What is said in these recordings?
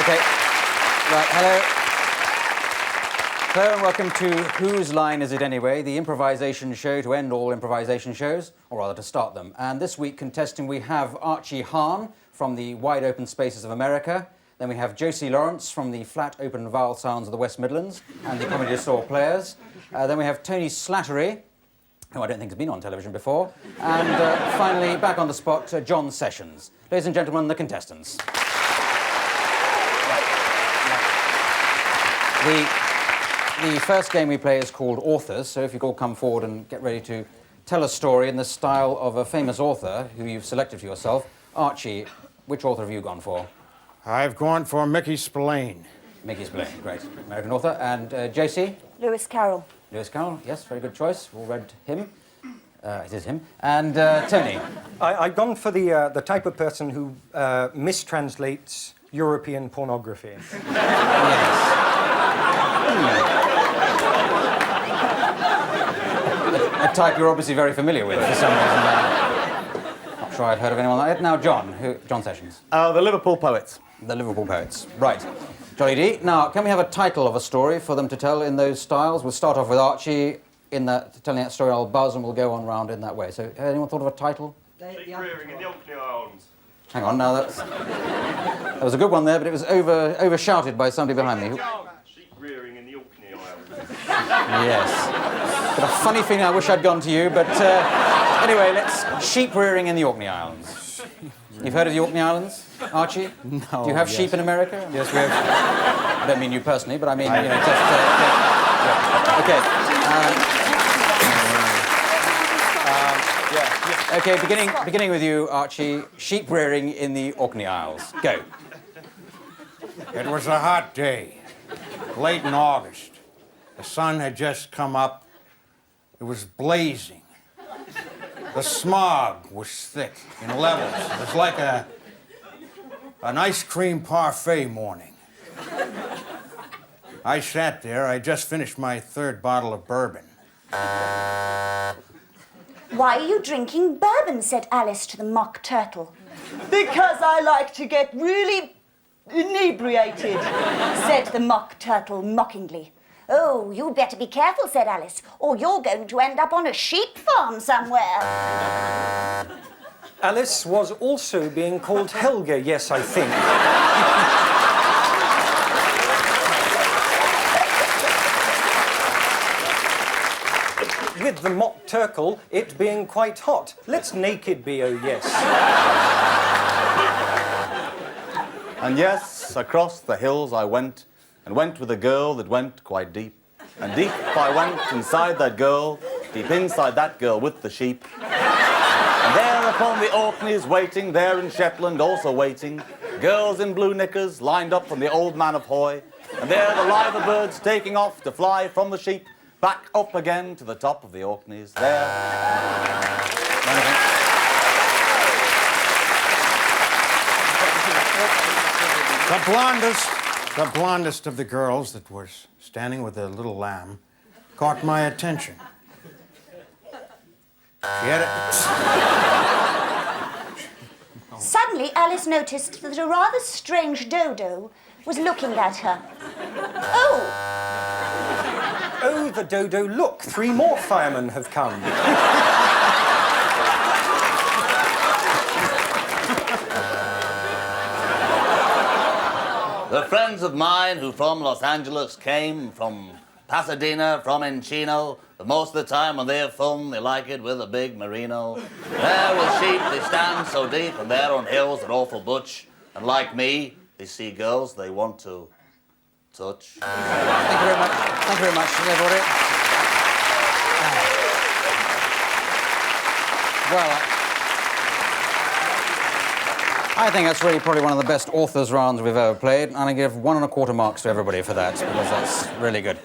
OK. Right, hello. Hello and welcome to Whose Line Is It Anyway, the improvisation show to end all improvisation shows, or rather to start them. And this week contesting we have Archie Hahn from the Wide Open Spaces of America. Then we have Josie Lawrence from the Flat Open Vowel Sounds of the West Midlands and the Comedy Store Players. Then we have Tony Slattery, who I don't think has been on television before. And finally, back on the spot, John Sessions. Ladies and gentlemen, the contestants. The first game we play is called Authors, so if you could all come forward and get ready to tell a story in the style of a famous author who you've selected for yourself. Archie, which author have you gone for? I've gone for Mickey Spillane. Mickey Spillane, great. American author. And Josie? Lewis Carroll. Lewis Carroll, yes, very good choice. We'll read him. It is him. And Tony? I've gone for the type of person who mistranslates European pornography. Yes. A type you're obviously very familiar with for some reason. Not sure I'd heard of anyone like that. Now, John Sessions. The Liverpool Poets. The Liverpool Poets. Right. Jolly D. Now, can we have a title of a story for them to tell in those styles? We'll start off with Archie telling that story. I'll buzz and we'll go on round in that way. So, anyone thought of a title? Sheep rearing in the Orkney Islands. Hang on, now that was a good one there, but it was overshouted by somebody behind me. Sheep rearing in the Orkney Islands. Yes. Got a funny feeling I wish I'd gone to you, but anyway, let's sheep rearing in the Orkney Islands. You've heard of the Orkney Islands, Archie? No. Do you have sheep in America? Yes, we have. I don't mean you personally, but I mean, you know, just... OK, beginning with you, Archie. Sheep rearing in the Orkney Isles. Go. It was a hot day, late in August. The sun had just come up. It was blazing. The smog was thick in levels. It was like an ice cream parfait morning. I sat there. I just finished my third bottle of bourbon. Why are you drinking bourbon? Said Alice to the Mock Turtle. Because I like to get really inebriated, said the Mock Turtle mockingly. Oh, you'd better be careful, said Alice, or you're going to end up on a sheep farm somewhere. Alice was also being called Helga, yes, I think. With the Mock Turtle, it being quite hot. Let's naked be, oh yes. And yes, across the hills I went, and went with a girl that went quite deep. And deep I went inside that girl, deep inside that girl with the sheep. And there upon the Orkneys waiting, there in Shetland also waiting, girls in blue knickers lined up from the Old Man of Hoy. And there the liver birds taking off to fly from the sheep, back up again to the top of the Orkneys. There. The blondest of the girls that was standing with a little lamb caught my attention. She had Suddenly, Alice noticed that a rather strange dodo was looking at her. Oh, the dodo, look, 3 more firemen have come. The friends of mine who from Los Angeles came, from Pasadena, from Encino, but most of the time when they're fun, they like it with a big merino. There with sheep, they stand so deep, and there on hills they're awful butch. And like me, they see girls they want to touch. Thank you very much. Thank you very much, everybody. Well, I think that's really probably one of the best authors rounds we've ever played, and I give 1 1/4 marks to everybody for that, because that's really good.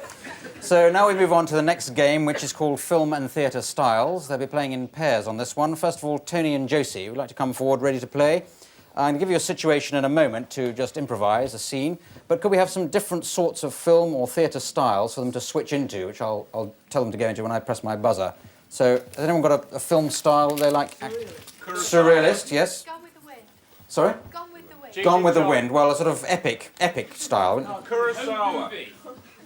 So now we move on to the next game, which is called Film and Theatre Styles. They'll be playing in pairs on this one. First of all, Tony and Josie would like to come forward ready to play. I'm going to give you a situation in a moment to just improvise a scene, but could we have some different sorts of film or theatre styles for them to switch into, which I'll tell them to go into when I press my buzzer. So, has anyone got a film style they like? Surrealist. Surrealist, yes? Gone with the Wind. Sorry? Gone with the Wind. Gone with the Wind. Well, a sort of epic style. Kurosawa.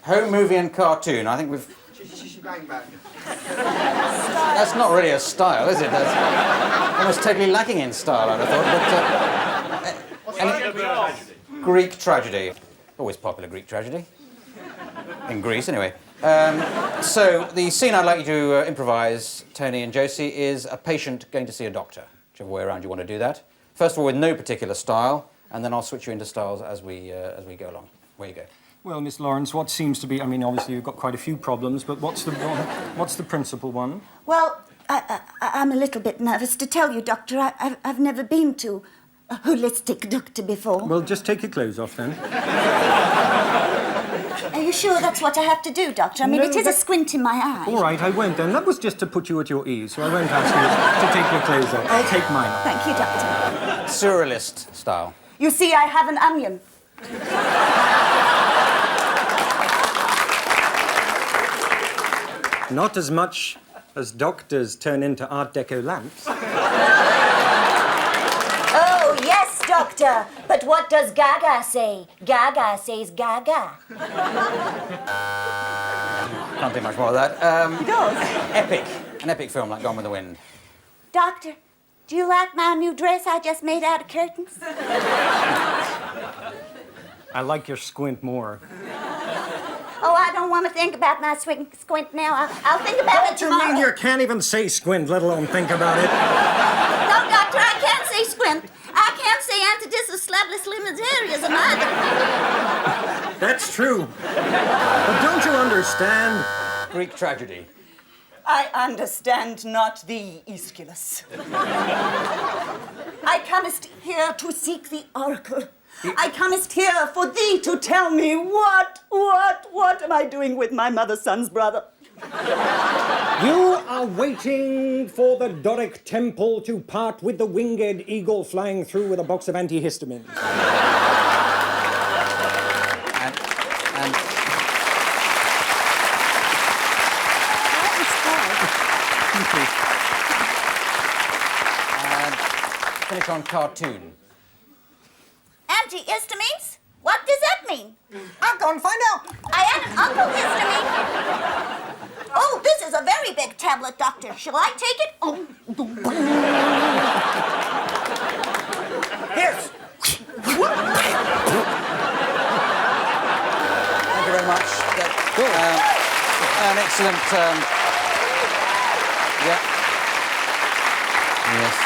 Home movie and cartoon. I think we've. Bang bang. That's not really a style, is it? That's almost totally lacking in style, I'd have thought. But Greek tragedy. Always popular Greek tragedy. In Greece, anyway. So the scene I'd like you to improvise, Tony and Josie, is a patient going to see a doctor. Whichever way around you want to do that. First of all, with no particular style, and then I'll switch you into styles as we go along. Where you go. Well, Miss Lawrence, what seems to be... I mean, obviously you've got quite a few problems, but what's the principal one? Well, I'm a little bit nervous to tell you, Doctor. I've never been to a holistic doctor before. Well, just take your clothes off, then. Are you sure that's what I have to do, Doctor? I mean, it is a squint in my eye. All right, I won't, then. That was just to put you at your ease, so I won't ask you to take your clothes off. I'll take mine off. Thank you, Doctor. Surrealist style. You see, I have an onion. Not as much as doctors turn into Art Deco lamps. Oh, yes, Doctor. But what does Gaga say? Gaga says Gaga. Can't do much more of that. He does. Epic. An epic film like Gone with the Wind. Doctor, do you like my new dress I just made out of curtains? I like your squint more. Oh, I don't want to think about my squint now. I'll think about it What do you tomorrow. mean you can't even say squint, let alone think about it? No, Doctor, I can't say squint. I can't say antidistal slablislimitarianism either. That's true. But don't you understand? Greek tragedy. I understand not thee, Aeschylus. I comest here to seek the oracle. I comest here for thee to tell me What am I doing with my mother's son's brother? You are waiting for the Doric temple to part with the winged eagle flying through with a box of antihistamines. And finish on cartoon. antihistamines? What does that mean? I'll go and find out. I am an Uncle Histamine. Oh, this is a very big tablet, Doctor. Shall I take it? Oh. Here. Thank you very much. An excellent. Yeah. Yes.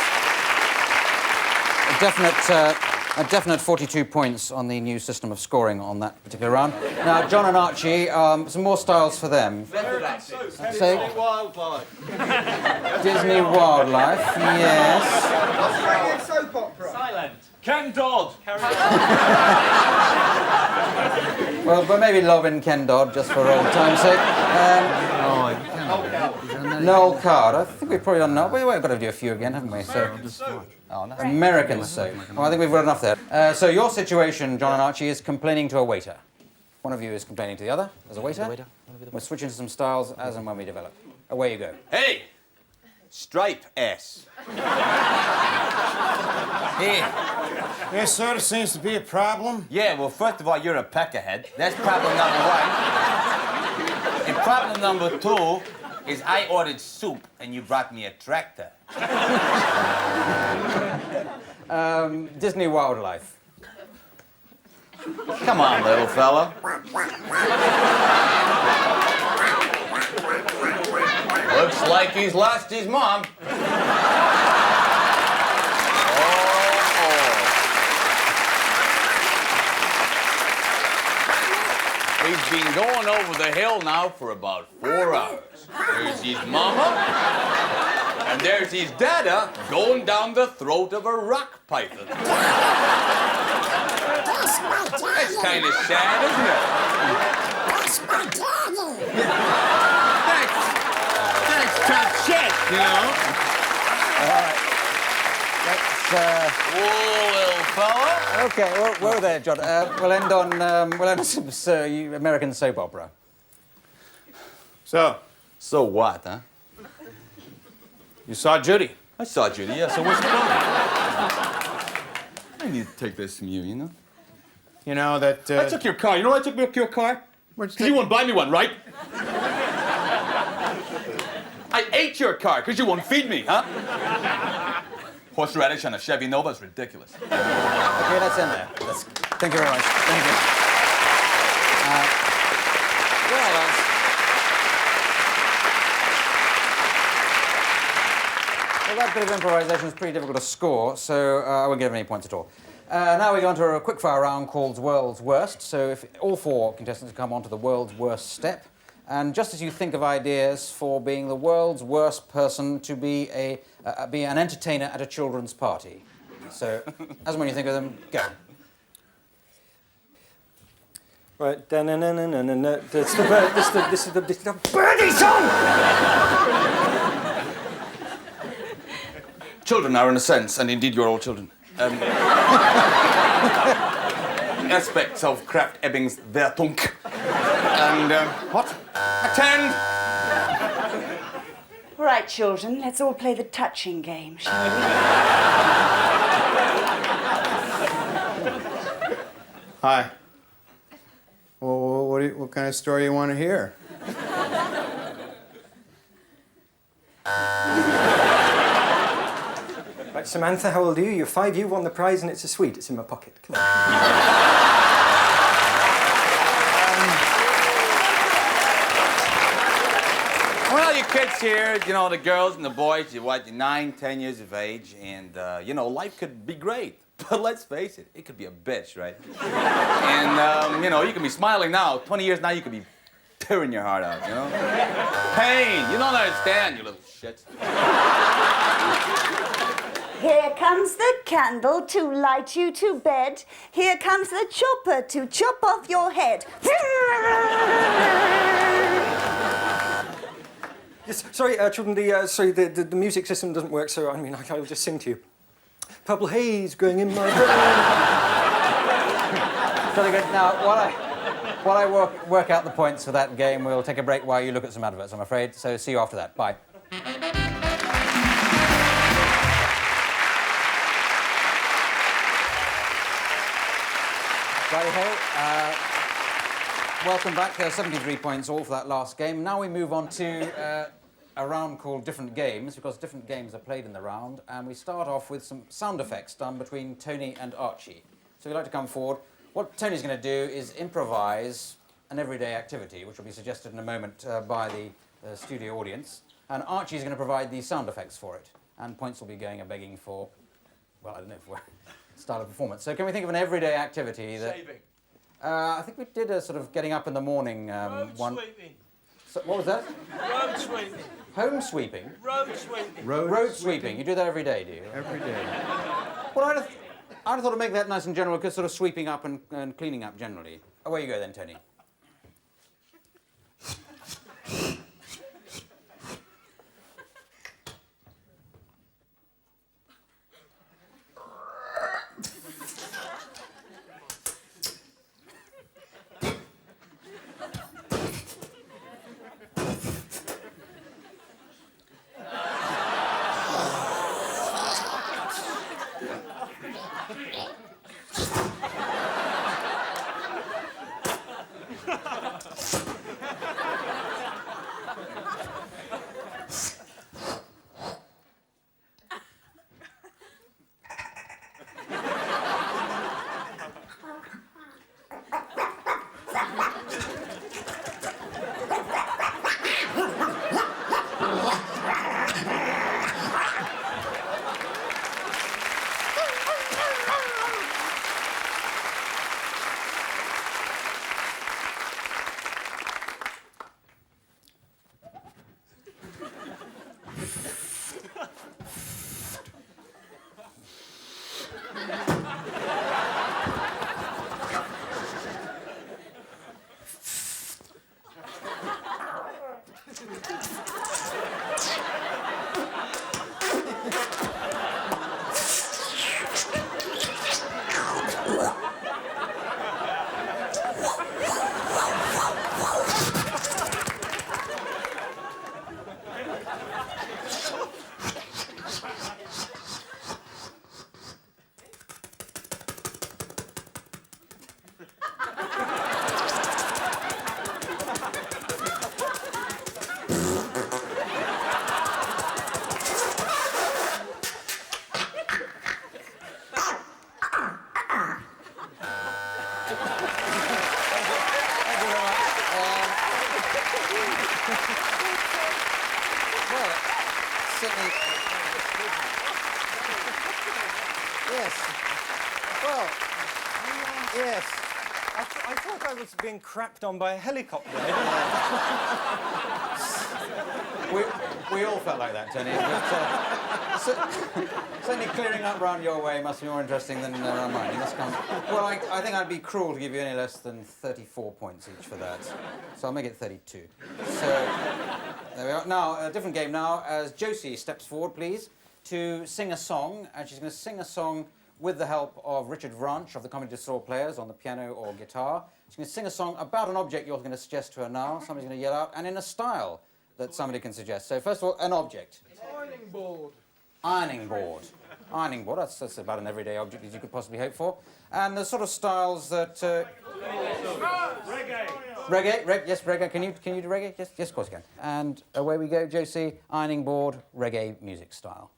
A definite 42 points on the new system of scoring on that particular round. Now, John and Archie, some more styles for them. Say, Wildlife. Disney Wildlife, yes. Australian soap opera. Silent. Ken Dodd. Well, but maybe Lovin' Ken Dodd, just for old time's sake. Noel Card. I think we've probably done Noel. We've got to do a few again, haven't we? American soap. Well, I think we've got enough there. So your situation, John and Archie, is complaining to a waiter. One of you is complaining to the other as a waiter. We're switching to some styles as and when we develop. Away you go. Hey! Stripe S. Here. There sort of seems to be a problem. Yeah, well, first of all, you're a peckerhead. That's problem number one. And problem number two is I ordered soup and you brought me a tractor. Disney Wildlife. Come on, little fella. Looks like he's lost his mom. He's been going over the hill now for about 4 hours. There's his mama, and there's his dada going down the throat of a rock python. That's kind of sad, isn't it? That's my daddy. That's tough shit, you know? Whoa, little fella. Okay, well, we're there, John. We'll end on some American soap opera. So, So what, huh? you saw Judy. I saw Judy, yeah, so what's the problem? I need me take this from you, you know? You know that. I took your car. You know why I took your car? What's Because you won't buy me one, right? I ate your car because you won't feed me, huh? Horseradish on a Chevy Nova is ridiculous. Okay, let's end there. Thank you very much. Thank you. Well, that bit of improvisation is pretty difficult to score, so I won't give any points at all. Now we go on to a quickfire round called World's Worst. So if all four contestants come on to the World's Worst step, and just as you think of ideas for being the world's worst person to be an entertainer at a children's party. So, as and when you think of them, go. Right, da-na-na-na-na-na. This is the birdie song! Children are, in a sense, and indeed you're all children, aspects of Kraft Ebbing's Wertung. And, what? Attend! Right, children, let's all play the touching game, shall we? Hi. Well, what kind of story you want to hear? Right, Samantha, how old are you? You're 5, you won the prize, and it's a sweet. It's in my pocket. Come on. Well, you kids here, you know, the girls and the boys, you're 9, 10 years of age, and, you know, life could be great. But let's face it, it could be a bitch, right? And, you know, you can be smiling now. 20 years now, you could be tearing your heart out, you know? Pain, you don't understand, you little shit. Here comes the candle to light you to bed. Here comes the chopper to chop off your head. Yes, sorry, children, the music system doesn't work, so I mean, I'll just sing to you. Purple haze growing in my brain. Jolly good. Now, while I work out the points for that game, we'll take a break while you look at some adverts, I'm afraid. So see you after that. Bye. Righty-ho. Welcome back. 73 points all for that last game. Now we move on to a round called Different Games, because different games are played in the round, and we start off with some sound effects done between Tony and Archie. So if you'd like to come forward, what Tony's going to do is improvise an everyday activity, which will be suggested in a moment by the studio audience, and Archie's going to provide the sound effects for it, and points will be going and begging for, well, I don't know, for style of performance. So can we think of an everyday activity that... Shaving. I think we did a sort of getting up in the morning one... Sweeping. So, what was that? Road sweeping. Home sweeping? Road sweeping. Road sweeping. You do that every day, do you? Every day. Well, I'd have thought to make that nice and general, because sort of sweeping up and cleaning up generally. Away you go then, Tony. Yes. Well, yes. I thought I was being crapped on by a helicopter. We all felt like that, Tony. But, certainly clearing up round your way must be more interesting than around mine. Well, I think I'd be cruel to give you any less than 34 points each for that. So I'll make it 32. So there we are. Now, a different game now, as Josie steps forward, please, to sing a song. And she's going to sing a song with the help of Richard Vranch of the Comedy Store Players on the piano or guitar. She's going to sing a song about an object you're going to suggest to her now. Somebody's going to yell out, and in a style that somebody can suggest. So first of all, an object. Ironing board. Ironing board. Ironing board, that's about an everyday object as you could possibly hope for. And the sort of styles that... Reggae. Reggae, yes, reggae. Can you do reggae? Yes, of course you can. And away we go, Josie. Ironing board, reggae music style.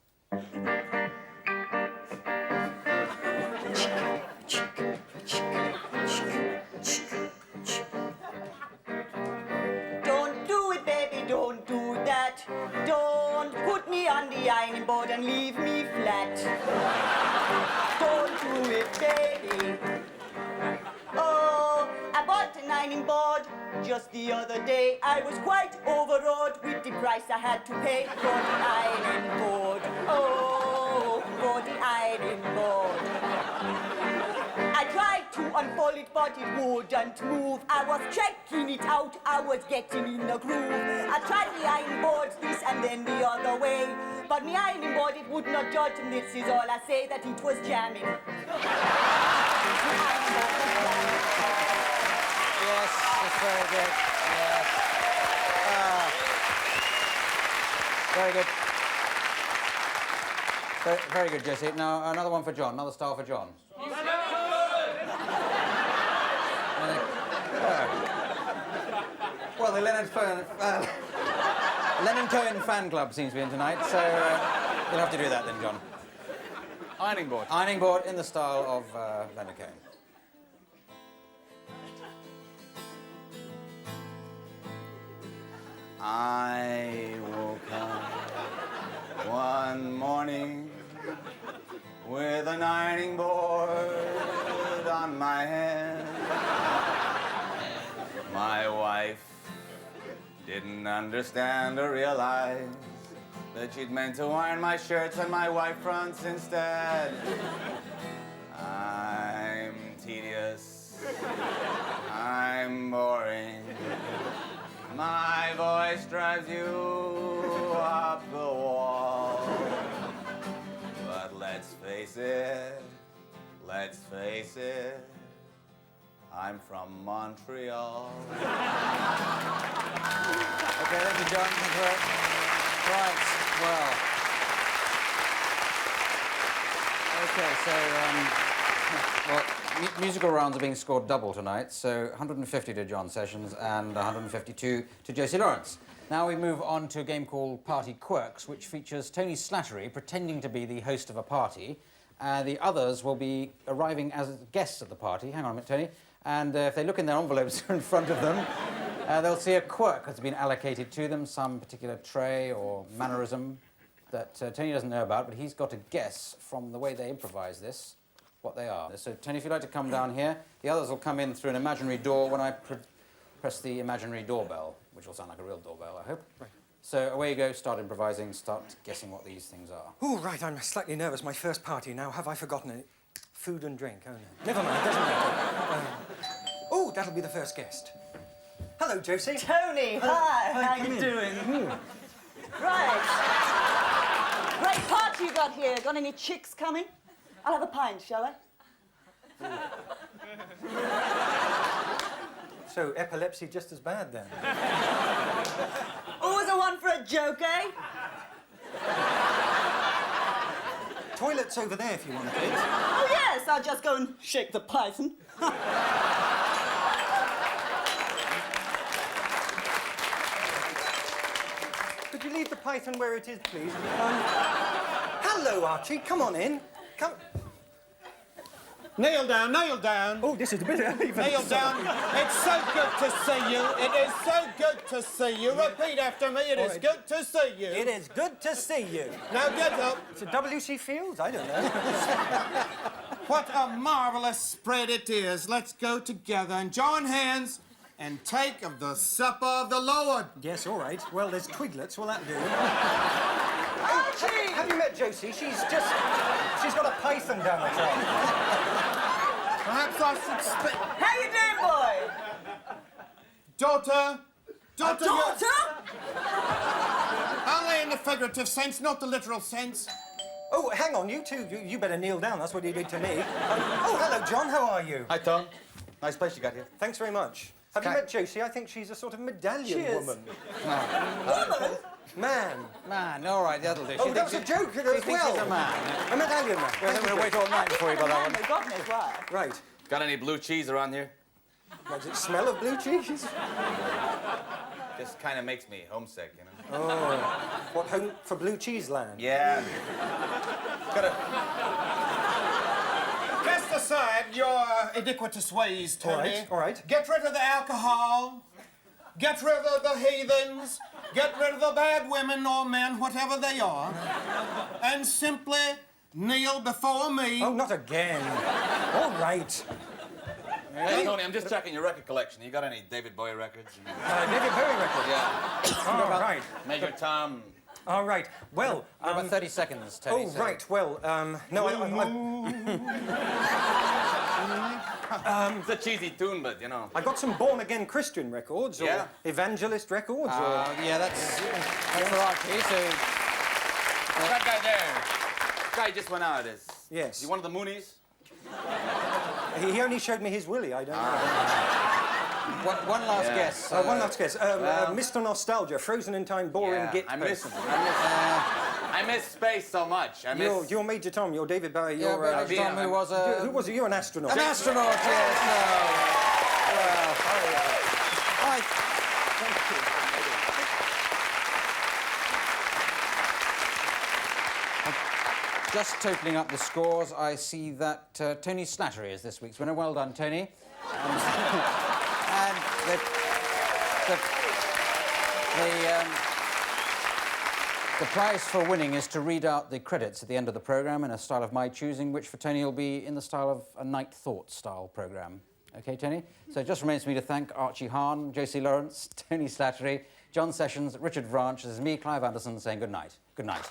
Don't do it, baby, don't do that. Don't put me on the ironing board and leave me flat. Don't do it, baby. Oh, I bought an ironing board just the other day. I was quite overawed with the price I had to pay for the ironing board. Oh, for the ironing board. I tried to unfold it, but it wouldn't move. I was checking it out, I was getting in the groove. I tried the iron boards this and then the other way, but the ironing board, it would not judge, and this is all I say, that it was jamming. Yes, that's very good. Yes. Very good. Very good, Jesse. Now, another one for John, another style for John. Well, the Leonard Cohen fan club seems to be in tonight, so you'll have to do that then, John. Ironing board. Ironing board in the style of Leonard Cohen. I woke up one morning with an ironing board on my hand. My wife didn't understand or realize that she'd meant to iron my shirts and my white fronts instead. I'm tedious. I'm boring. My voice drives you up the wall. But let's face it, I'm from Montreal. Okay, thank you, John. Thank you. Right, well. Okay, so, musical rounds are being scored double tonight, so 150 to John Sessions and 152 to Josie Lawrence. Now we move on to a game called Party Quirks, which features Tony Slattery pretending to be the host of a party. The others will be arriving as guests at the party. Hang on a minute, Tony. And if they look in their envelopes in front of them, they'll see a quirk that's been allocated to them, some particular trait or mannerism that Tony doesn't know about, but he's got to guess from the way they improvise this what they are. So, Tony, if you'd like to come down here, the others will come in through an imaginary door when I press the imaginary doorbell, which will sound like a real doorbell, I hope. Right. So away you go, start improvising, start guessing what these things are. Oh, right, I'm slightly nervous. My first party. Now, have I forgotten it? Food and drink. Oh, no. Never mind, doesn't matter. Oh, that'll be the first guest. Hello, Josie. Tony, hi, how you doing? Right. Great party you got here. Got any chicks coming? I'll have a pint, shall I? So, epilepsy just as bad, then? Always a one for a joke, eh? Toilet's over there if you want it. Oh, yes, I'll just go and shake the python. Could you leave the python where it is, please? Hello, Archie. Come on in. Come. Kneel down, kneel down. Oh, this is a bit uneven. Kneel down. It's so good to see you. It is so good to see you. Repeat after me. It is good to see you. It is good to see you. Now get up. It's a W.C. Fields? I don't know. What a marvelous spread it is. Let's go together and join hands and take of the supper of the Lord. Yes, all right. Well, there's twiglets. Will that do? Archie! Have you met Josie? She's got a python down the top. Perhaps I should speak. How you doing, boy? Daughter. Daughter. Daughter? Only in the figurative sense, not the literal sense. Oh, hang on, you two. You better kneel down. That's what you did to me. Oh, hello, John. How are you? Hi, Tom. Nice place you got here. Thanks very much. Have you met Josie? I think she's a sort of medallion woman. Woman? Man. Man, all right, that'll do. Oh, that was a joke She as thinks well. he's a man. A medallion man. We're going to wait all night before you got that one. No, God knows why. Right. Got any blue cheese around here? Does it smell of blue cheese? Just kind of makes me homesick, you know? Oh. What, home for blue cheese land? Yeah. Cast aside your iniquitous ways, Tony. All right. Get rid of the alcohol. Get rid of the heathens. Get rid of the bad women or men, whatever they are. And simply kneel before me. Oh, not again. All right. Hey, Tony, I'm just checking your record collection. You got any David Bowie records? David Bowie record. Yeah. All right. Major Tom. All right. Well, About 30 seconds, Tony. oh, so- right. Well, no, It's a cheesy tune, but, you know. I got some born-again Christian records or Yeah. evangelist records or... Yeah, that's for Archie, so... That guy there. Guy just went out. Yes. You one of the Moonies? He only showed me his willy, I don't know. One last guess. One last guess. Mr. Nostalgia, frozen in time, boring Yeah, git. I miss space so much. I miss... You're Major Tom, you're David Bowie, Yeah, you're... but Tom, who was a... who was it? You're an astronaut. An astronaut, yes, no. Well, just totaling up the scores, I see that Tony Slattery is this week's winner. Well done, Tony. And the prize for winning is to read out the credits at the end of the programme in a style of my choosing, which for Tony will be in the style of a Night Thought style programme. OK, Tony? So it just remains for me to thank Archie Hahn, Josie Lawrence, Tony Slattery, John Sessions, Richard Branch. This is me, Clive Anderson, saying good night. Good night.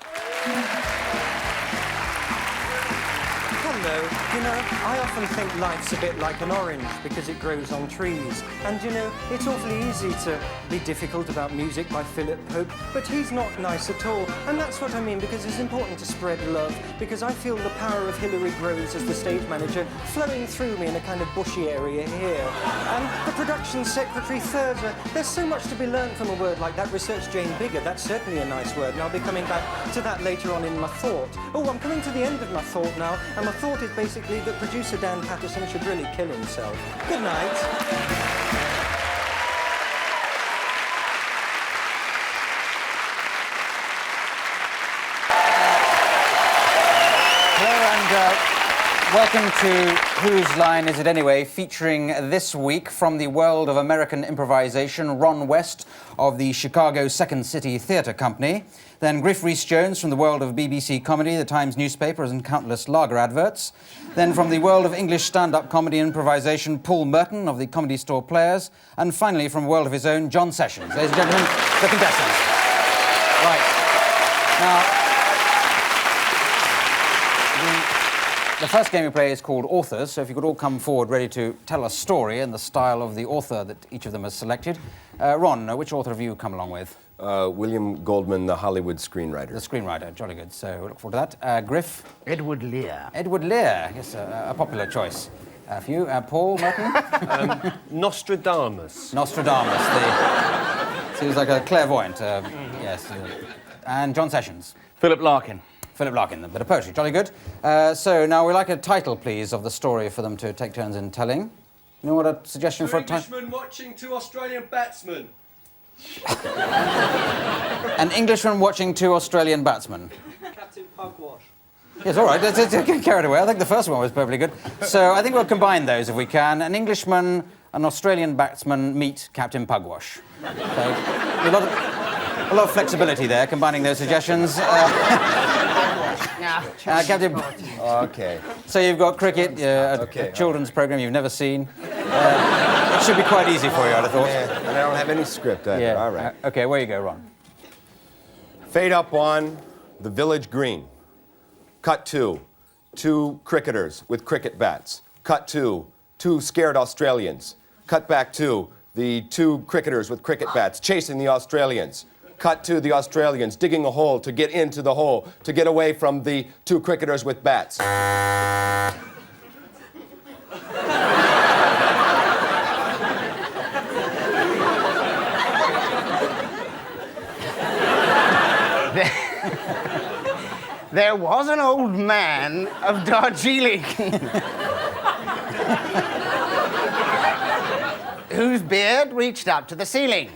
Hello. You know, I often think life's a bit like an orange because it grows on trees. And, you know, it's awfully easy to be difficult about music by Philip Pope, but he's not nice at all. And that's what I mean, because it's important to spread love, because I feel the power of Hillary grows as the stage manager, flowing through me in a kind of bushy area here. And the production secretary Thurza, there's so much to be learned from a word like that. Research Jane Bigger, that's certainly a nice word, and I'll be coming back to that later on in my thought. Oh, I'm coming to the end of my thought now, and my thought is basically that producer Dan Patterson should really kill himself. Good night. Welcome to Whose Line Is It Anyway, featuring this week from the world of American improvisation, Ron West of the Chicago Second City Theatre Company, then Griff Rhys-Jones from the world of BBC comedy, the Times newspapers and countless lager adverts, then from the world of English stand-up comedy improvisation, Paul Merton of the Comedy Store Players, and finally from a world of his own, John Sessions. Ladies and gentlemen, the contestants. Right. Now, the first game we play is called Authors, so if you could all come forward ready to tell a story in the style of the author that each of them has selected. Ron, which author have you come along with? William Goldman, the Hollywood screenwriter. The screenwriter, jolly good. So we look forward to that. Griff? Edward Lear. Edward Lear, yes, a popular choice for you. Paul Merton? Nostradamus. Nostradamus, seems like a clairvoyant, yes. And John Sessions? Philip Larkin. Philip Larkin, a bit of poetry, jolly good. So now we'd like a title, please, of the story for them to take turns in telling. You know what a suggestion for a title? Englishman watching two Australian batsmen. An Englishman watching two Australian batsmen. Captain Pugwash. It's all right. Let's get carried away. I think the first one was perfectly good. So I think we'll combine those if we can. An Englishman, an Australian batsman meet Captain Pugwash. So a lot of flexibility there, combining those suggestions. Captain... Okay. So you've got cricket, a children's program you've never seen. It should be quite easy for you, I'd have thought. Yeah, and I don't have any script either. Yeah. All right. Okay, where you go, Ron? Fade up on the village green. Cut to 2 cricketers with cricket bats. Cut to 2 scared Australians. Cut back to the 2 cricketers with cricket bats chasing the Australians. Cut to the Australians digging a hole to get into the hole to get away from the 2 cricketers with bats. There was an old man of Darjeeling whose beard reached up to the ceiling.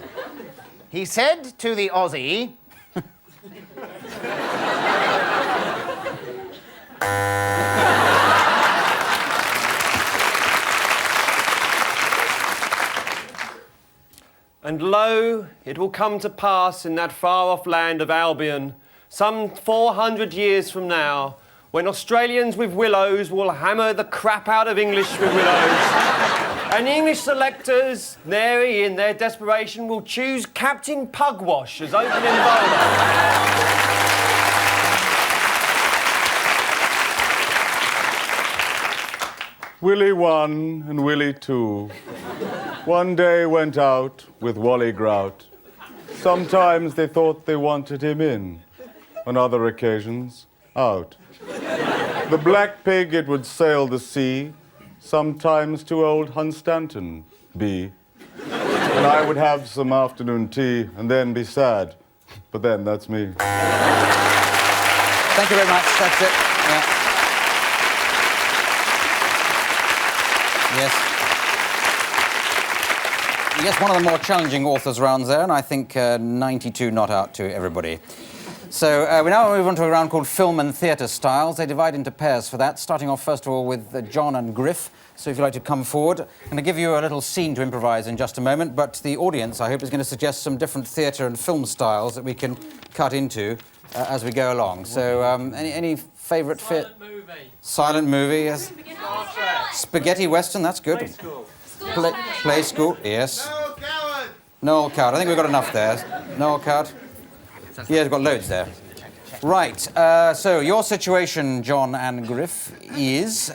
He said to the Aussie, And lo, it will come to pass in that far-off land of Albion, some 400 years from now, when Australians with willows will hammer the crap out of English with willows. And English selectors, in their desperation, will choose Captain Pugwash as opening bowler. Willie 1 and Willie 2 one day went out with Wally Grout. Sometimes they thought they wanted him in, on other occasions, out. The black pig, it would sail the sea, sometimes to old Hunstanton be. And I would have some afternoon tea and then be sad. But then, that's me. Thank you very much. That's it. Yeah. Yes. Yes, one of the more challenging authors rounds there, and I think 92 not out to everybody. So we now move on to a round called Film and Theatre Styles. They divide into pairs for that, starting off first of all with John and Griff. So if you'd like to come forward, I'm going to give you a little scene to improvise in just a moment, but the audience, I hope, is going to suggest some different theatre and film styles that we can cut into as we go along. So any favourite fit? Silent movie. Silent movie, yes. Spaghetti Western, that's good. Play school. Play school, yes. Noel Coward. Noel Coward, I think we've got enough there. Noel Coward. Yeah, we've got loads there. Right, so your situation, John and Griff, is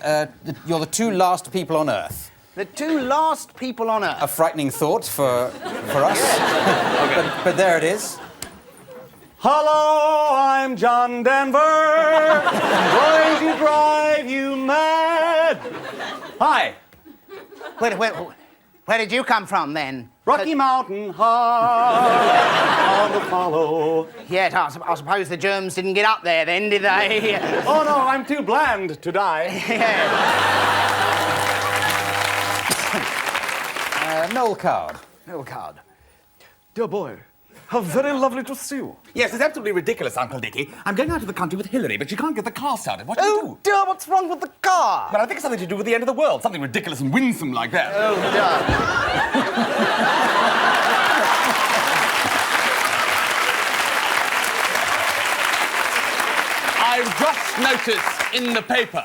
you're the 2 last people on Earth. the 2 last people on Earth. A frightening thought for us. but there it is. Hello, I'm John Denver. I'm going to drive you mad. Hi. Where did you come from, then? Rocky Mountain High on the follow. Yes, I suppose the germs didn't get up there, then, did they? Oh, no, I'm too bland to die. Noel Coward. Noel Coward. Dear boy, how very lovely to see you. Yes, it's absolutely ridiculous, Uncle Dickie. I'm going out of the country with Hillary, but she can't get the car started. What do you do? Oh, dear, what's wrong with the car? Well, I think it's something to do with the end of the world. Something ridiculous and winsome like that. Oh, dear. I've just noticed in the paper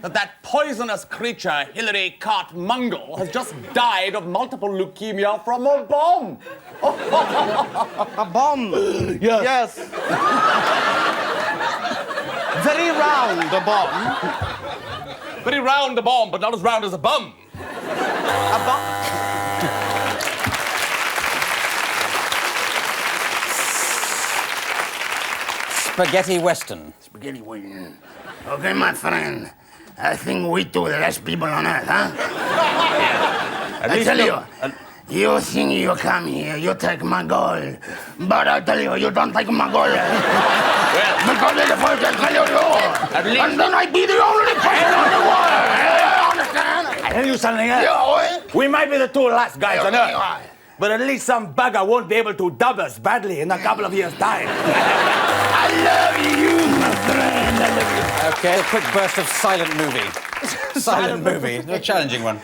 that poisonous creature, Hillary Cartmungle, has just died of multiple leukemia from a bomb. A bomb? Yes. Very round, a bomb. Very round a bomb, but not as round as a bum. A bomb? Spaghetti Western. Spaghetti Western. Okay, my friend. I think we 2 the last people on Earth, huh? I tell you, you think you come here, you take my gold. But I tell you, you don't take my gold. Because it's the first I tell you, and then I be the only person on the world. Understand? I tell you something else. We might be the 2 last guys on Earth, but at least some bugger won't be able to dub us badly in a couple of years' time. I love you, my friend. I love you. Okay, a quick burst of silent movie. Silent movie. A challenging one.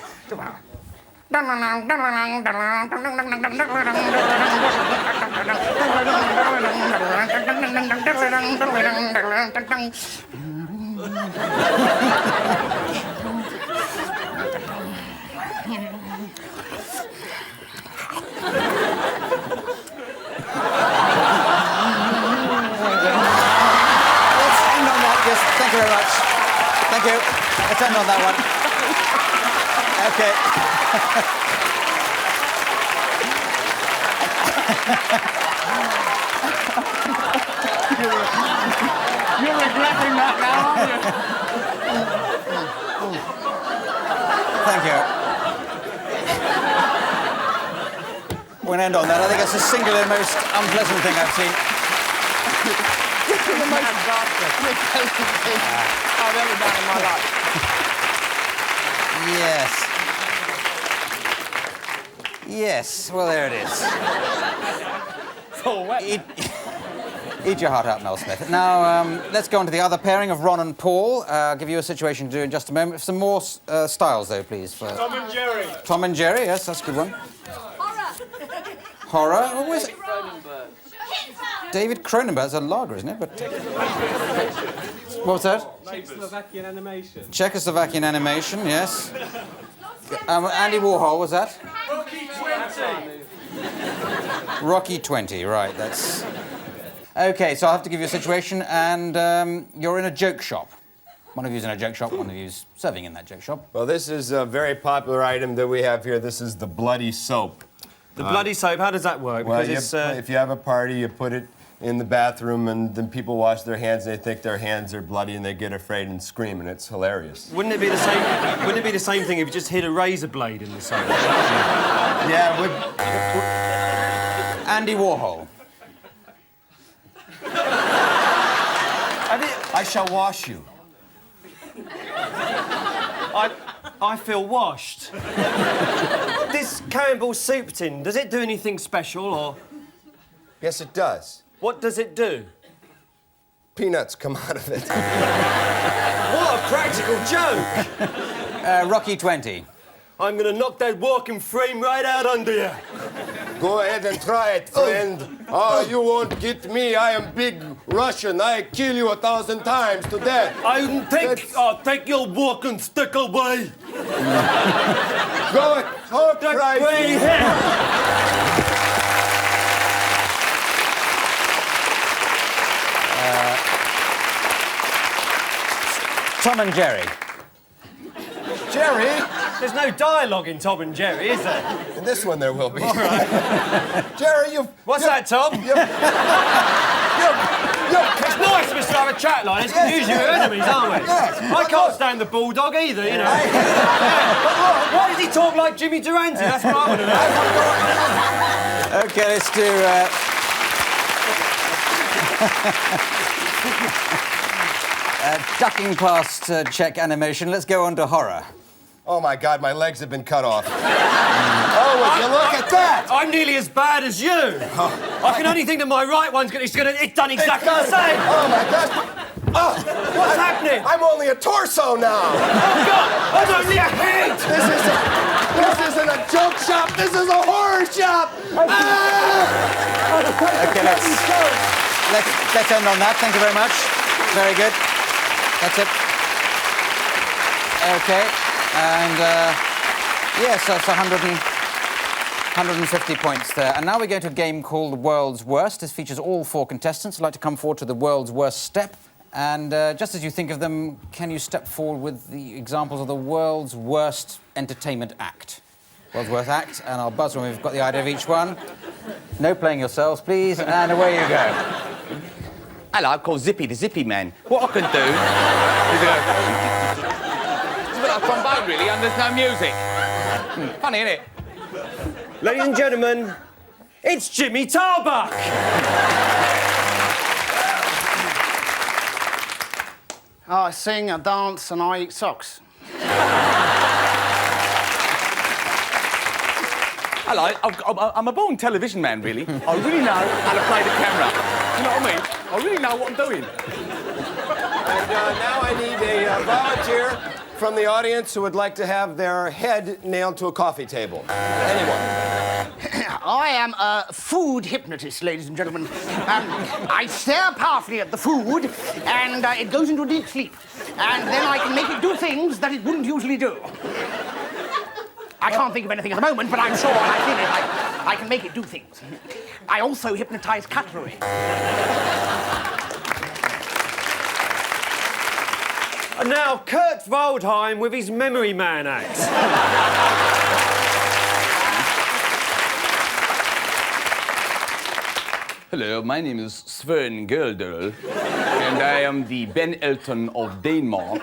Thank you very much. Thank you. Let's end on that one. Okay. You're regretting that now, aren't you? Thank you. We're going to end on that. I think it's the singular most unpleasant thing I've seen. The most repellent thing I've ever done in my life. Yes. Yes. Well, there it is. Eat your heart out, Mel Smith. Now, let's go on to the other pairing of Ron and Paul. I'll give you a situation to do in just a moment. Some more styles, though, please. Tom and Jerry. Tom and Jerry, yes, that's a good one. Horror? What was it? David Cronenberg's a lager, isn't it? But what was that? Czechoslovakian animation. Czechoslovakian animation, yes. Andy Warhol, was that? Rocky 20. Rocky 20, right, that's... OK, so I'll have to give you a situation, and you're in a joke shop. One of you's in a joke shop, one of you's serving in that joke shop. Well, this is a very popular item that we have here. This is the bloody soap. The bloody soap, how does that work? Well, Because if you have a party, you put it in the bathroom, and then people wash their hands, and they think their hands are bloody, and they get afraid and scream, and it's hilarious. Wouldn't it be the same? Wouldn't it be the same thing if you just hid a razor blade in the soap? Yeah, it would. Andy Warhol. I shall wash you. I feel washed. This Campbell soup tin, does it do anything special, or...? Yes, it does. What does it do? Peanuts come out of it. What a practical joke! Rocky 20. I'm gonna knock that walking frame right out under you. Go ahead and try it, friend. Oh, you won't get me. I am big Russian. I kill you 1,000 times to death. Take your walking stick away. Go, try. Tom and Jerry. Jerry? There's no dialogue in Tom and Jerry, is there? In this one there will be. All right. Jerry, What's that, Tom? It's nice for us to have a chat like this, because usually we're enemies, aren't we? Yes. I can't stand the bulldog either, you know. Why does he talk like Jimmy Durante? That's what I want to know. OK, let's do... ducking past Czech animation, let's go on to horror. Oh, my God, my legs have been cut off. Oh, would you look at that? I'm nearly as bad as you. I can only think that my right one's it's done exactly the same. Oh, my gosh. Oh, what's happening? I'm only a torso now. Oh, God, I'm only a head. This isn't a joke shop. This is a horror shop. OK, let's end on that. Thank you very much. Very good. That's it. OK. And, yes, that's 150 points there. And now we go to a game called The World's Worst. This features all 4 contestants who'd like to come forward to the world's worst step. And just as you think of them, can you step forward with the examples of the world's worst entertainment act? World's worst act, and I'll buzz when we've got the idea of each one. No playing yourselves, please, and away you go. Hello, I'm called Zippy, the Zippy Man. What I can do is go... It's a bit like a trombone, really, and there's no music. Funny, isn't it? Ladies and gentlemen, it's Jimmy Tarbuck. I sing, I dance, and I eat socks. Hello, I'm a born television man, really. I really know how to play the camera. You know what I mean? I really know what I'm doing. And now I need a volunteer from the audience who would like to have their head nailed to a coffee table. Anyone? I am a food hypnotist, ladies and gentlemen. I stare powerfully at the food, and it goes into a deep sleep. And then I can make it do things that it wouldn't usually do. I can't think of anything at the moment, but I'm sure when I feel it, I can make it do things. I also hypnotize cutlery. And now, Kurt Waldheim with his Memory Man act. Hello, my name is Sven Gelder, and I am the Ben Elton of Denmark.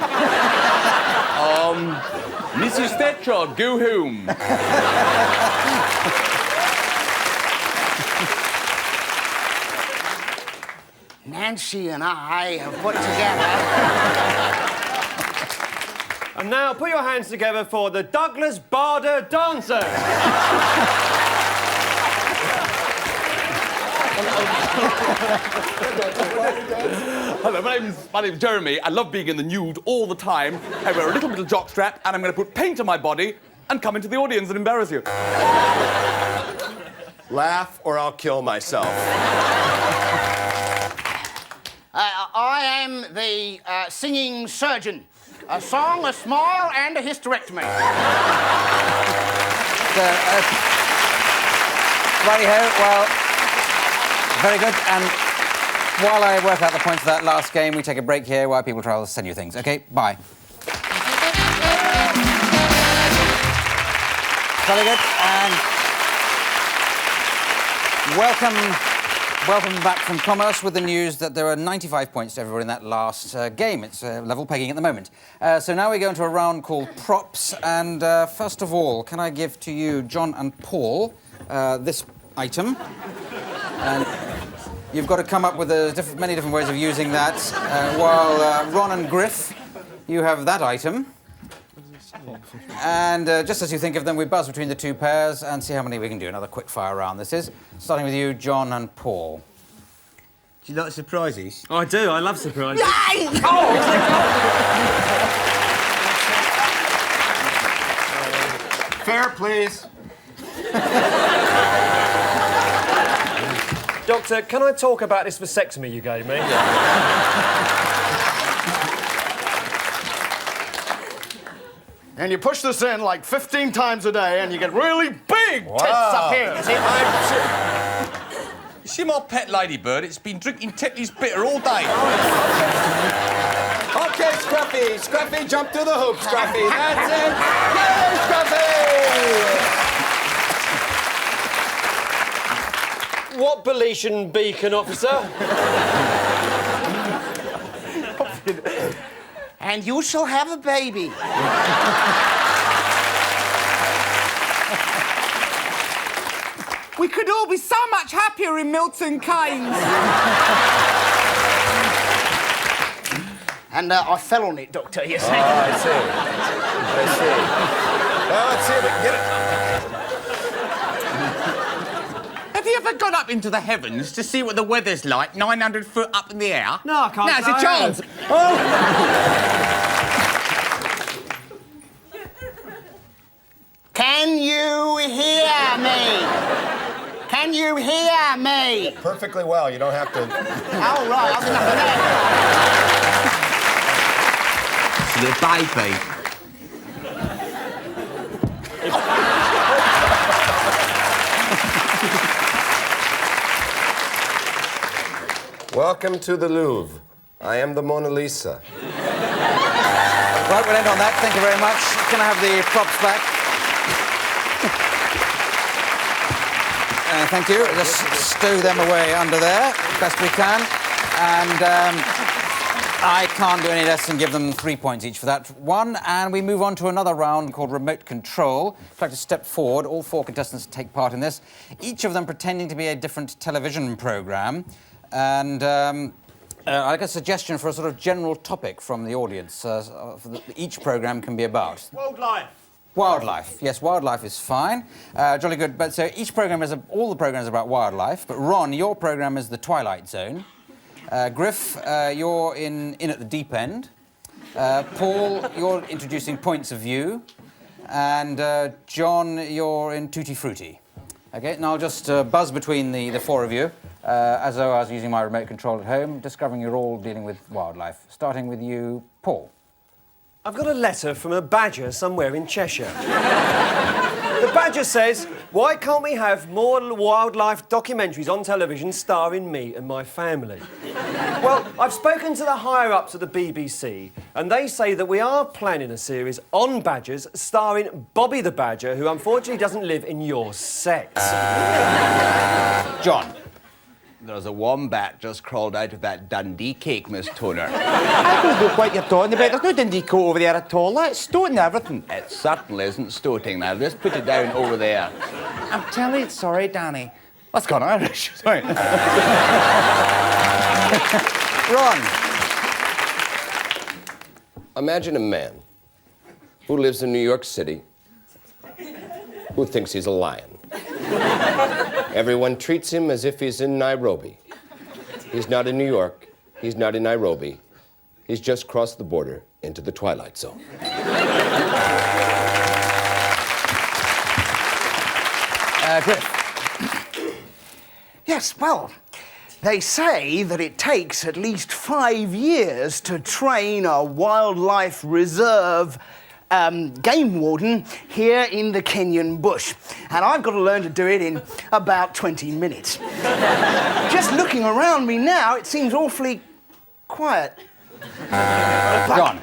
Mrs. Thatcher, go home. Nancy and I have put together... And now, put your hands together for the Douglas Bader Dancers. Hello, my name's Jeremy. I love being in the nude all the time. I wear a little jockstrap, and I'm going to put paint on my body and come into the audience and embarrass you. Laugh or I'll kill myself. I am the singing surgeon. A song, a smile, and a hysterectomy. Righty-ho, well, very good. And while I work out the points of that last game, we take a break here while people try to send you things. OK, bye. Very good. And welcome back from Commerce with the news that there are 95 points to everybody in that last game. It's level pegging at the moment. So now we go into a round called Props. And first of all, can I give to you, John and Paul, this item? And you've got to come up with many different ways of using that. While Ron and Griff, you have that item. And just as you think of them, we buzz between the two pairs and see how many we can do. Another quick fire round this is. Starting with you, John and Paul. Do you like surprises? Oh, I do. I love surprises. Fair, please. Doctor, can I talk about this vasectomy you gave me? And you push this in like 15 times a day and you get really big tits up here. You see my pet ladybird? It's been drinking Titley's bitter all day. OK, Scruffy. Scruffy, jump through the hoop, Scruffy. That's it. Yay, Scruffy! What Beletian beacon, officer? And you shall have a baby. We could all be so much happier in Milton Keynes. And I fell on it, Doctor, you see. Oh, I see. Well, let's see if we can get it. Have you ever gone up into the heavens to see what the weather's like 900 foot up in the air? No, I can't. Now's a chance. Can you hear me? Can you hear me? Perfectly well. You don't have to... All right, I've enough of that. The baby. Welcome to the Louvre. I am the Mona Lisa. Right, we'll end on that. Thank you very much. Can I have the props back? Thank you. Just stow them away under there, best we can. And I can't do any less than give them 3 points each for that one. And we move on to another round called Remote Control. I'd like to step forward. All 4 contestants take part in this, each of them pretending to be a different television programme. And I'd like a suggestion for a sort of general topic from the audience each programme can be about. Wildlife. Wildlife. Yes, wildlife is fine. Jolly good. But so each programme all the programmes are about wildlife. But Ron, your programme is The Twilight Zone. Griff, you're in at the deep end. Paul, you're introducing points of view. And John, you're in Tutti Frutti. Okay, now I'll just buzz between the four of you, as though I was using my remote control at home, discovering you're all dealing with wildlife. Starting with you, Paul. I've got a letter from a badger somewhere in Cheshire. The badger says, why can't we have more wildlife documentaries on television starring me and my family? Well, I've spoken to the higher-ups at the BBC, and they say that we are planning a series on badgers starring Bobby the Badger, who unfortunately doesn't live in your set. John. There's a wombat just crawled out of that Dundee cake, Miss Toner. I don't know what you're talking about. There's no Dundee coat over there at all. That's stoating everything. It certainly isn't stoating. Now, just put it down over there. I'm telling you, sorry, Danny. That's gone Irish. Sorry. Ron. Imagine a man who lives in New York City who thinks he's a lion. Everyone treats him as if he's in Nairobi. He's not in New York. He's not in Nairobi. He's just crossed the border into the Twilight Zone. Griff. Yes, well, they say that it takes at least 5 years to train a wildlife reserve game warden here in the Kenyan bush. And I've got to learn to do it in about 20 minutes. Just looking around me now, it seems awfully quiet. John.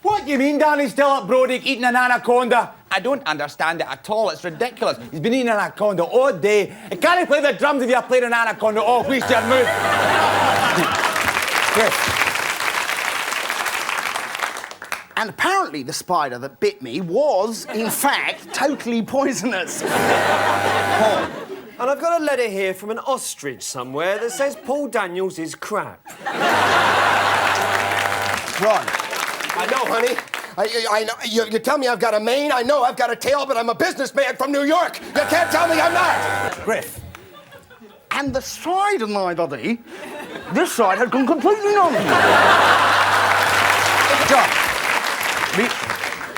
What do you mean Danny's still up Brodick eating an anaconda? I don't understand it at all. It's ridiculous. He's been eating an anaconda all day. And can't he play the drums if you're playing an anaconda? Oh, please, your move. Griff. And apparently the spider that bit me was, in fact, totally poisonous. Paul. And I've got a letter here from an ostrich somewhere that says Paul Daniels is crap. Ron. I know, honey. I know. You tell me I've got a mane. I know I've got a tail, but I'm a businessman from New York. You can't tell me I'm not. Griff. And the side of my body, this side had gone completely numb. John.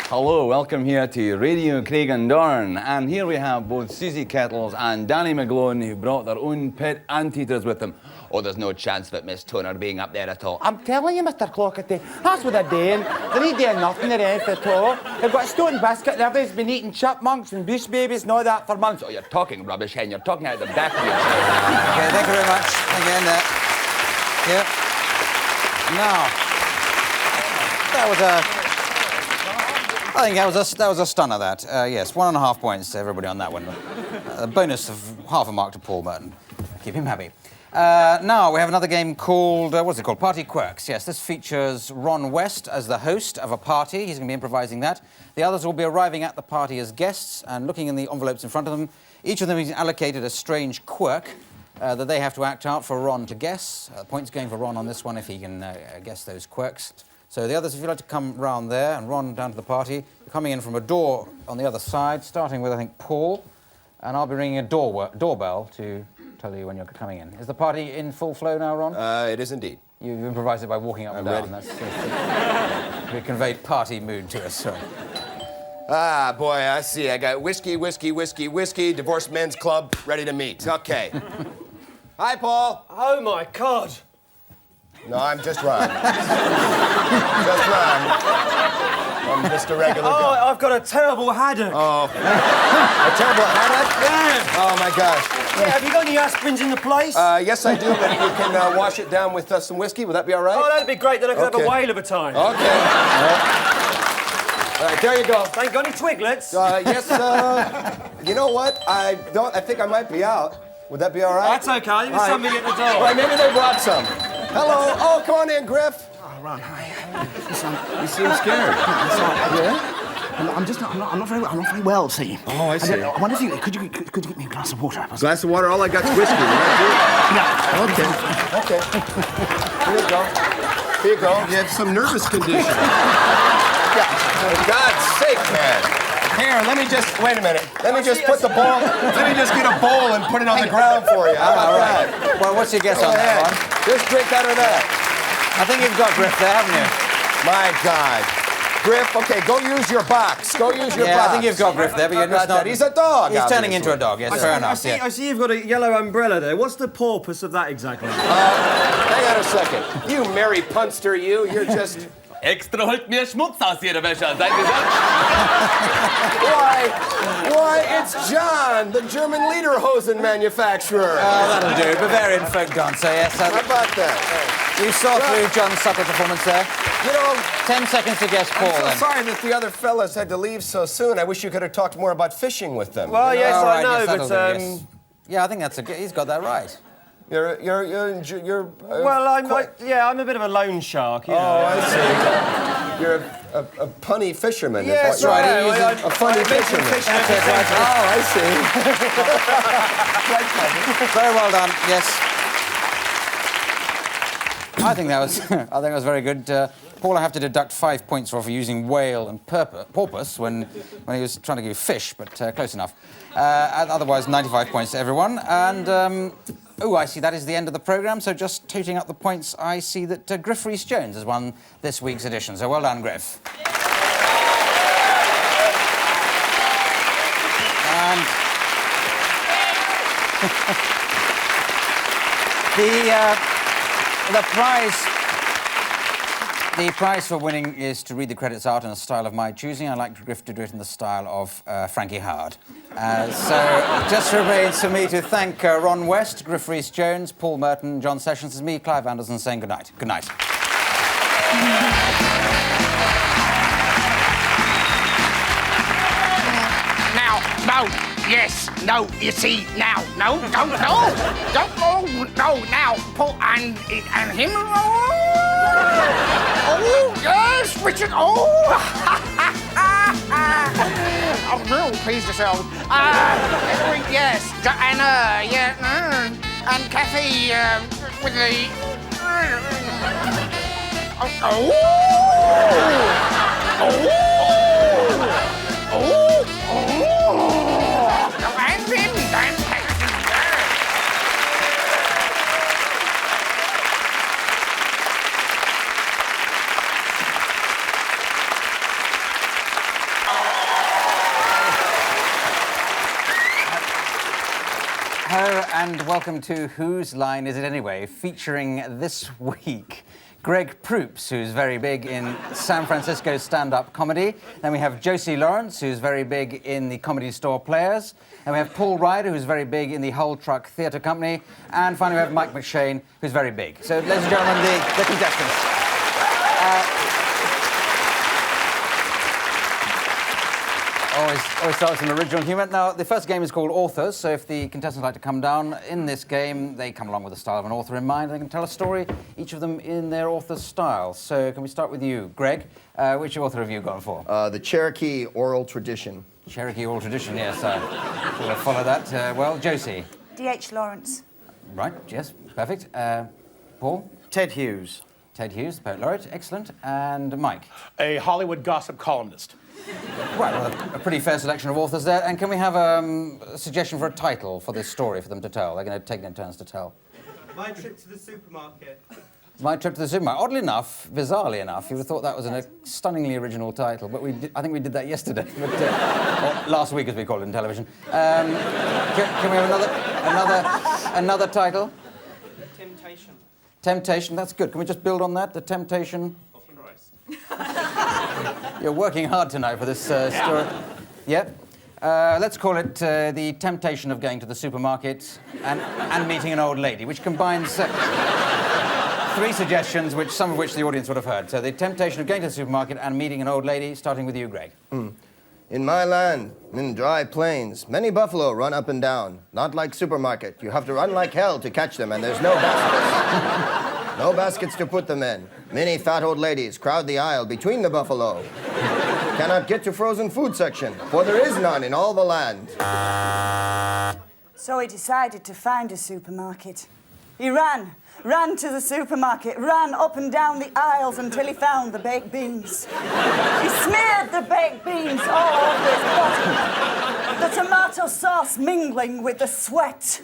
Hello, welcome here to Radio Craig and Dorn. And here we have both Susie Kettles and Danny McGlone, who brought their own pet anteaters with them. Oh, there's no chance of it, Miss Toner, being up there at all. I'm telling you, Mr. Clockerty, that's what they're doing. They ain't doing nothing or anything at all. They've got a stone biscuit and everybody's been eating chipmunks and bush babies and all that for months. Oh, you're talking rubbish, Hen. You're talking out of the back of your head. Okay, thank you very much. Again, yeah. Now, that was I think that was a stunner, that. Yes, 1.5 points to everybody on that one. A bonus of half a mark to Paul Burton. Keep him happy. Now, we have another game called, what's it called? Party Quirks. Yes, this features Ron West as the host of a party. He's going to be improvising that. The others will be arriving at the party as guests and looking in the envelopes in front of them. Each of them is allocated a strange quirk that they have to act out for Ron to guess. Points going for Ron on this one if he can guess those quirks. So the others, if you'd like to come round there and Ron down to the party, you're coming in from a door on the other side, starting with, I think, Paul. And I'll be ringing a doorbell to tell you when you're coming in. Is the party in full flow now, Ron? It is indeed. You've improvised it by walking up and down. Ready. That's we conveyed party mood to us. Sorry. Ah, boy, I see. I got whiskey, divorced men's club, ready to meet. Okay. Hi, Paul. Oh, my God. No, I'm just Ron. Just Ron. I'm just a regular guy. I've got a terrible haddock. Oh. A terrible haddock? Yeah. Oh, my gosh. Yeah, have you got any aspirins in the place? Yes, I do, but you can wash it down with some whiskey. Will that be all right? Oh, that'd be great. Then I could have a whale of a time. Okay. All right, there you go. Ain't got any twiglets? Yes, you know what? I think I might be out. Would that be all right? That's okay. There's somebody at the door. All right, maybe they brought some. Hello. Oh, come on in, Griff. Oh, Ron, hi. You seem scared. Yeah? I'm not very well, see. Oh, I see. I wonder if you could you get me a glass of water? Glass of water? All I got is whiskey. Yeah. Okay. Here you go. You have some nervous condition. Yeah. For God's sake, man. Here, let me just, wait a minute. Let me just put the bowl, let me just get a bowl and put it on the ground for you. How about that? Well, what's your guess Go on ahead. that one? Just drink out of that. I think you've got Griff there, haven't you? My God. Griff, okay, go use your box. Go use your box. Yeah, I think you've got Griff there, but you're just not... He's a dog, He's turning obviously. into a dog, yes, fair enough. I see you've got a yellow umbrella there. What's the purpose of that exactly? Hang on a second. You merry punster, you're just... Extra holt mehr Schmutz aus Ihrer Wäsche, seid ihr das? Why, it's John, the German lederhosen manufacturer. Oh, that'll do. Bavarian folk dancer, yes. How about that? You saw through John's subtle performance there. You know, 10 seconds to guess Paul, I'm so then. sorry that the other fellas had to leave so soon. I wish you could have talked more about fishing with them. Well, yes, All right, I know, yes, but that'll do, yes. Yeah, I think that's he's got that right. You're well, I'm a bit of a loan shark, you know. Oh, I see. You're a punny fisherman. Yes, is what right. you are. A funny fisherman. That's it, right. Oh, I see. Very well done, yes. I think that was very good. Paul, I have to deduct 5 points for using whale and porpoise when he was trying to give fish, but close enough. Otherwise, 95 points to everyone. And, I see that is the end of the programme, so just toting up the points, I see that Griff Rhys-Jones has won this week's edition, so well done, Griff. And the prize for winning is to read the credits out in a style of my choosing. I'd like Griff to do it in the style of Frankie Howard. So just remains for me to thank Ron West, Griff Rhys-Jones, Paul Merton, John Sessions. It's me, Clive Anderson, saying good night. Good night. Now, no, yes, no, you see, now, no, don't, oh, no, now, Paul and him, oh, yes, Richard, oh, I'm real pleased yourself, yes, and, and Kathy, with the, Hello and welcome to Whose Line Is It Anyway? Featuring this week Greg Proops, who's very big in San Francisco stand-up comedy. Then we have Josie Lawrence, who's very big in the Comedy Store Players. And we have Paul Ryder, who's very big in the Hull Truck Theatre Company. And finally we have Mike McShane, who's very big. So, ladies and gentlemen, the contestants. Always starts with original humour. Now, the first game is called Authors, so if the contestants like to come down in this game, they come along with the style of an author in mind. They can tell a story, each of them in their author's style. So can we start with you, Greg? Which author have you gone for? The Cherokee Oral Tradition. Cherokee Oral Tradition, yes. We'll follow that. Well, Josie? D.H. Lawrence. Right, yes, perfect. Paul? Ted Hughes. Ted Hughes, the poet laureate, excellent. And Mike? A Hollywood gossip columnist. Right, well, a pretty fair selection of authors there. And can we have a suggestion for a title for this story for them to tell? They're going to take their turns to tell. My trip to the supermarket. My Trip to the Supermarket. Oddly enough, bizarrely enough, you would have thought that was a stunningly original title, but I think we did that yesterday. But, or last week, as we call it in television. Can we have another title? Temptation. Temptation, that's good. Can we just build on that? The Temptation... Of Christ. You're working hard tonight for this story. Yep. Let's call it The Temptation of Going to the Supermarket and Meeting an Old Lady, which combines three suggestions, some of which the audience would have heard. So The Temptation of Going to the Supermarket and Meeting an Old Lady, starting with you, Greg. In my land, in dry plains, many buffalo run up and down. Not like supermarket. You have to run like hell to catch them, and there's no baskets. No baskets to put them in. Many fat old ladies crowd the aisle between the buffalo. Cannot get to frozen food section, for there is none in all the land. So he decided to find a supermarket. He ran ran to the supermarket, ran up and down the aisles until he found the baked beans. He smeared the baked beans all over his body, the tomato sauce mingling with the sweat.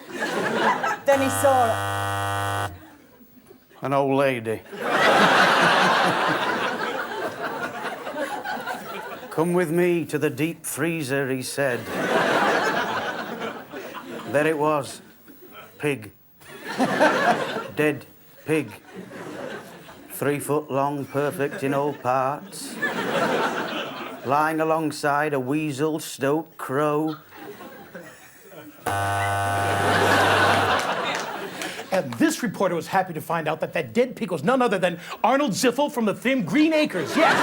Then he saw An old lady. Come with me to the deep freezer, he said. There it was. Pig. Dead pig. 3 foot long, perfect in all parts. Lying alongside a weasel-stoked crow. And this reporter was happy to find out that that dead pig was none other than Arnold Ziffel from the film Green Acres, yes.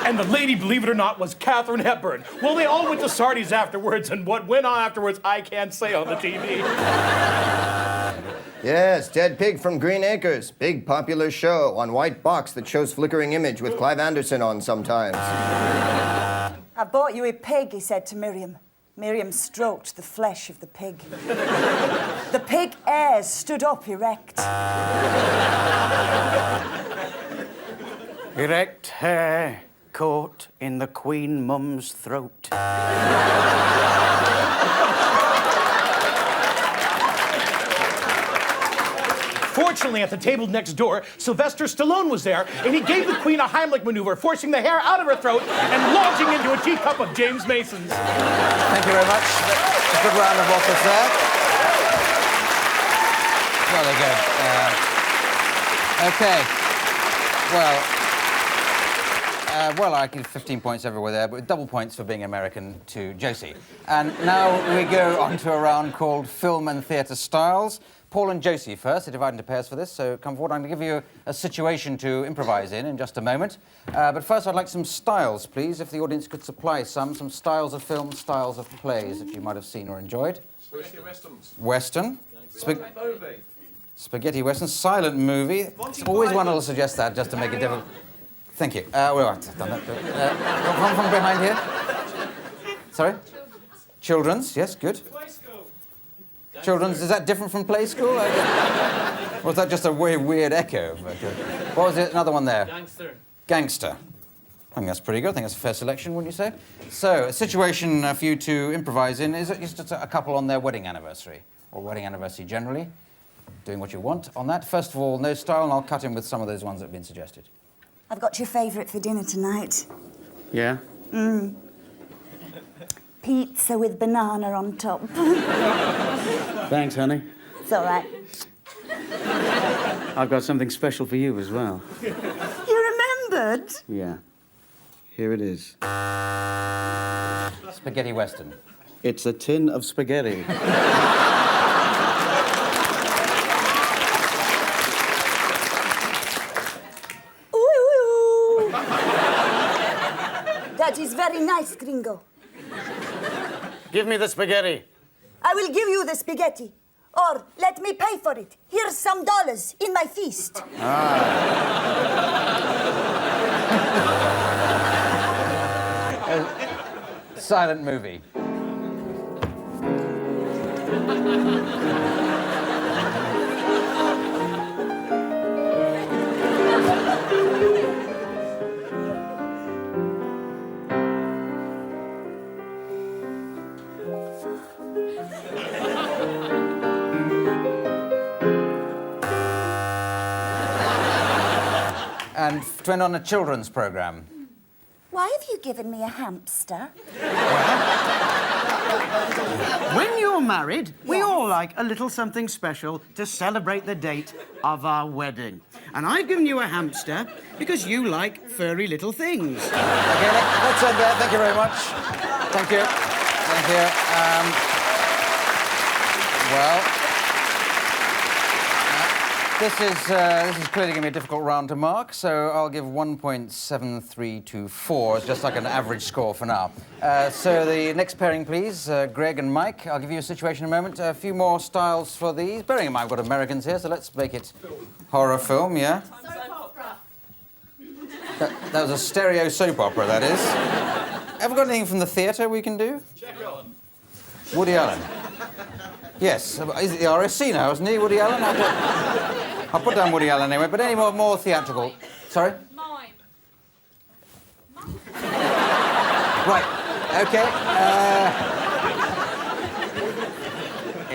And the lady, believe it or not, was Katharine Hepburn. Well, they all went to Sardi's afterwards, and what went on afterwards, I can't say on the TV. Yes, Dead Pig from Green Acres. Big popular show on white box that shows flickering image with Clive Anderson on sometimes. I bought you a pig, he said to Miriam. Miriam stroked the flesh of the pig. The pig hairs stood up erect. Erect hair caught in the Queen Mum's throat. Fortunately, at the table next door, Sylvester Stallone was there, and he gave the Queen a Heimlich maneuver, forcing the hair out of her throat and launching into a teacup of James Mason's. Thank you very much. A good round of applause there. Really good. Okay. Well, I give 15 points everywhere there, but double points for being American to Josie. And now we go on to a round called Film and Theatre Styles. Paul and Josie first. They divide into pairs for this, so come forward. I'm going to give you a situation to improvise in just a moment. But first, I'd like some styles, please, if the audience could supply some styles of film, styles of plays that you might have seen or enjoyed. Spaghetti westerns. Western. Spaghetti Western. Silent movie. It's always one who'll suggest that, just to make it difficult. Thank you. Well, I've done that. From behind here. Sorry? Children's, yes, good. Children's, is that different from Play School? Or was that just a weird echo? What was it? Another one there? Gangster. Gangster. I think that's pretty good. I think that's a fair selection, wouldn't you say? So, a situation for you to improvise in is just a couple on their wedding anniversary, or wedding anniversary generally, doing what you want on that. First of all, no style, and I'll cut in with some of those ones that have been suggested. I've got your favourite for dinner tonight. Yeah? Pizza with banana on top. Thanks, honey. It's all right. I've got something special for you as well. You remembered? Yeah. Here it is. Spaghetti Western. It's a tin of spaghetti. Ooh. That is very nice, gringo. Give me the spaghetti. I will give you the spaghetti. Or let me pay for it. Here's some dollars in my feast. Silent movie. And to end on a children's programme. Why have you given me a hamster? When you're married, we all like a little something special to celebrate the date of our wedding. And I've given you a hamster because you like furry little things. Okay, let's end there. Thank you very much. Thank you. Thank you. This is clearly going to be a difficult round to mark, so I'll give 1.7324 as just like an average score for now. So the next pairing, please, Greg and Mike. I'll give you a situation in a moment. A few more styles for these. Bearing in mind, we've got Americans here, so let's make it horror film, yeah? Soap opera. That was a stereo soap opera, that is. Have we got anything from the theatre we can do? Woody Allen. Yes, he's at the RSC now, isn't he, Woody Allen? I'll put down Woody Allen anyway, but any more theatrical... Sorry? Mime. Right, OK.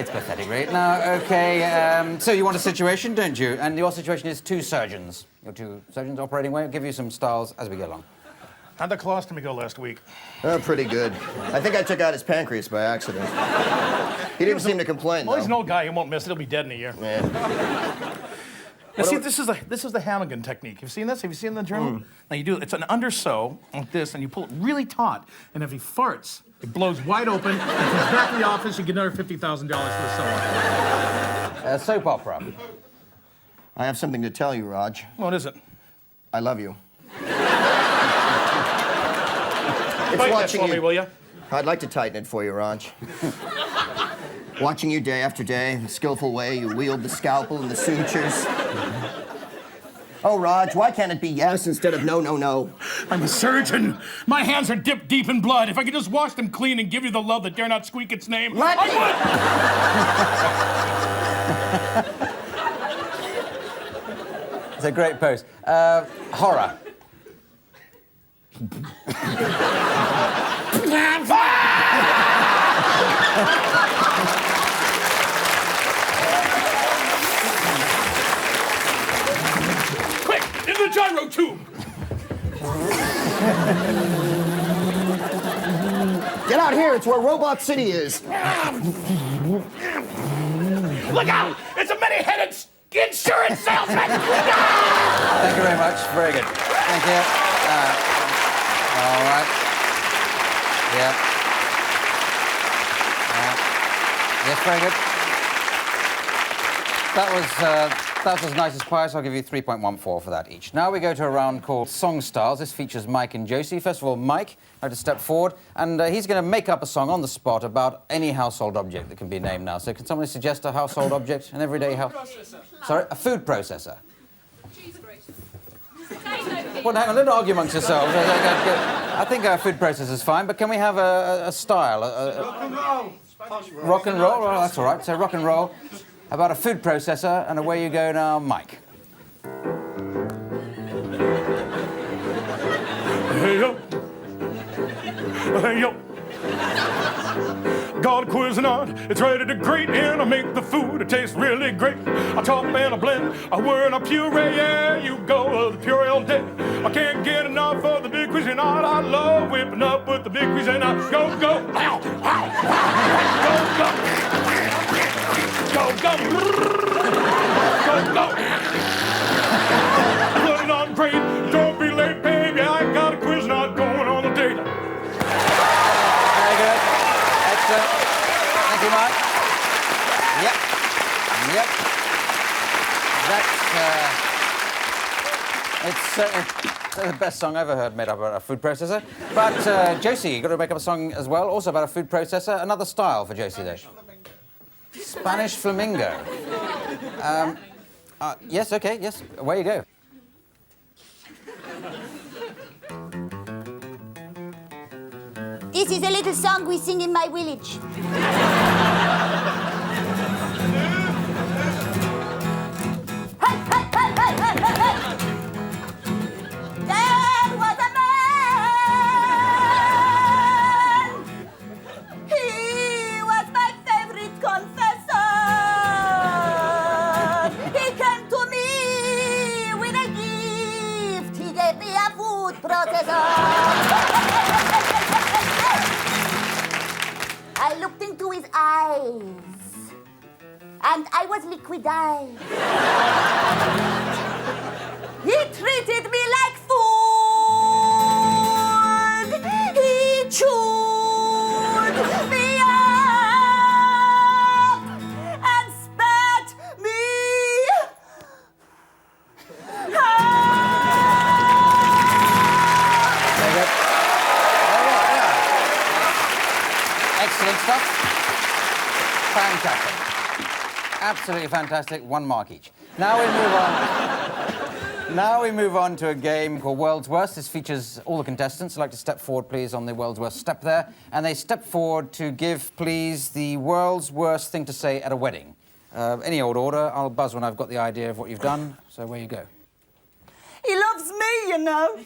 It's pathetic, really. Now, OK, so you want a situation, don't you? And your situation is two surgeons. Your two surgeons operating way. I'll give you some styles as we go along. How'd the colostomy go last week? Oh, pretty good. I think I took out his pancreas by accident. He didn't seem to complain, Well, he's though. an old guy. He won't miss it. He'll be dead in a year. Yeah. Now, see, this is the Hannigan technique. You've seen this? Have you seen the journal? Now, you do it's an undersew like this, and you pull it really taut. And if he farts, it blows wide open. He comes back to the office, you get another $50,000 for the sew-off. Soap opera. I have something to tell you, Raj. What is it? I love you. Tighten that for me, will you? I'd like to tighten it for you, Raj. Watching you day after day, the skillful way you wield the scalpel and the sutures. Oh, Raj, why can't it be yes instead of no, no, no? I'm a surgeon. My hands are dipped deep in blood. If I could just wash them clean and give you the love that dare not squeak its name, Let me- It's a great pose. Horror. Quick, in the gyro tube! Get out here, it's where Robot City is. Look out! It's a many-headed insurance salesman! Thank you very much. Very good. Thank you. All right. Yeah. Yes, very good. That was as nice as pie, so I'll give you 3.14 for that each. Now we go to a round called Song Styles. This features Mike and Josie. First of all, Mike, I have to step forward, and he's going to make up a song on the spot about any household object that can be named now. So can somebody suggest a household object, an everyday house? Sorry, a food processor. Cheese grater. Well, hang on, don't argue amongst yourselves. I think a food processor is fine, but can we have a style? Rock and roll. Rock and roll? Well, that's all right. So rock and roll. About a food processor, and away you go now, Mike. Hey, yo. Hey, yo. Got a Cuisinart, it's ready to grate, and I make the food, it tastes really great. I chop and I blend, I whir and I puree, yeah, you go, the puree all day. I can't get enough of the big Cuisinart, I love whipping up with the big Cuisinart. Go, go, ow, ow, ow. Go, go. Go, go. Put it on great, don't be late, baby, I got a Cuisinart going on the date. Very good. Excellent. Thank you, Mike. Yep. Yep. It's the best song I've ever heard made up about a food processor. But Josie, you've got to make up a song as well, also about a food processor. Another style for Josie, though. Spanish flamingo. Yes, okay, yes. Away you go. This is a little song we sing in my village. Hey, hey, hey, hey, hey, hey, hey. There was a man. He was my favorite confessor. He came to me with a gift. He gave me a food processor. I looked into his eyes, and I was liquid-eyed. He treated me like food. He chewed me up and spat me out. Excellent stuff. Fantastic. Absolutely fantastic. 1 mark each. Now we move on. Now we move on to a game called World's Worst. This features all the contestants. I'd like to step forward, please, on the World's Worst step there. And they step forward to give, please, the world's worst thing to say at a wedding. Any old order. I'll buzz when I've got the idea of what you've done. So away you go. He loves me, you know.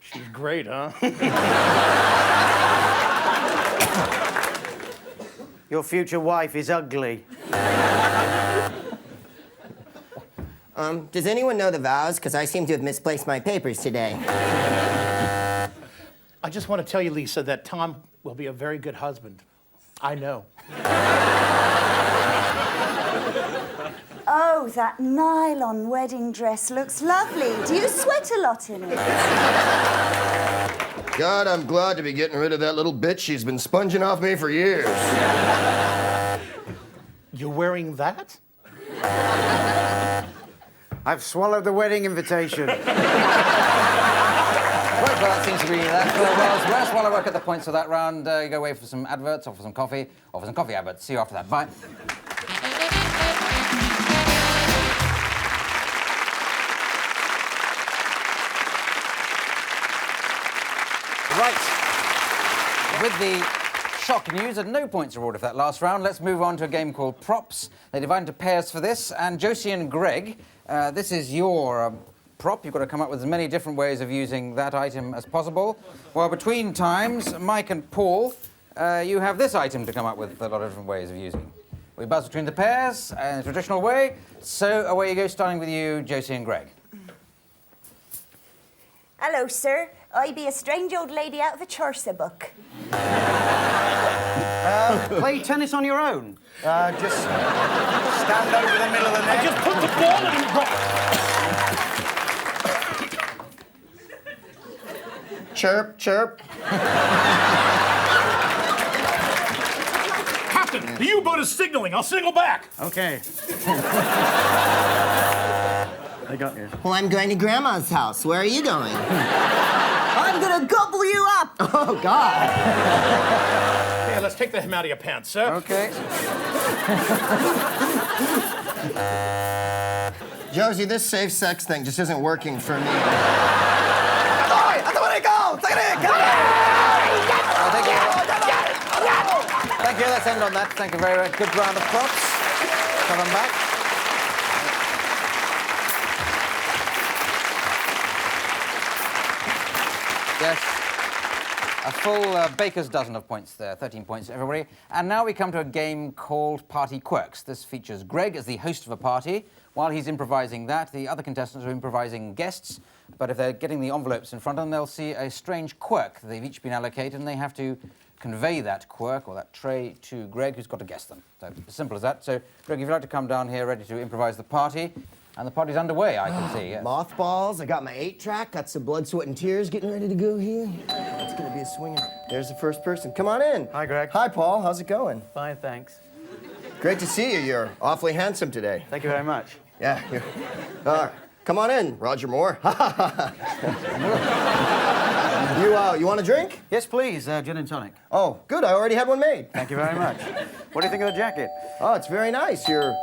She's great, huh? Your future wife is ugly. Does anyone know the vows? Because I seem to have misplaced my papers today. I just want to tell you, Lisa, that Tom will be a very good husband. I know. Oh, that nylon wedding dress looks lovely. Do you sweat a lot in it? God, I'm glad to be getting rid of that little bitch. She's been sponging off me for years. You're wearing that? I've swallowed the wedding invitation. Right, well, that seems to be that for World's Worst. While I work at the points of that round, you go away for some adverts, or for some coffee, adverts. See you after that. Bye. Right. With the shock news and no points awarded for that last round, let's move on to a game called Props. They divide into pairs for this, and Josie and Greg, this is your prop. You've got to come up with as many different ways of using that item as possible. While between times, Mike and Paul, you have this item to come up with a lot of different ways of using. We buzz between the pairs in a traditional way, so away you go, starting with you, Josie and Greg. Hello, sir. I be a strange old lady out of a Chaucer book. Play tennis on your own. Just stand over the middle of the net. Just put the ball in the Chirp, chirp. Captain, the U-boat is signaling. I'll signal back. Okay. I got you. Well, I'm going to Grandma's house. Where are you going? I'm gonna gobble you up. Oh, God. Yeah, let's take the hem out of your pants, sir. Okay. Josie, this safe sex thing just isn't working for me. Sorry, I don't want to go. Take it in. Come Thank you. Let's end on that. Thank you very much. Good round of props. Come on back. Yes. A full baker's dozen of points there. 13 points to everybody. And now we come to a game called Party Quirks. This features Greg as the host of a party. While he's improvising that, the other contestants are improvising guests. But if they're getting the envelopes in front of them, they'll see a strange quirk that they've each been allocated, and they have to convey that quirk or that tray to Greg, who's got to guess them. So as simple as that. So, Greg, if you'd like to come down here ready to improvise the party. And the party's underway, I can see. Yes. Mothballs. I got my 8-track. Got some blood, sweat, and tears getting ready to go here. It's going to be a swinger. There's the first person. Come on in. Hi, Greg. Hi, Paul. How's it going? Fine, thanks. Great to see you. You're awfully handsome today. Thank you very much. Yeah. Come on in, Roger Moore. You want a drink? Yes, please. Gin and tonic. Oh, good. I already had one made. Thank you very much. What do you think of the jacket? Oh, it's very nice. You're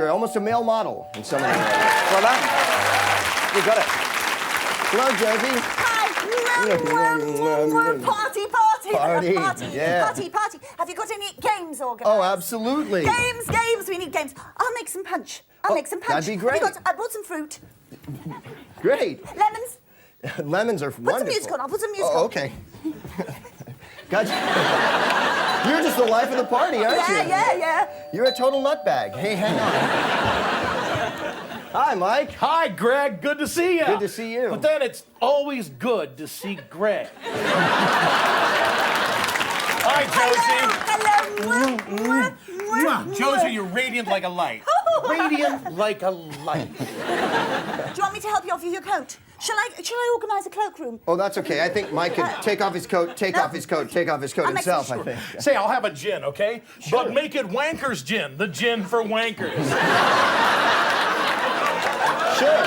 almost a male model in so many ways. Well done. You got it. Hello, Josie. Hi. Party. Party. Yeah. Party. Have you got any games organised? Oh, absolutely. Games. We need games. I'll make some punch. That'd be great. I brought some fruit. Great. Lemons. Lemons are wonderful. Put some music on. I'll put some music on. Oh, okay. Gotcha. You're just the life of the party, aren't you? Yeah. You're a total nutbag. Hey, hang on. Hi, Mike. Hi, Greg. Good to see you. Good to see you. But then it's always good to see Greg. Hi, Josie. Hello. Josie, you're radiant like a light. Radiant like a light. Do you want me to help you off with your coat? Shall I organise a cloakroom? Oh, that's okay. I think Mike can take off his coat himself, I think. Say, I'll have a gin, okay? Sure. But make it Wanker's gin, the gin for wankers. Sure.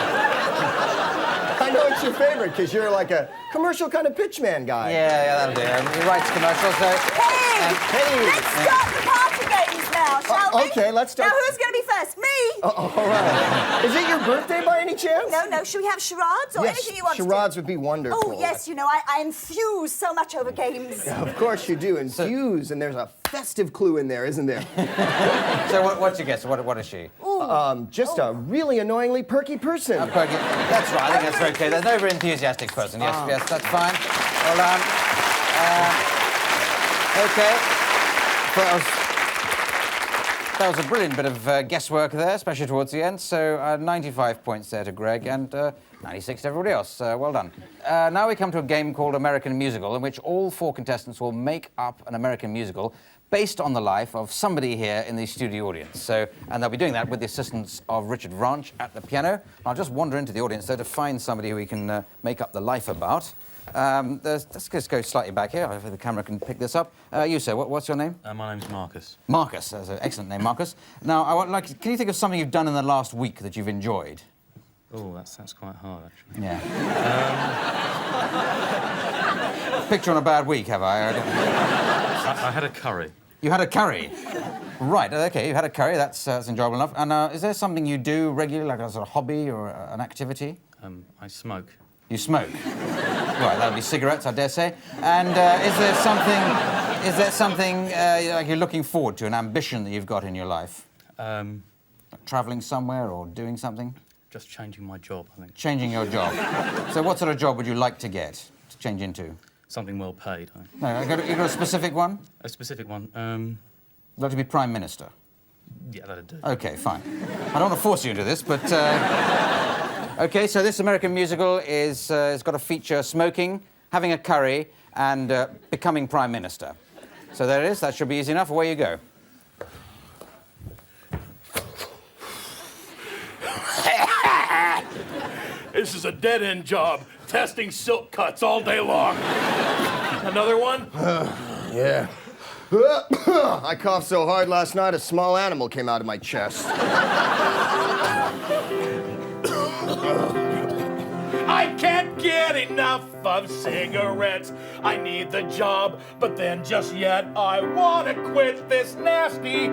I know it's your favorite because you're like a commercial kind of pitchman guy. Yeah, that'll do. He writes commercials, so... Hey! Let's start the party games now, shall we? Okay, let's start. Now, who's going to be first? Me? All right. Is it your birthday by any chance? No. Should we have charades or Yes, anything you want charades to do? would be wonderful. Oh, yes, you know, I infuse so much over games. Yeah, of course you do. Infuse, and there's a festive clue in there, isn't there? So what's your guess? What is she? Just a really annoyingly perky person. A perky. That's right. I think that's okay. There's no very enthusiastic person. Yes, that's fine. Well done. Okay. That was a brilliant bit of guesswork there, especially towards the end. So 95 points there to Greg and 96 to everybody else. Well done. Now we come to a game called American Musical, in which all 4 contestants will make up an American musical based on the life of somebody here in the studio audience. And they'll be doing that with the assistance of Richard Ranch at the piano. I'll just wander into the audience there to find somebody who we can make up the life about. Let's just go slightly back here, if the camera can pick this up. You, sir, what's your name? My name's Marcus. Marcus, that's an excellent name, Marcus. Now, can you think of something you've done in the last week that you've enjoyed? Oh, that's quite hard, actually. Yeah. Picture on a bad week, have I? I had a curry. You had a curry? Right, OK, you had a curry, that's enjoyable enough. And is there something you do regularly, like a sort of hobby or an activity? I smoke. You smoke? Right, that'll be cigarettes, I dare say. And is there something like you're looking forward to, an ambition that you've got in your life? Travelling somewhere or doing something? Just changing my job, I think. Changing your job. So what sort of job would you like to get, to change into? Something well paid. No, you got a specific one? A specific one? You'd like to be Prime Minister? Yeah, that'd do. OK, fine. I don't want to force you into this, but... OK, so this American musical has got to feature smoking, having a curry, and becoming Prime Minister. So there it is. That should be easy enough. Away you go. This is a dead-end job, testing silk cuts all day long. Another one? Yeah. I coughed so hard last night, a small animal came out of my chest. I can't get enough of cigarettes. I need the job, but then just yet I want to quit this nasty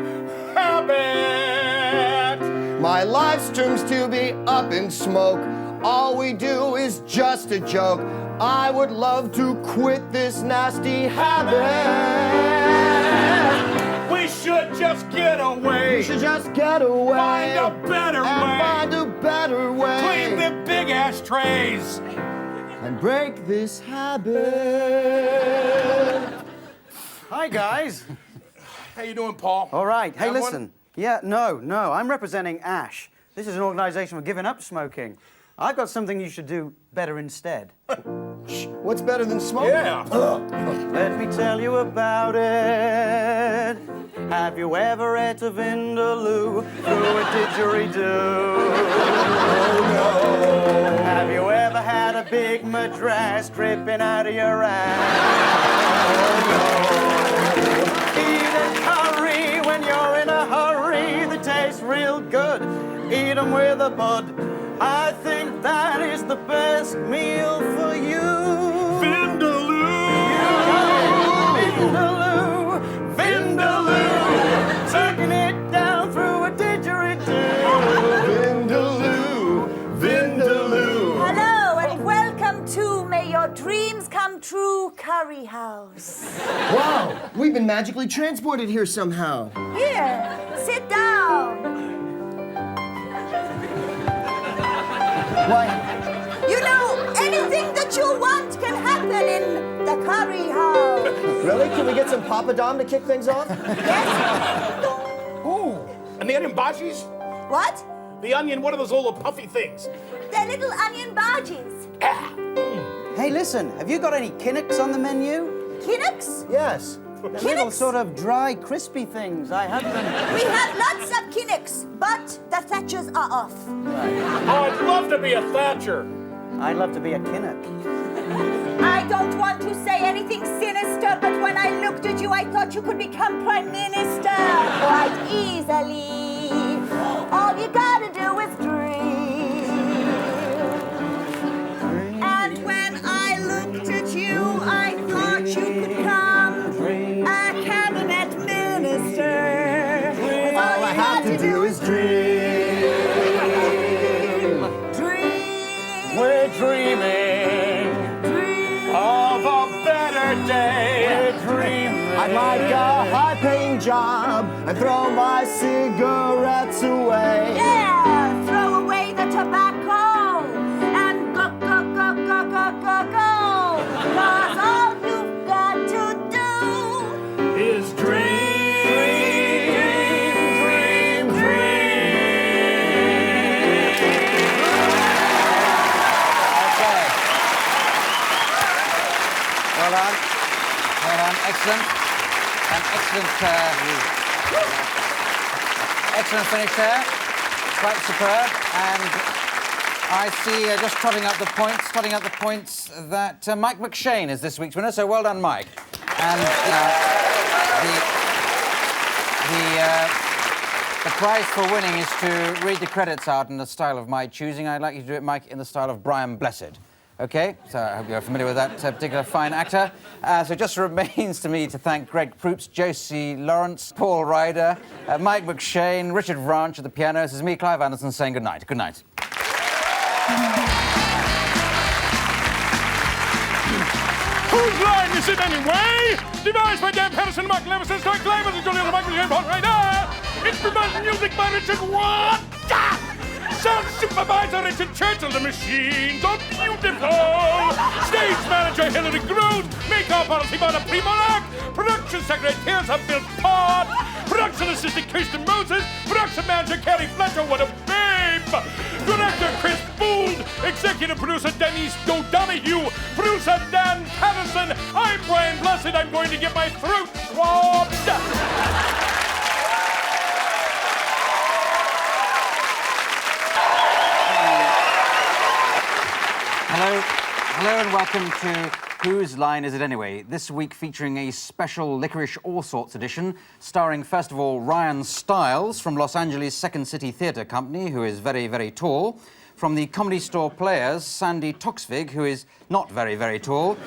habit. My life's terms to be up in smoke. All we do is just a joke. I would love to quit this nasty habit. We should just get away. We should just get away. Find a better way. Find a better way. Clean the big ashtrays. And break this habit. Hi, guys. How you doing, Paul? All right. Hey, Have one? listen. Yeah, no. I'm representing ASH. This is an organization for giving up smoking. I've got something you should do better instead. What's better than smoking? Yeah. Let me tell you about it. Have you ever ate a vindaloo through a didgeridoo? Oh, no. Have you ever had a big madras dripping out of your ass? Oh, no. Eat a curry when you're in a hurry. They taste real good. Eat 'em with a bud. I think that is the best meal for you. Vindaloo! Vindaloo! Vindaloo! Sucking it down through a didgeridoo. Vindaloo! Vindaloo! Hello and welcome to May Your Dreams Come True Curry House. Wow, we've been magically transported here somehow. Here, sit down. Why? You know, anything that you want can happen in the curry house. Really? Can we get some papadom to kick things off? Yes? Ooh. And the onion bhajis? What? The onion, what are those little puffy things? They're little onion bhajis. Hey, listen, have you got any Quirks on the menu? Quirks? Yes. Little sort of dry, crispy things. I have them. We have lots of Quirks, but the Thatchers are off. Oh, I'd love to be a Thatcher. I'd love to be a Quirk. I don't want to say anything sinister, but when I looked at you, I thought you could become Prime Minister quite easily. All you gotta do is dream. And when I looked at you, I thought you could come a cabinet minister. All daydreaming. I'd like a high-paying job and throw my cigarettes away. Yeah, throw away the tobacco and go, go, go, go, go, go, go. 'Cause all you've got to do Is dream. Well done. Well done. Excellent. An excellent finish there. Quite superb. And I see, just trotting up the points, that Mike McShane is this week's winner. So well done, Mike. And the prize for winning is to read the credits out in the style of my choosing. I'd like you to do it, Mike, in the style of Brian Blessed. Okay, so I hope you're familiar with that particular fine actor. So it just remains to me to thank Greg Proops, Josie Lawrence, Paul Ryder, Mike McShane, Richard Ranch at the piano. This is me, Clive Anderson, saying good night. Good night. Whose line is it anyway? Devised by Dan Patterson, Mark Levinson, Scott Clavers, and Julian Michael James Paul Ryder. Instrumental music by Richard Watt. Sound supervisor Richard Churchill, the machines are beautiful. Stage manager Hillary Groot. Makeup policy by the Primorac. Production secretary of Bill Pod. Production assistant Kirsten Moses. Production manager Carrie Fletcher. What a babe. Director Chris Bould. Executive producer Denise O'Donoghue. Producer Dan Patterson. I'm Brian Blessed. I'm going to get my throat swabbed. Hello and welcome to Whose Line Is It Anyway? This week featuring a special Licorice All Sorts edition, starring first of all Ryan Stiles from Los Angeles Second City Theatre Company, who is very, very tall. From the Comedy Store Players, Sandy Toksvig, who is not very, very tall.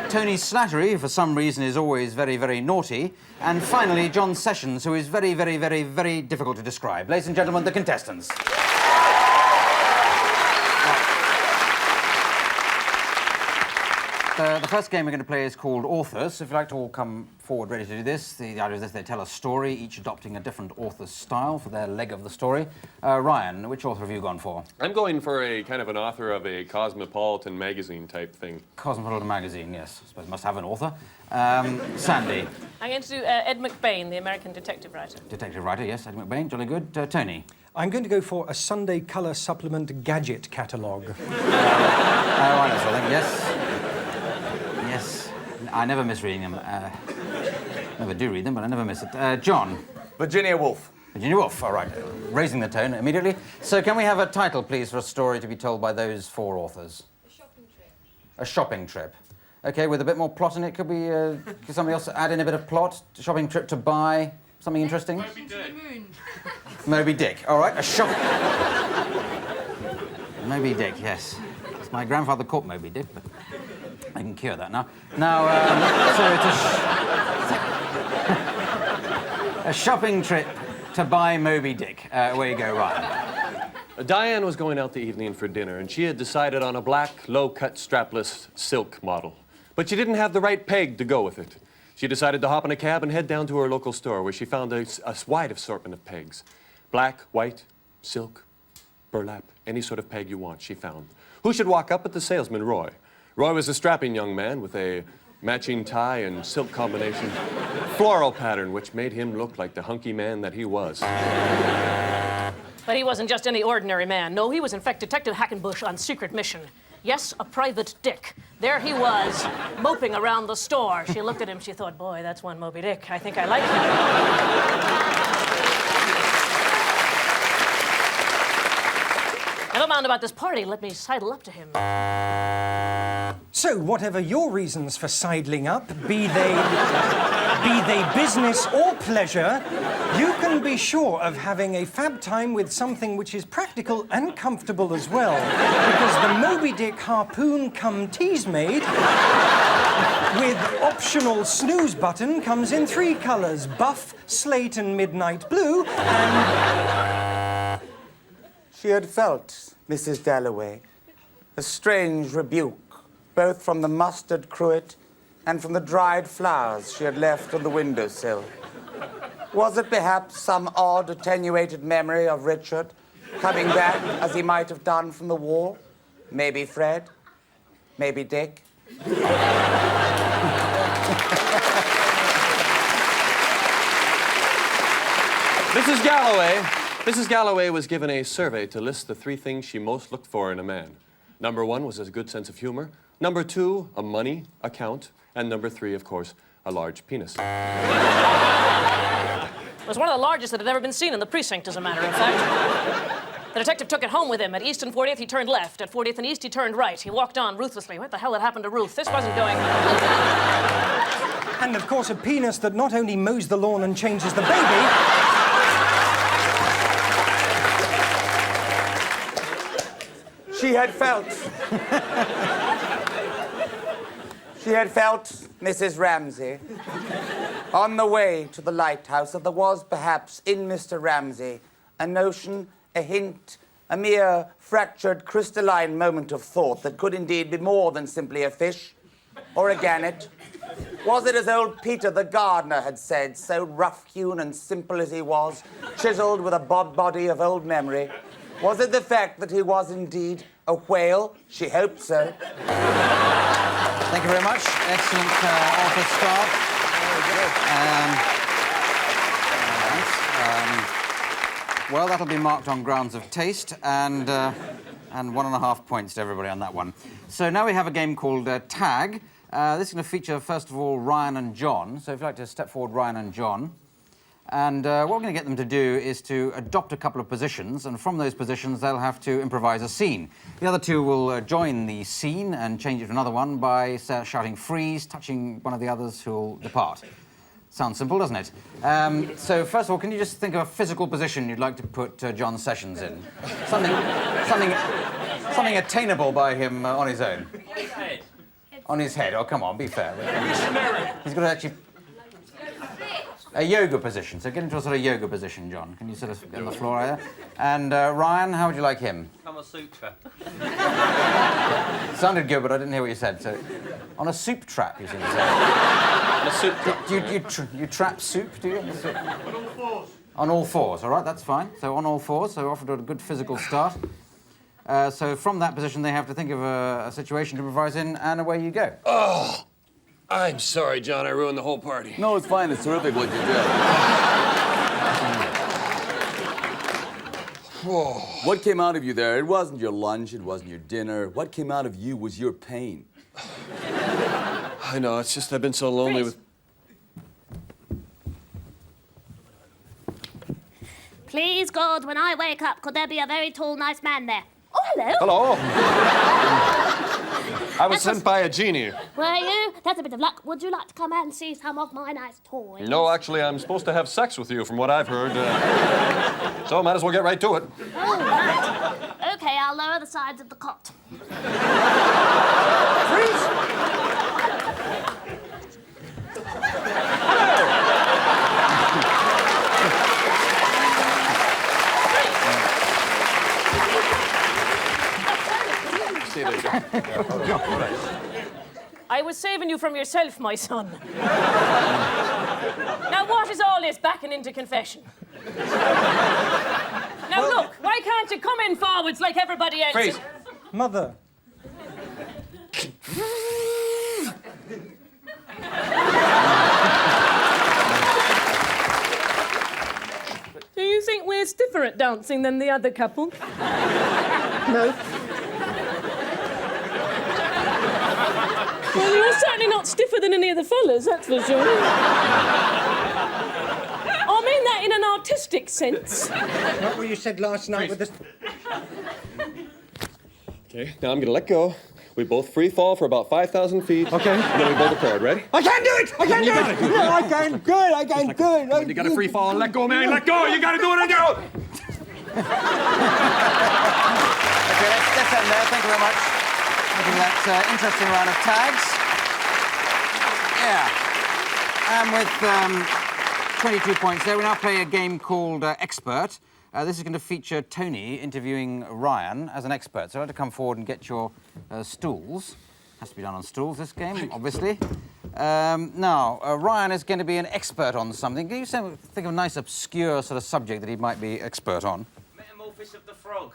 Tony Slattery, who for some reason is always very, very naughty. And finally, John Sessions, who is very, very, very, very difficult to describe. Ladies and gentlemen, the contestants. The first game we're going to play is called Authors. If you'd like to all come forward ready to do this, the idea is this: they tell a story, each adopting a different author's style for their leg of the story. Ryan, which author have you gone for? I'm going for a kind of an author of a Cosmopolitan magazine type thing. Cosmopolitan magazine, yes. I suppose it must have an author. Sandy. I'm going to do Ed McBain, the American detective writer. Detective writer, yes. Ed McBain, jolly good. Tony. I'm going to go for a Sunday Colour Supplement gadget catalogue. I know something, yes. Yes, I never miss reading them. Never do read them, but I never miss it. John. Virginia Woolf. Virginia Woolf, all right. Raising the tone immediately. So can we have a title, please, for a story to be told by those four authors? A shopping trip. A shopping trip. OK, with a bit more plot in it, could we, could somebody else add in a bit of plot? A shopping trip to buy something interesting? Moby Dick. Moby Dick, all right. A shopping... Moby Dick, yes. My grandfather caught Moby Dick, but... I can cure that now. Now, so it's a shopping trip to buy Moby Dick. Where you go, Ryan? Diane was going out the evening for dinner, and she had decided on a black, low-cut, strapless silk model. But she didn't have the right peg to go with it. She decided to hop in a cab and head down to her local store, where she found a wide assortment of pegs. Black, white, silk, burlap, any sort of peg you want, she found. Who should walk up but the salesman, Roy. Roy was a strapping young man with a matching tie and silk combination, floral pattern, which made him look like the hunky man that he was. But he wasn't just any ordinary man. No, he was in fact Detective Hackenbush on secret mission. Yes, a private dick. There he was, moping around the store. She looked at him, she thought, boy, that's one Moby Dick. I think I like him. Never mind about this party. Let me sidle up to him. So, whatever your reasons for sidling up, be they business or pleasure, you can be sure of having a fab time with something which is practical and comfortable as well. Because the Moby Dick harpoon cum tease made with optional snooze button comes in 3 colours: buff, slate and midnight blue, and... She had felt, Mrs. Dalloway, a strange rebuke, both from the mustard cruet and from the dried flowers she had left on the windowsill? Was it perhaps some odd, attenuated memory of Richard coming back as he might have done from the war? Maybe Fred? Maybe Dick? Mrs. Galloway was given a survey to list the 3 things she most looked for in a man. Number 1 was a good sense of humor. Number 2, a money account. And number 3, of course, a large penis. It was one of the largest that had ever been seen in the precinct, as a matter of fact. The detective took it home with him. At East and 40th, he turned left. At 40th and East, he turned right. He walked on ruthlessly. What the hell had happened to Ruth? This wasn't going... And, of course, a penis that not only mows the lawn and changes the baby... She had felt... She had felt, Mrs. Ramsay, on the way to the lighthouse, that there was perhaps in Mr. Ramsay a notion, a hint, a mere fractured crystalline moment of thought that could indeed be more than simply a fish or a gannet. Was it as old Peter the gardener had said, so rough-hewn and simple as he was, chiseled with a body of old memory? Was it the fact that he was indeed a whale? She hoped so. Thank you very much. Excellent author start. Well, that'll be marked on grounds of taste, and 1.5 points to everybody on that one. So now we have a game called Tag. This is going to feature, first of all, Ryan and John. So if you'd like to step forward, Ryan and John. And what we're going to get them to do is to adopt a couple of positions, and from those positions they'll have to improvise a scene. The other two will join the scene and change it to another one by shouting freeze, touching one of the others who'll depart. Sounds simple, doesn't it? So first of all, can you just think of a physical position you'd like to put John Sessions in? Something attainable by him on his own. On his head. On his head. Oh, come on, be fair. Missionary. He's got to actually... A yoga position. So get into a sort of yoga position, John. Can you sort of get on the floor there? And Ryan, how would you like him? Kama Sutra. Sounded good, but I didn't hear what you said. So, on a soup trap, you seem to say. On a soup trap. You trap soup, do you? On all fours. On all fours, all right, that's fine. So on all fours, so often to a good physical start. So from that position, they have to think of a situation to improvise in, and away you go. Oh! I'm sorry, John. I ruined the whole party. No, it's fine. It's terrific what you did. What came out of you there? It wasn't your lunch. It wasn't your dinner. What came out of you was your pain. I know. It's just I've been so lonely with... Please, God, when I wake up, could there be a very tall, nice man there? Oh, hello. Hello. I was sent by a genie. Were you? That's a bit of luck. Would you like to come and see some of my nice toys? No, actually, I'm supposed to have sex with you, from what I've heard. So I might as well get right to it. Oh, right. Okay, I'll lower the sides of the cot. Freeze! I was saving you from yourself, my son. Now, what is all this backing into confession? Now, look, why can't you come in forwards like everybody else? Freeze. Mother. Do you think we're stiffer at dancing than the other couple? No. Well, you're certainly not stiffer than any of the fellas, that's for sure. I mean that in an artistic sense. Not what you said last night with this... Okay, now I'm gonna let go. We both free fall for about 5,000 feet. Okay. And then we both accord. Ready? I can't do it! I can't do it! Yeah, I can. Good, I can. Good. You gotta free fall and let go, man. Let go! You gotta do it and go! Okay, let's end there. Thank you very much. Looking at that interesting round of tags. Yeah. And with 22 points there, we now play a game called Expert. This is going to feature Tony interviewing Ryan as an expert. So I'd like to come forward and get your stools. Has to be done on stools, this game, obviously. Now, Ryan is going to be an expert on something. Can you think of a nice, obscure sort of subject that he might be expert on? Metamorphosis of the frog.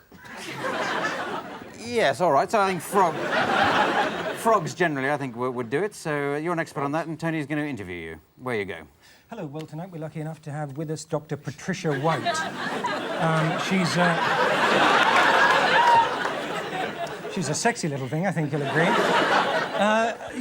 Yes, all right. So I think frogs generally, I think, would do it. So you're an expert on that, and Tony's going to interview you. Where you go. Hello, well, tonight we're lucky enough to have with us Dr. Patricia White. She's a sexy little thing, I think you'll agree.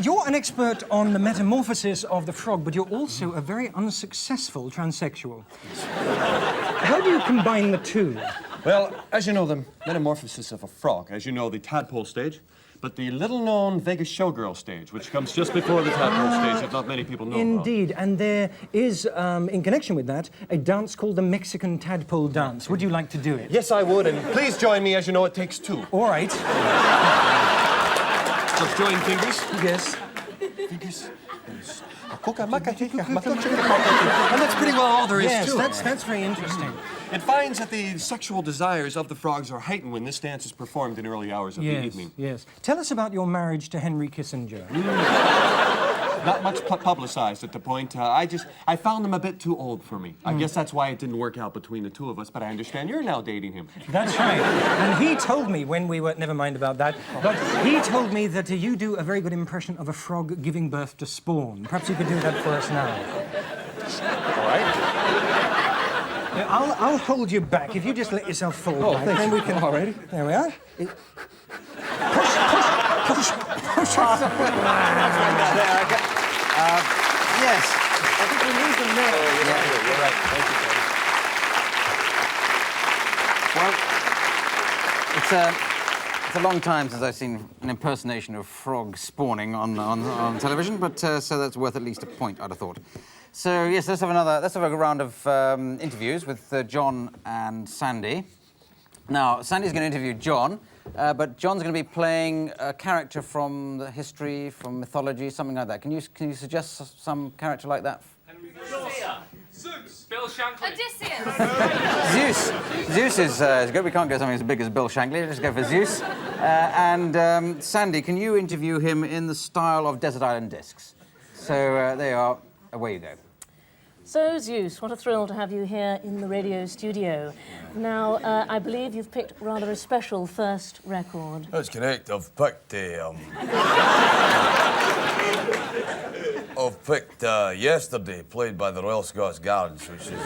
You're an expert on the metamorphosis of the frog, but you're also a very unsuccessful transsexual. How do you combine the two? Well, as you know, the metamorphosis of a frog, as you know, the tadpole stage, but the little-known Vegas showgirl stage, which comes just before the tadpole stage that not many people know Indeed, and there is, in connection with that, a dance called the Mexican tadpole dance. Would you like to do it? Yes, I would, and please join me. As you know, it takes two. All right. Let's join fingers. Yes. Fingers. And that's pretty well all there is to it. Yes, that's very interesting. It finds that the sexual desires of the frogs are heightened when this dance is performed in early hours of the evening. Yes. Tell us about your marriage to Henry Kissinger. Not much publicized at the point. I found him a bit too old for me. I guess that's why it didn't work out between the two of us, but I understand you're now dating him. That's right. And he told me when we were... Never mind about that. But he told me that you do a very good impression of a frog giving birth to spawn. Perhaps you could do that for us now. All right. I'll hold you back. If you just let yourself fall back, then we can... All right. There we are. Push. Yes. I think we need them now. You're right. Thank you, Well, it's a long time since I've seen an impersonation of frog spawning on television, but so that's worth at least a point, I'd have thought. So yes, let's have a round of interviews with John and Sandy. Now, Sandy's going to interview John, but John's going to be playing a character from the history, from mythology, something like that. Can you suggest some character like that? Zeus. Bill Shankly. Zeus. Zeus is good. We can't go something as big as Bill Shankly. Let's go for Zeus. And Sandy, can you interview him in the style of Desert Island Discs? So there you are. Away you go. So, Zeus, what a thrill to have you here in the radio studio. Now, I believe you've picked rather a special first record. That's correct. I've picked Yesterday, played by the Royal Scots Guards, which is a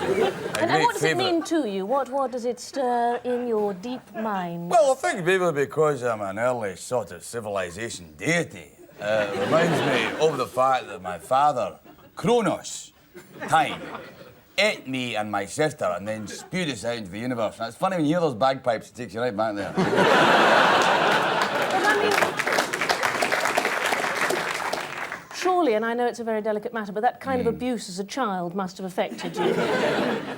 And great what does it favourite. mean to you? What does it stir in your deep mind? Well, I think maybe because I'm an early sort of civilization deity, it reminds me of the fact that my father, Kronos, time, ate me and my sister and then spewed us out into the universe. And it's funny when you hear those bagpipes, it takes you right back there. But I mean, surely, and I know it's a very delicate matter, but that kind of abuse as a child must have affected you.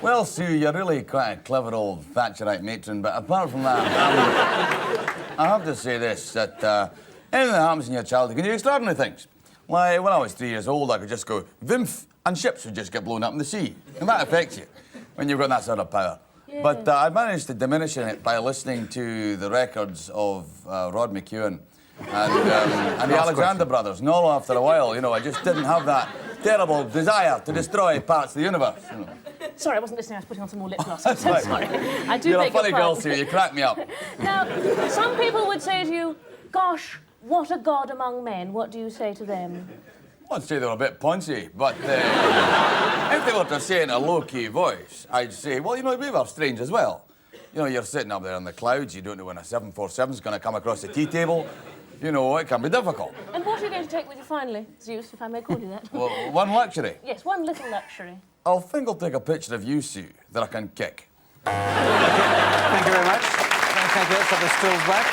Well, Sue, you're really quite a clever old Thatcherite matron, but apart from that, I have to say this, that anything that happens in your childhood can do extraordinary things. Like, when I was 3 years old, I could just go, vimph, and ships would just get blown up in the sea. And that affects you when you've got that sort of power. Yeah. But I managed to diminish it by listening to the records of Rod McEwen and the Alexander Brothers. And all after a while, you know, I just didn't have that terrible desire to destroy parts of the universe. You know. Sorry, I wasn't listening. I was putting on some more lip gloss. I'm That's so right. sorry. I do You're a beg your funny girl, pardon. Sue. You crack me up. Now, some people would say to you, gosh, what a god among men. What do you say to them? I'd say they were a bit punchy, but if they were to say it in a low-key voice, I'd say, well, you know, we were strange as well. You know, you're sitting up there in the clouds, you don't know when a 747's going to come across the tea table. You know, it can be difficult. And what are you going to take with you finally, Zeus, if I may call you that? Well, one luxury. Yes, one little luxury. I'll take a picture of you, Sue, that I can kick. Thank you very much. Thank you. Let's have the stools back.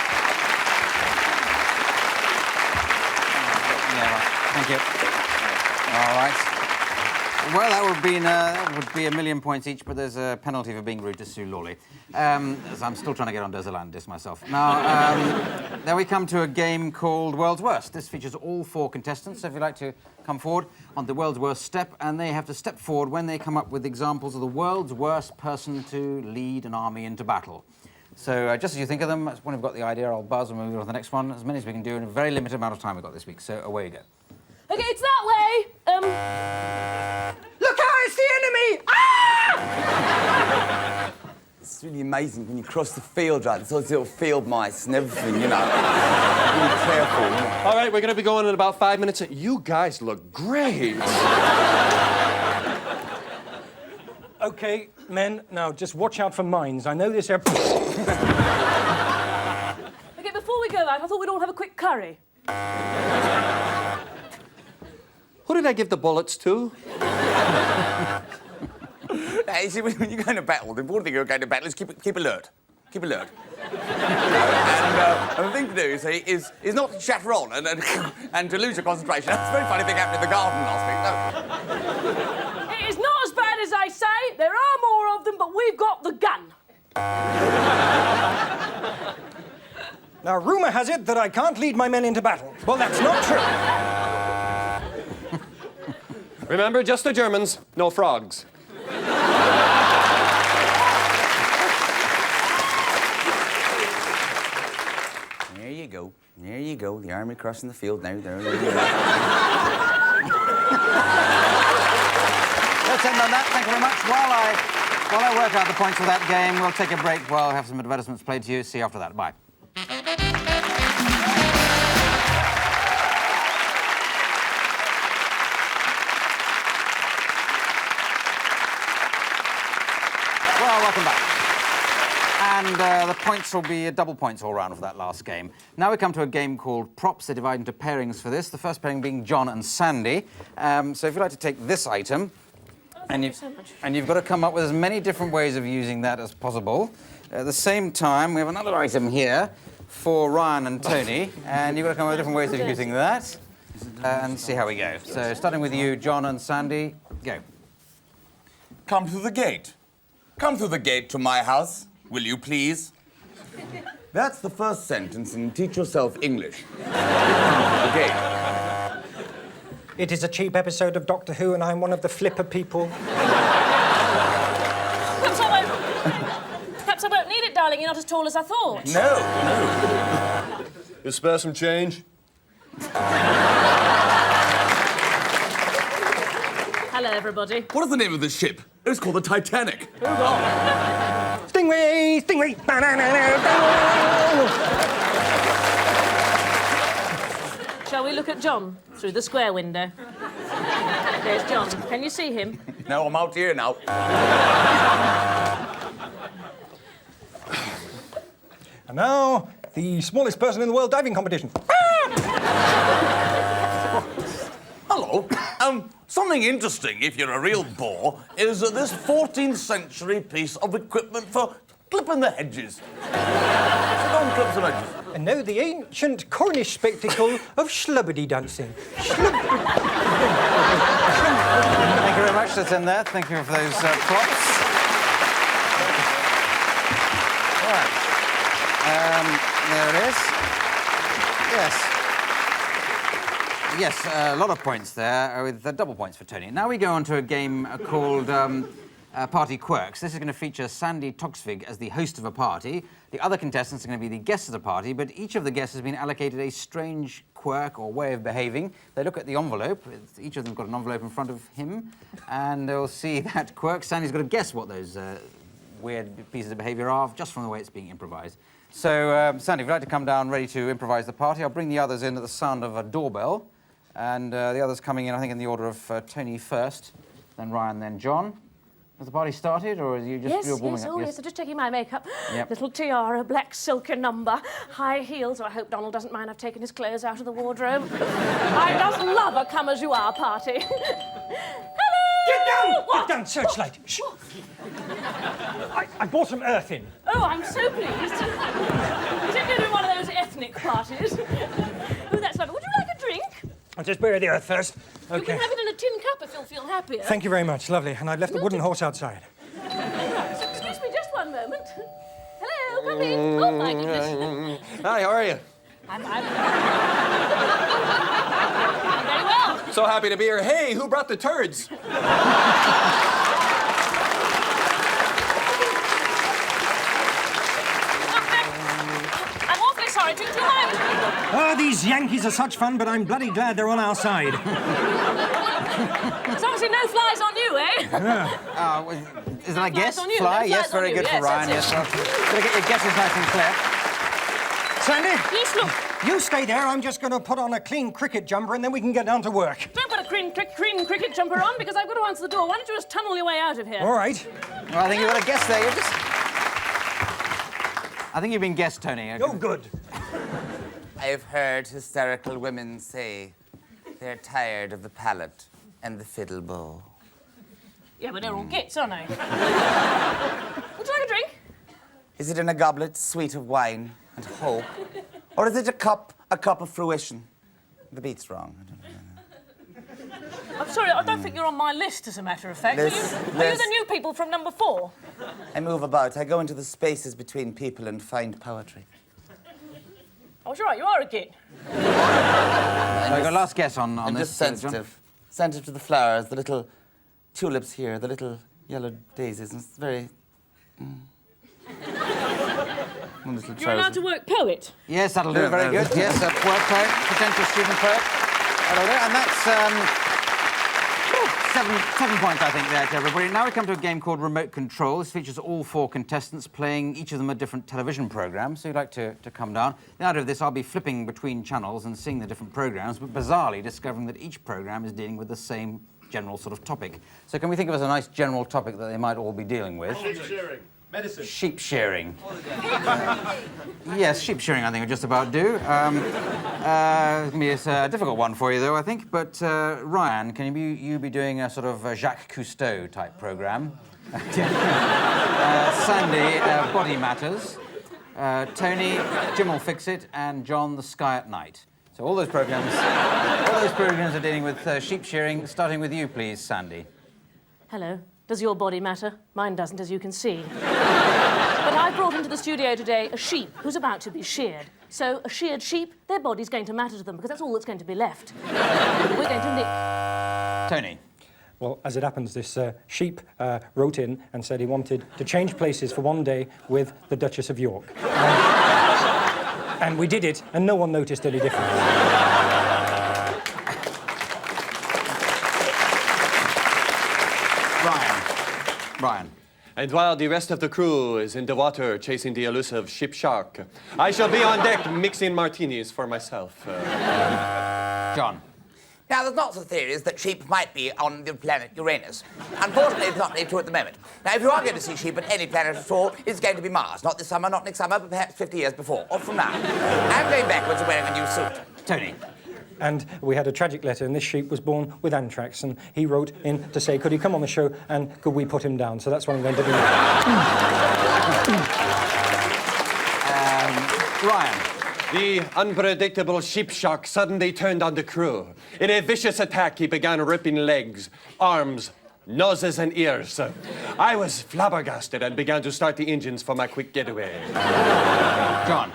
Yeah, right. Thank you. All right. Well, that would be a million points each, but there's a penalty for being rude to Sue Lawley. As I'm still trying to get on Desert Island Disc myself. Now, then we come to a game called World's Worst. This features all 4 contestants, so if you'd like to come forward on the World's Worst step, and they have to step forward when they come up with examples of the world's worst person to lead an army into battle. So just as you think of them, when we've got the idea, I'll buzz and we'll move on to the next one. As many as we can do in a very limited amount of time we've got this week. So away you go. Okay, it's that way. Look out, it's the enemy! Ah! It's really amazing when you cross the field, right? There's all these little field mice and everything, you know. Really careful. You know? All right, we're going to be going in about 5 minutes. You guys look great. Okay, men, now just watch out for mines. I know this air... Okay, before we go out, I thought we'd all have a quick curry. Who did I give the bullets to? You see, when you go into battle, the important thing you're going to battle is keep alert. Keep alert. And the thing to do is not to chatter on and to lose your concentration. That's a very funny thing happened in the garden last week. No. It is not as bad as I say. There are more of them, but we've got the gun. Now, rumour has it that I can't lead my men into battle. Well, that's not true. Remember, just the Germans, no frogs. There you go. There you go. The army crossing the field now. There you go. Let's end on that. Thank you very much. While I work out the points for that game, we'll take a break while I have some advertisements played to you. See you after that. Bye. Well, welcome back. And the points will be double points all round for that last game. Now we come to a game called Props. They're divided into pairings for this. The first pairing being John and Sandy. So if you'd like to take this item, and you've got to come up with as many different ways of using that as possible. At the same time, we have another item here for Ryan and Tony, and you've got to come up with different ways of using that, and see how we go. So starting with you, John and Sandy, go. Come through the gate. Come through the gate to my house, will you please? That's the first sentence, and teach yourself English. The gate. It is a cheap episode of Doctor Who, and I'm one of the flipper people. Perhaps I won't need it, darling. You're not as tall as I thought. No. You spare some change? Hello, everybody. What is the name of this ship? It's called the Titanic. Stingray! Stingray! Shall we look at John through the square window? There's John. Can you see him? No, I'm out here now. And now, the smallest person in the world diving competition. Hello. Something interesting, if you're a real bore, is this 14th century piece of equipment for clipping the hedges. So don't clip some hedges. And now the ancient Cornish spectacle of schlubbity dancing. Thank you very much. That's in there. Thank you for those props. Right. There it is. Yes. Yes, a lot of points there, with double points for Tony. Now we go on to a game called Party Quirks. This is going to feature Sandy Toksvig as the host of a party. The other contestants are going to be the guests of the party, but each of the guests has been allocated a strange quirk or way of behaving. They look at the envelope. Each of them got an envelope in front of him, and they'll see that quirk. Sandy's got to guess what those weird pieces of behaviour are, just from the way it's being improvised. So, Sandy, if you'd like to come down ready to improvise the party, I'll bring the others in at the sound of a doorbell. And the others coming in, I think, in the order of Tony first, then Ryan, then John. Has the party started, or are you just you're warming up? Yes, I'm just checking my makeup. Yep. Little tiara, black silk number, high heels. Oh, I hope Donald doesn't mind I've taken his clothes out of the wardrobe. I just love a come-as-you-are party. Hello! Get down! What? Get down, searchlight. Shh. I brought some earth in. Oh, I'm so pleased. Is it going to be one of those ethnic parties? Oh, that's lovely. Would you like a drink? I'll just bury the earth first. Okay. You can have it in a tin cup if you'll feel happier. Thank you very much. Lovely. And I've left the wooden horse outside. Excuse me just one moment. Hello, come in. Oh, my goodness. Hi, how are you? I'm very well. So happy to be here. Hey, who brought the turds? sorry, too late. Oh, these Yankees are such fun, but I'm bloody glad they're on our side. There's obviously no flies on you, eh? Is that a guess? on you, Fly? no Yes, flies on very you. good Yes, for Ryan. that's Yes, it. gotta get your guesses nice and clear. Sandy? Yes, look. You stay there. I'm just going to put on a clean cricket jumper and then we can get down to work. Don't put a cream cricket jumper on because I've got to answer the door. Why don't you just tunnel your way out of here? All right. Well, I think you've got a guess there. I think you've been guessed, Tony. Oh, good. I've heard hysterical women say they're tired of the palate and the fiddle bow. Yeah, but they're all gits, aren't they? Would you like a drink? Is it in a goblet sweet of wine and hope? Or is it a cup of fruition? The beat's wrong. I'm sorry, I don't think you're on my list, as a matter of fact. Are you the new people from number 4? I move about. I go into the spaces between people and find poetry. Oh, you're right, you are a git. I got last guess on I'm this. just sensitive. Sensitive to the flowers, the little tulips here, the little yellow daisies. It's very... You're allowed to work poet. Yes, that'll do. Very good. Yes, work poet, potential student poet. That'll do. And that's 7 points, I think, there to everybody. Now we come to a game called Remote Control. This features all 4 contestants playing each of them a different television programme. So you'd like to come down. The idea of this, I'll be flipping between channels and seeing the different programmes, but bizarrely discovering that each programme is dealing with the same general sort of topic. So can we think of as a nice general topic that they might all be dealing with? Sheep shearing. Medicine. Sheep shearing. Yes, sheep shearing I think would just about do. It's a difficult one for you though, I think. But Ryan, can you be doing a sort of Jacques Cousteau type programme? Sandy, Body Matters. Tony, Jim Will Fix It, and John, The Sky at Night. So all those programmes are dealing with sheep shearing. Starting with you, please, Sandy. Hello. Does your body matter? Mine doesn't, as you can see. But I brought into the studio today a sheep who's about to be sheared. So a sheared sheep, their body's going to matter to them because that's all that's going to be left. We're going to Tony. Well, as it happens, this sheep wrote in and said he wanted to change places for one day with the Duchess of York. And we did it, and no one noticed any difference. Brian. And while the rest of the crew is in the water chasing the elusive ship shark, I shall be on deck mixing martinis for myself. John. Now, there's lots of theories that sheep might be on the planet Uranus. Unfortunately, it's not true at the moment. Now, if you are going to see sheep at any planet at all, it's going to be Mars. Not this summer, not next summer, but perhaps 50 years before, or from now. I'm going backwards and wearing a new suit. Tony. And we had a tragic letter, and this sheep was born with anthrax, and he wrote in to say, could he come on the show, and could we put him down? So that's what I'm going to do. Ryan. The unpredictable sheep shark suddenly turned on the crew. In a vicious attack, he began ripping legs, arms, noses, and ears. I was flabbergasted and began to start the engines for my quick getaway. John.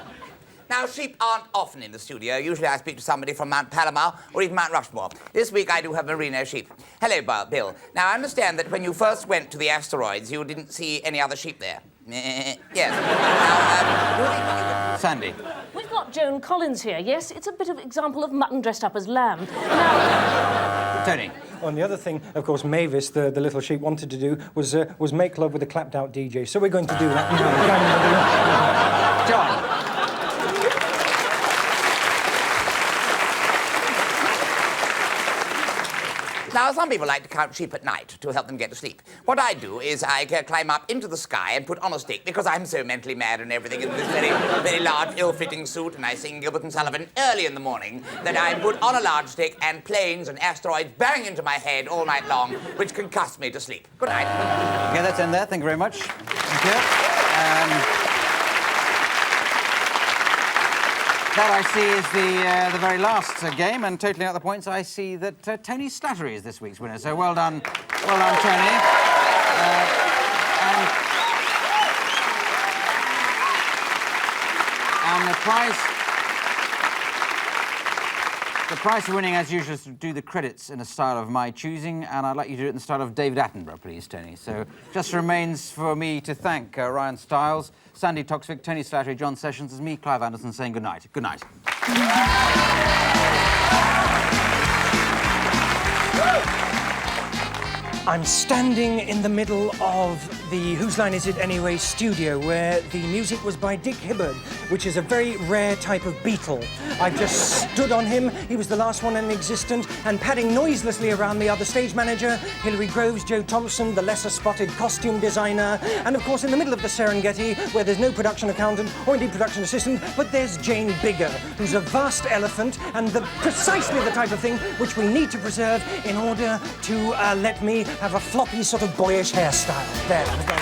Now, sheep aren't often in the studio. Usually I speak to somebody from Mount Palomar or even Mount Rushmore. This week I do have merino sheep. Hello, Bill. Now, I understand that when you first went to the asteroids, you didn't see any other sheep there. Yes. Now, Sandy. We've got Joan Collins here. Yes, it's a bit of example of mutton dressed up as lamb. Now... Tony. And the other thing, of course, Mavis, the little sheep, wanted to do was make love with a clapped-out DJ. So we're going to do that. John. Now, some people like to count sheep at night to help them get to sleep. What I do is I climb up into the sky and put on a stick, because I'm so mentally mad and everything in this very, very large, ill-fitting suit, and I sing Gilbert and Sullivan early in the morning, that I put on a large stick and planes and asteroids bang into my head all night long, which concuss me to sleep. Good night. Okay, that's end there. Thank you very much. Thank you. That, I see, is the very last game, and totaling out the points, I see that Tony Slattery is this week's winner. So well done, Tony. And the prize The prize for winning, as usual, is to do the credits in a style of my choosing, and I'd like you to do it in the style of David Attenborough, please, Tony. So just remains for me to thank Ryan Stiles, Sandy Toksvig, Tony Slattery, John Sessions. It's me, Clive Anderson, saying good night. Good night. I'm standing in the middle of the Whose Line Is It Anyway studio, where the music was by Dick Hibbard, which is a very rare type of Beatle. I've just stood on him, he was the last one in existence, and padding noiselessly around me are the stage manager, Hilary Groves, Joe Thompson, the lesser-spotted costume designer, and of course in the middle of the Serengeti, where there's no production accountant or indeed production assistant, but there's Jane Bigger, who's a vast elephant and precisely the type of thing which we need to preserve in order to let me have a floppy sort of boyish hairstyle. There, I was going.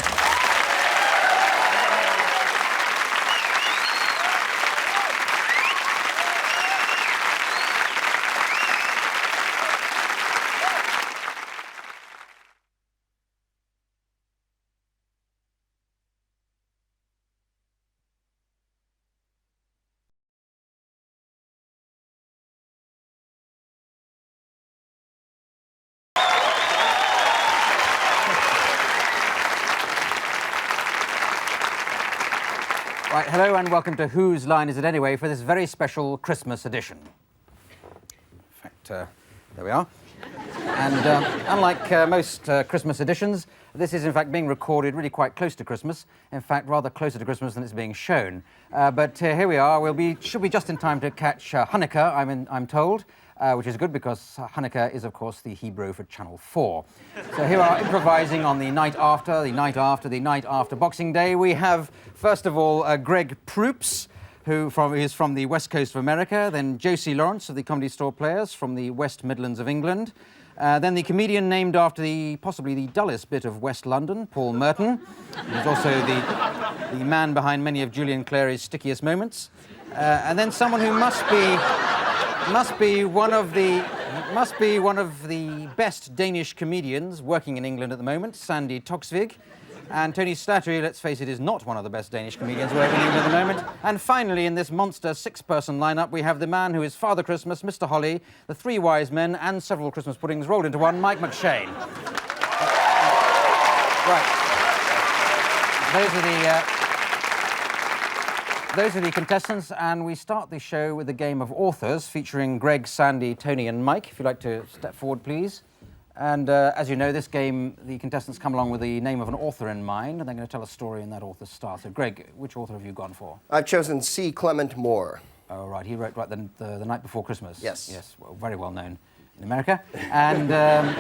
Right, hello and welcome to Whose Line Is It Anyway for this very special Christmas edition. In fact, there we are. And unlike most Christmas editions, this is in fact being recorded really quite close to Christmas. In fact, rather closer to Christmas than it's being shown. But here we are. Should be just in time to catch Hanukkah, I'm told. Which is good because Hanukkah is, of course, the Hebrew for Channel 4. So here we are improvising on the night after Boxing Day. We have, first of all, Greg Proops, who is from the West Coast of America, then Josie Lawrence of the Comedy Store Players from the West Midlands of England, then the comedian named after possibly the dullest bit of West London, Paul Merton. He's also the man behind many of Julian Clary's stickiest moments. And then someone who must be one of the best Danish comedians working in England at the moment, Sandy Toksvig. And Tony Slattery, let's face it, is not one of the best Danish comedians working in England at the moment. And finally, in this monster six-person lineup, we have the man who is Father Christmas, Mr. Holly, the Three Wise Men, and several Christmas puddings rolled into one, Mike McShane. Right. Those are the contestants, and we start the show with a game of authors featuring Greg, Sandy, Tony, and Mike. If you'd like to step forward, please. And as you know, this game, the contestants come along with the name of an author in mind, and they're going to tell a story in that author's style. So, Greg, which author have you gone for? I've chosen C. Clement Moore. Oh, right. He wrote the Night Before Christmas. Yes. Yes, well, very well known in America. And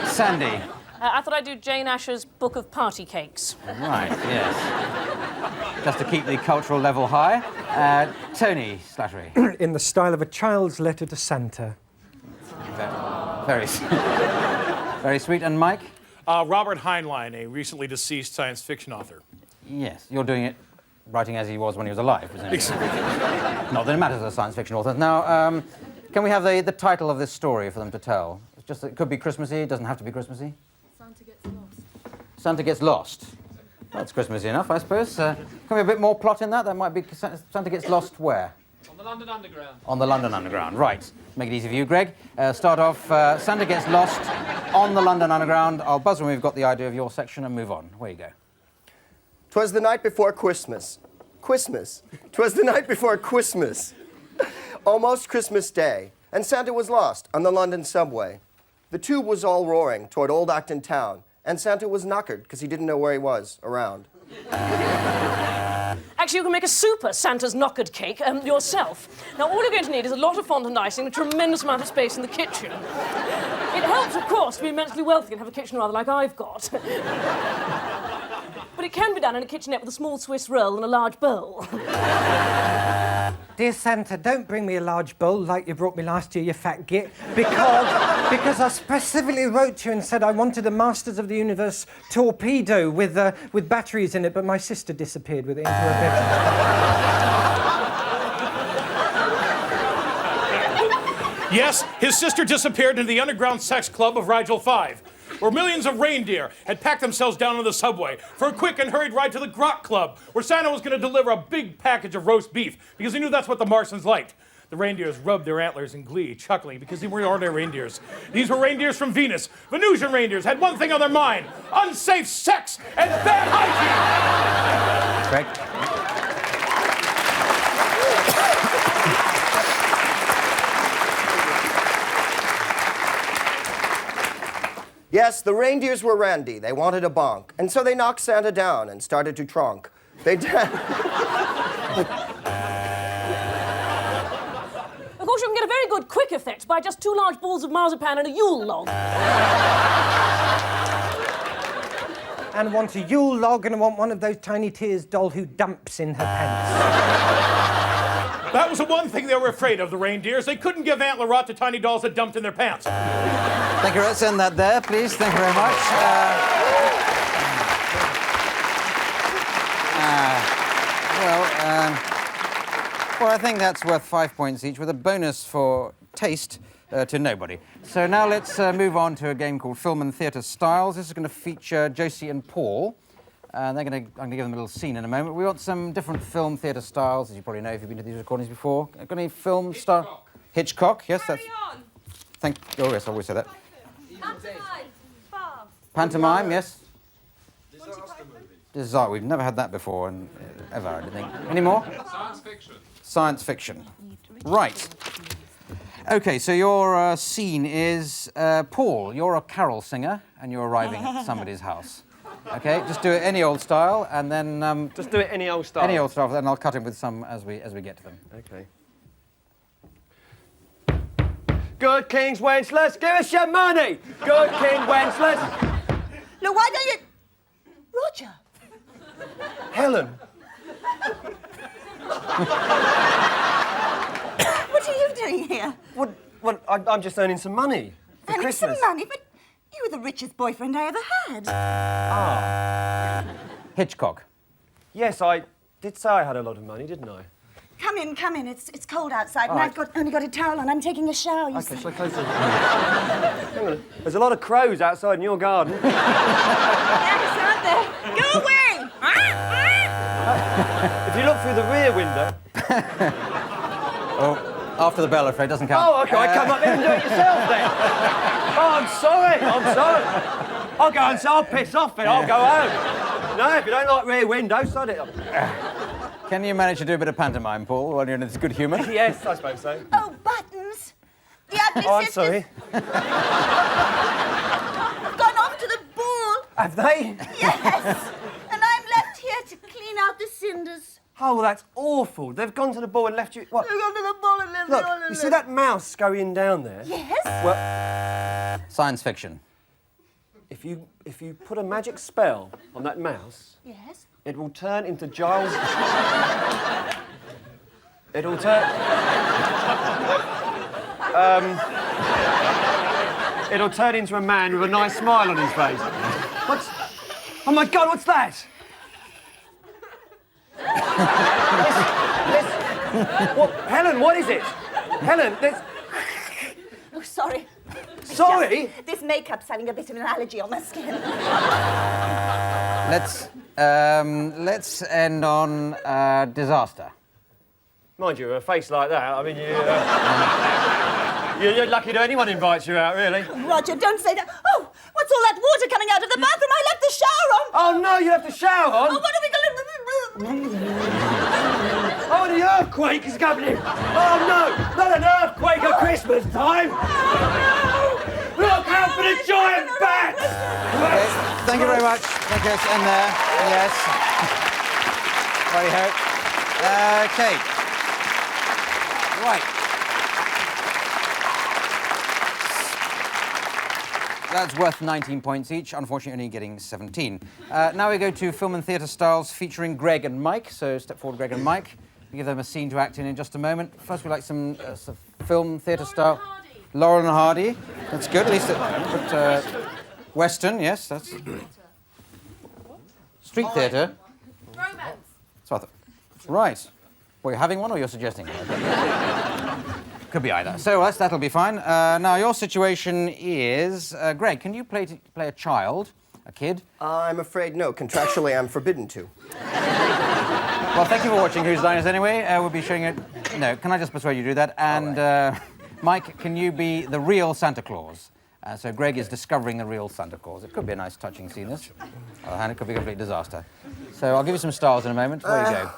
Sandy. I thought I'd do Jane Asher's Book of Party Cakes. Right, yes. Just to keep the cultural level high. Tony Slattery. In the style of a child's letter to Santa. Very very sweet. And Mike? Robert Heinlein, a recently deceased science fiction author. Yes, you're doing it, writing as he was when he was alive, presumably. Not that it matters as a science fiction author. Now, can we have the title of this story for them to tell? It's just, it could be Christmassy, it doesn't have to be Christmassy. Santa gets lost. Santa gets lost. That's Christmassy enough, I suppose. Can we have a bit more plot in that? That might be Santa gets lost where? On the London Underground. On the London Underground, right. Make it easy for you, Greg. Start off, Santa gets lost on the London Underground. I'll buzz when we've got the idea of your section and move on. Where you go. 'Twas the night before Christmas. 'Twas the night before Christmas. Almost Christmas Day, and Santa was lost on the London subway. The tube was all roaring toward Old Acton town, and Santa was knackered because he didn't know where he was around. Actually, you can make a super Santa's knockered cake yourself. Now, all you're going to need is a lot of fondant icing and a tremendous amount of space in the kitchen. It helps, of course, to be immensely wealthy and have a kitchen rather like I've got. But it can be done in a kitchenette with a small Swiss roll and a large bowl. Dear Santa, don't bring me a large bowl like you brought me last year, you fat git, because I specifically wrote to you and said I wanted a Masters of the Universe torpedo with batteries in it, but my sister disappeared with it into her bedroom. Yes, his sister disappeared into the underground sex club of Rigel 5, where millions of reindeer had packed themselves down on the subway for a quick and hurried ride to the Grot Club, where Santa was going to deliver a big package of roast beef, because he knew that's what the Martians liked. The reindeers rubbed their antlers in glee, chuckling because they weren't ordinary reindeers. These were reindeers from Venus. Venusian reindeers had one thing on their mind: unsafe sex and bad hygiene. Correct. Yes, the reindeers were randy. They wanted a bonk. And so they knocked Santa down and started to tronk. They Of course, you can get a very good quick effect by just 2 large balls of marzipan and a Yule log. And want a Yule log and want one of those Tiny Tears doll who dumps in her pants. That was the one thing they were afraid of, the reindeers. They couldn't give antler rot to tiny dolls that dumped in their pants. Thank you. Let's end that there, please. Thank you very much. Well, I think that's worth 5 points each, with a bonus for taste to nobody. So now let's move on to a game called Film and Theatre Styles. This is going to feature Josie and Paul. I'm going to give them a little scene in a moment. We want some different film theatre styles, as you probably know if you've been to these recordings before. Got any film style? Hitchcock, yes, that's. Oh, yes, I always say that. Pantomime, yes. Disaster. We've never had that before, and ever, I don't think. Any more? Science fiction. Science fiction. Right. Okay, so your scene is Paul. You're a carol singer, and you're arriving at somebody's house. Okay, just do it any old style, and then just do it any old style. Any old style, then I'll cut in with some as we get to them. Okay. Good King's Wenceslas, give us your money. Good King Wenceslas. Look, why don't you... Roger. Helen. What are you doing here? Well, I'm just earning some money for Earning Christmas. some money, but you were the richest boyfriend I ever had. Hitchcock. Yes, I did say I had a lot of money, didn't I? Come in. It's cold outside, All and right. I've only got a towel on. I'm taking a shower, you see. Shall I close the door? Hang on. There's a lot of crows outside in your garden. Yes, aren't there? Go away! If you look through the rear window... Oh, after the bell, if it doesn't count. Oh, OK, come up here and do it yourself then. Oh, I'm sorry. I'll go and I'll piss off then. I'll go home. No, if you don't like rear windows, sod it up. Can you manage to do a bit of pantomime, Paul, while you're in this good humour? Yes, I suppose so. Oh, Buttons! The ugly Oh, I'm sisters sorry. have gone off to the ball. Have they? Yes. And I'm left here to clean out the cinders. Oh, well, that's awful. They've gone to the ball and left you... What? They've gone to the ball and left me Look, all alone. you see that mouse scurrying down there? Yes. Well, Science fiction. if you put a magic spell on that mouse, Yes. it will turn into Giles... It'll turn... It'll turn into a man with a nice smile on his face. What's... Oh, my God, what's that? What? Helen, what is it? Helen, there's... Oh, sorry. Sorry? This makeup's having a bit of an allergy on my skin. Let's end on disaster. Mind you, a face like that, I mean, you're lucky that anyone invites you out, really. Roger, don't say that. Oh, what's all that water coming out of the bathroom? I left the shower on. Oh, no, you left the shower on? Oh, what are we going to... Oh, the earthquake is coming! Oh, no! Not an earthquake at Christmas time! Look out for the giant bat! Okay, thank you very much. Thank you. Let's end there. Yes. Righty-ho. Okay. Right. That's worth 19 points each, unfortunately only getting 17. Now we go to film and theatre styles featuring Greg and Mike. So step forward, Greg and Mike. We'll give them a scene to act in just a moment. First, we'd like some film theatre style. Laurel and Hardy. That's good, at least. Western, yes, that's... Street theatre. Romance. So I thought, right. Well, you're having one or you're suggesting one? Could be either. So that'll be fine. Now, your situation is... Greg, can you play a child, a kid? I'm afraid no. Contractually, I'm forbidden to. Well, thank you for watching Whose Line Is Anyway. We'll be showing it No, can I just persuade you to do that? And Mike, can you be the real Santa Claus? So Greg is discovering the real Santa Claus. It could be a nice, touching scene, this. And it could be a complete disaster. So I'll give you some stars in a moment. There you go.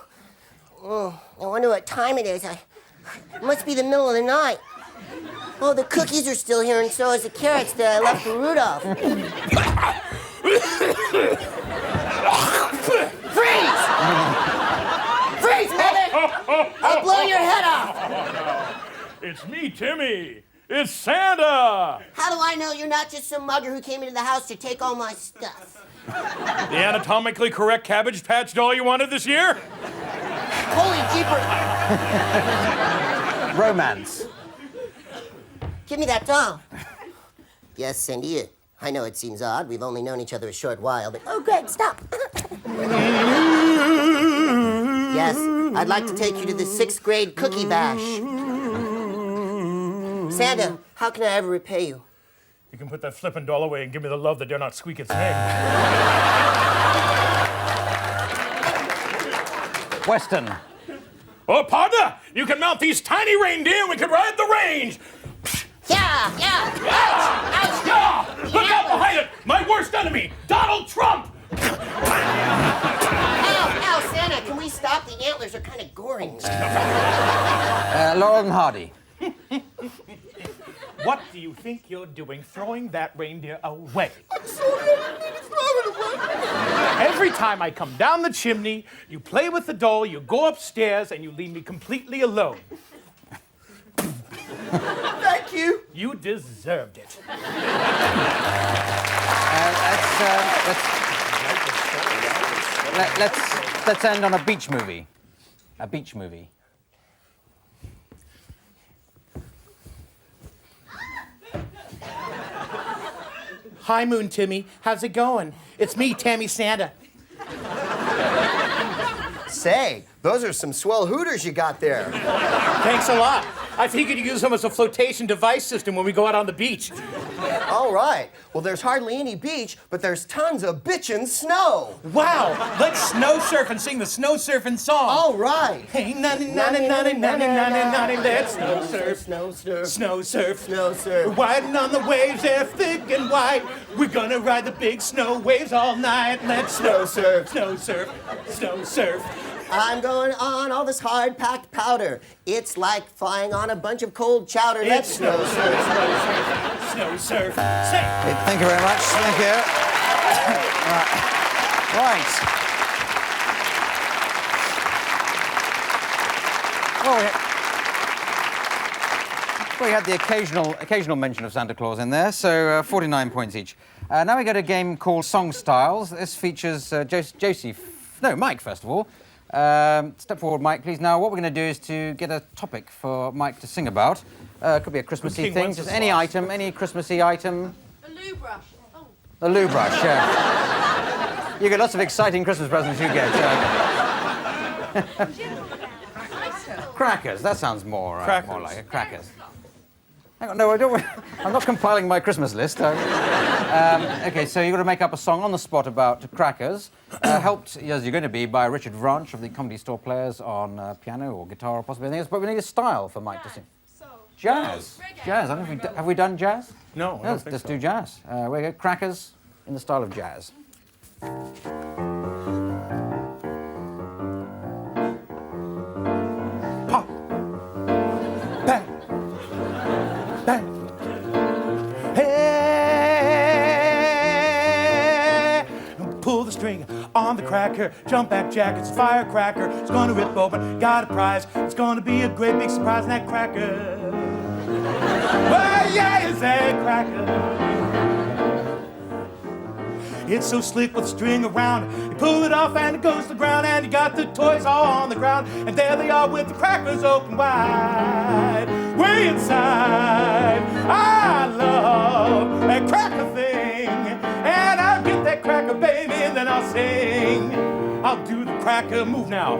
Oh, I wonder what time it is. It must be the middle of the night. Oh, the cookies are still here, and so is the carrots that I left for Rudolph. Freeze! Freeze, Heather! I'll blow your head off! It's me, Timmy. It's Santa! How do I know you're not just some mugger who came into the house to take all my stuff? The anatomically correct Cabbage Patch doll you wanted this year? Holy jeepers! Romance. Give me that doll. Yes, Cindy. I know it seems odd. We've only known each other a short while, but... Oh, Greg, stop. Yes, I'd like to take you to the 6th grade cookie bash. Santa, how can I ever repay you? You can put that flippin' doll away and give me the love that dare not squeak its name. Western. Oh, partner, you can mount these tiny reindeer and we can ride the range. Yeah! Ouch! Ah, look out behind it! My worst enemy, Donald Trump! Ow, Santa, can we stop? The antlers are kind of goring. Laurel and Hardy. What do you think you're doing throwing that reindeer away? Every time I come down the chimney, you play with the doll, you go upstairs, and you leave me completely alone. Thank you. You deserved it. Let's end on a beach movie. A beach movie. Hi, Moon Timmy. How's it going? It's me, Tammy Santa. Say, those are some swell hooters you got there. Thanks a lot. I figured you'd use them as a flotation device system when we go out on the beach. All right. Well, there's hardly any beach, but there's tons of bitchin' snow. Wow, let's snow surf and sing the snow surfing song. All right. Hey, nanny, nanny, nanny, nanny, nanny, nanny, let's snow surf. Snow surf. Snow surf. Snow surf. We're riding on the waves, they're thick and white. We're gonna ride the big snow waves all night. Let's snow surf. Snow surf. Snow surf. I'm going on all this hard-packed powder. It's like flying on a bunch of cold chowder. Let's snow surf. Snow surf. Say. Thank you very much. Thank you. Right. Well, we had the occasional mention of Santa Claus in there, so 49 points each. Now we go to a game called Song Styles. This features Mike, first of all. Step forward, Mike, please. Now, what we're going to do is to get a topic for Mike to sing about. Could be a Christmassy thing, just any item, any Christmassy item. A loo brush. Oh. A loo brush, yeah. You get lots of exciting Christmas presents you get. Crackers, that sounds more like it. Crackers. Hang on, no, I'm not compiling my Christmas list. Okay, so you've got to make up a song on the spot about crackers, helped, as you're going to be, by Richard Vranch of the Comedy Store Players on piano or guitar or possibly anything else, but we need a style for Mike to sing. Jazz. Jazz. I don't know have we done jazz? No, I don't think let's so. do jazz. We go crackers in the style of jazz. Pop. Bang. Bang. Hey, pull the string on the cracker. Jump back, Jack. It's a firecracker. It's gonna rip open. Got a prize. It's gonna be a great big surprise in that cracker. Well, yeah, it's that cracker. It's so slick with string around. You pull it off and it goes to the ground, and you got the toys all on the ground, and there they are with the crackers open wide. Way inside, I love that cracker thing, and I'll get that cracker, baby, and then I'll sing. I'll do the cracker move now.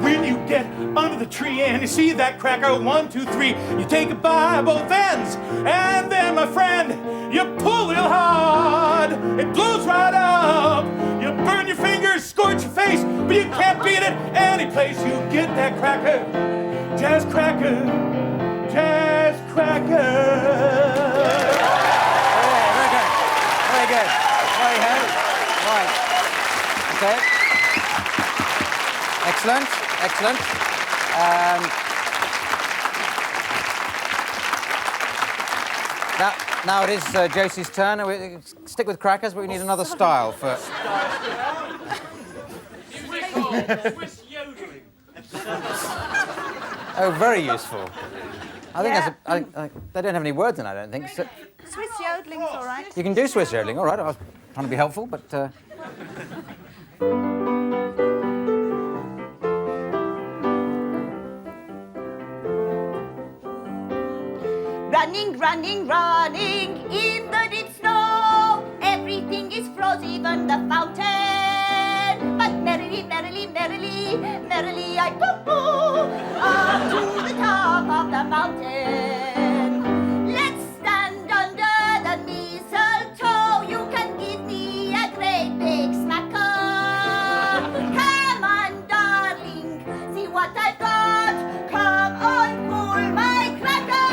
When you get under the the tree and you see that cracker, 1, 2, 3. You take it by both ends, and then, my friend, you pull real hard. It blows right up. You burn your fingers, scorch your face, but you can't beat it any place you get that cracker. Jazz cracker, jazz cracker. Very good. Very good. Right. Okay. Excellent. Excellent. Now it is Josie's turn. We stick with crackers, but we need another style for. Swiss yodeling. Oh, very useful. I think that's they don't have any words in it, I don't think. So, Swiss yodeling's all right. you can do Swiss yodeling, all right. I was trying to be helpful, but... Running, running, running in the deep snow. Everything is frozen, even the fountain. But merrily, merrily, merrily, merrily I go up to the top of the mountain. Let's stand under the mistletoe. You can give me a great big smacker. Come on, darling, see what I've got. Come on, pull my cracker.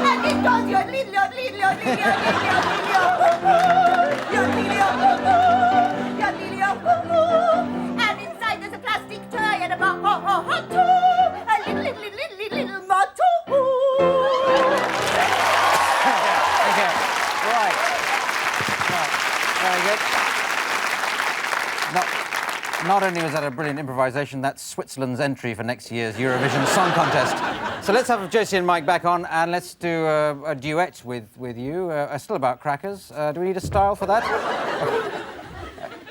And it goes yodeling, yodeling, yodeling, yodeling, yodeling, yodeling, yodeling. And inside there's a plastic toy and a motto. A little motto. Okay, right. Very good. Not only was that a brilliant improvisation, that's Switzerland's entry for next year's Eurovision Song Contest. So let's have Josie and Mike back on, and let's do a duet with you, still about crackers. Do we need a style for that?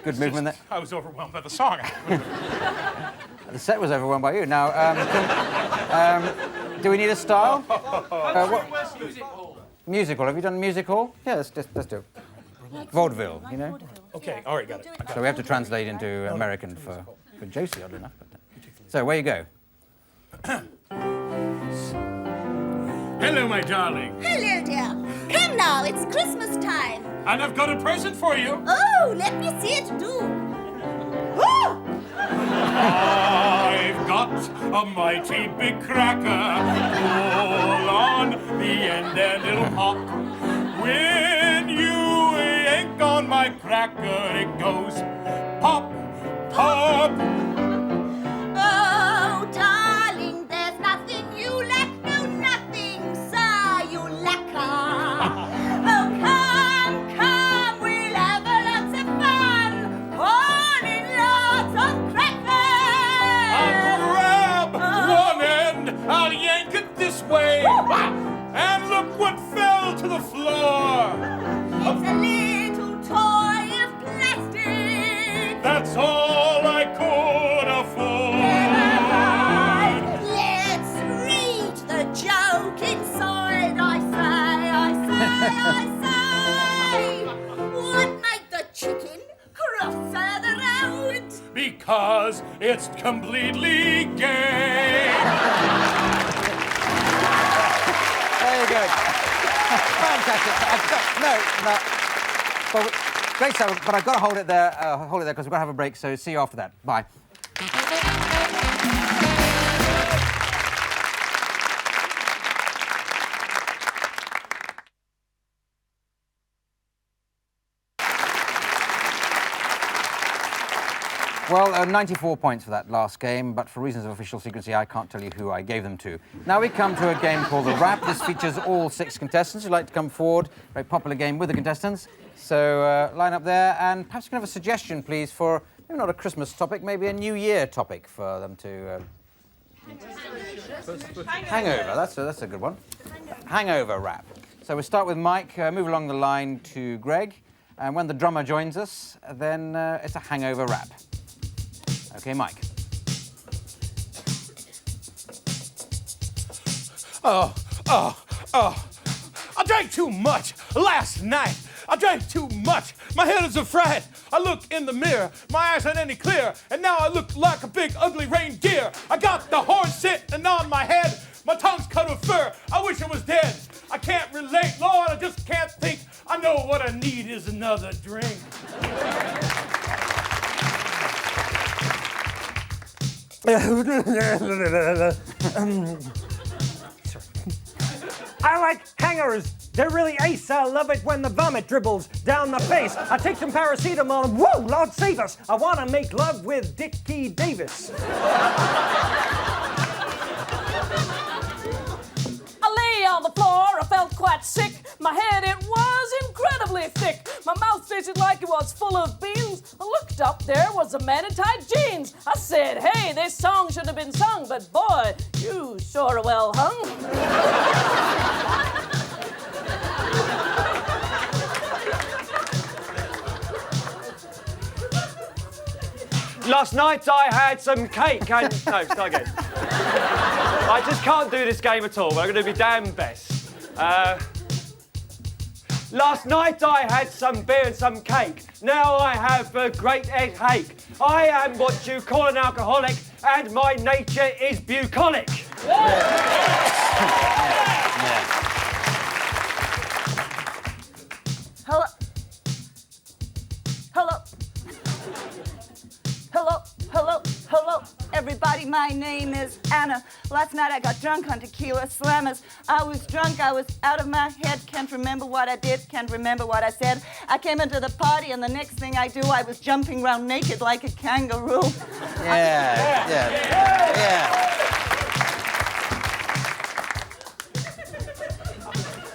Good movement there. I was overwhelmed by the song. The set was overwhelmed by you. Now, do we need a style? Musical. Have you done musical? Yeah, let's do it. Vaudeville, you know? Okay, all right, got it. So we have to translate into American for Josie, oddly enough. But, so, where you go? Hello, my darling. Hello, dear. Come now, it's Christmas time. And I've got a present for you. Oh, let me see it do. Oh! I've got a mighty big cracker. Pull on the end and it'll pop. When you yank on my cracker, it goes pop, pop. Oh, darling, there's nothing you lack, no nothing, sir, you lacquer. Oh, come, we'll have lots of fun, pouring lots of crackers. I'll grab one end, I'll yank it this way, and look what fell to the floor. It's a little toy of plastic. That's all I could afford. Let's read the joke inside. I say. What made the chicken cross the road? Because it's completely gay. Very good. Fantastic. No. Well, great stuff, but I've got to hold it there because we're going to have a break, so see you after that. Bye. Well, 94 points for that last game, but for reasons of official secrecy, I can't tell you who I gave them to. Now we come to a game called The Rap. This features all 6 contestants who'd like to come forward. Very popular game with the contestants. So line up there, and perhaps you can have a suggestion, please, for maybe not a Christmas topic, maybe a New Year topic for them to... Hangover, that's a good one. Hangover rap. So we'll start with Mike, move along the line to Greg, and when the drummer joins us, then it's a hangover rap. Okay, Mike. I drank too much last night. I drank too much. My head is a fright. I look in the mirror, my eyes ain't any clear, and now I look like a big ugly reindeer. I got the horn sitting on my head, my tongue's cut with fur, I wish I was dead. I can't relate, Lord, I just can't think. I know what I need is another drink. I like hangers. They're really ace. I love it when the vomit dribbles down the face. I take some paracetamol and whoa, Lord save us. I want to make love with Dickie Davis. I lay on the floor, I felt quite sick. My head, it was incredibly thick. My mouth tasted like it was full of beans. I looked up, there was a man in tight jeans. I said, hey, this song should have been sung, but boy, you sure are well hung. Last night I had some cake and... No, start again. I just can't do this game at all, but I'm going to do my damn best. Last night I had some beer and some cake. Now I have a great headache. I am what you call an alcoholic, and my nature is bucolic. Hello? Hello? Hello? Hello? Hello? Everybody, my name is Anna. Last night I got drunk on tequila slammers. I was drunk, I was out of my head. Can't remember what I did, can't remember what I said. I came into the party and the next thing I do, I was jumping around naked like a kangaroo. Yeah.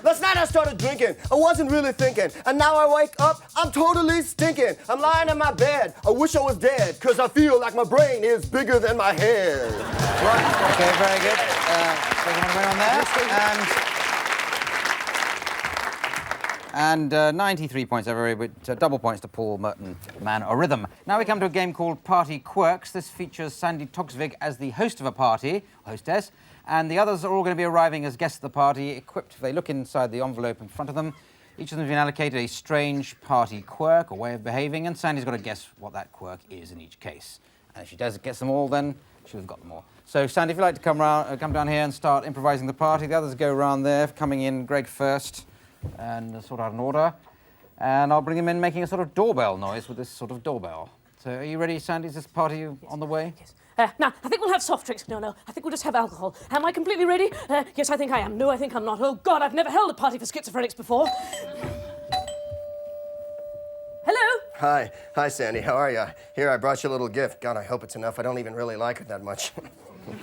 Last night I started drinking. I wasn't really thinking. And now I wake up, I'm totally stinking. I'm lying in my bed. I wish I was dead, because I feel like my brain is bigger than my head. Right. Okay, very good. Taking away on there. And 93 points, everybody, but double points to Paul Merton, Man or Rhythm. Now we come to a game called Party Quirks. This features Sandy Toksvig as the host of a party, hostess, and the others are all going to be arriving as guests of the party, equipped. If they look inside the envelope in front of them, each of them has been allocated a strange party quirk or way of behaving, and Sandy's got to guess what that quirk is in each case. And if she does get them all, then she'll have got them all. So, Sandy, if you'd like to come down here and start improvising the party, the others go around there, coming in, Greg first, and sort out an order. And I'll bring him in making a sort of doorbell noise with this sort of doorbell. So, are you ready, Sandy? Is this party on the way? Yes. Now, I think we'll have soft drinks. No, I think we'll just have alcohol. Am I completely ready? Yes, I think I am. No, I think I'm not. Oh, God, I've never held a party for schizophrenics before. Hello? Hi, Sandy. How are you? Here, I brought you a little gift. God, I hope it's enough. I don't even really like it that much.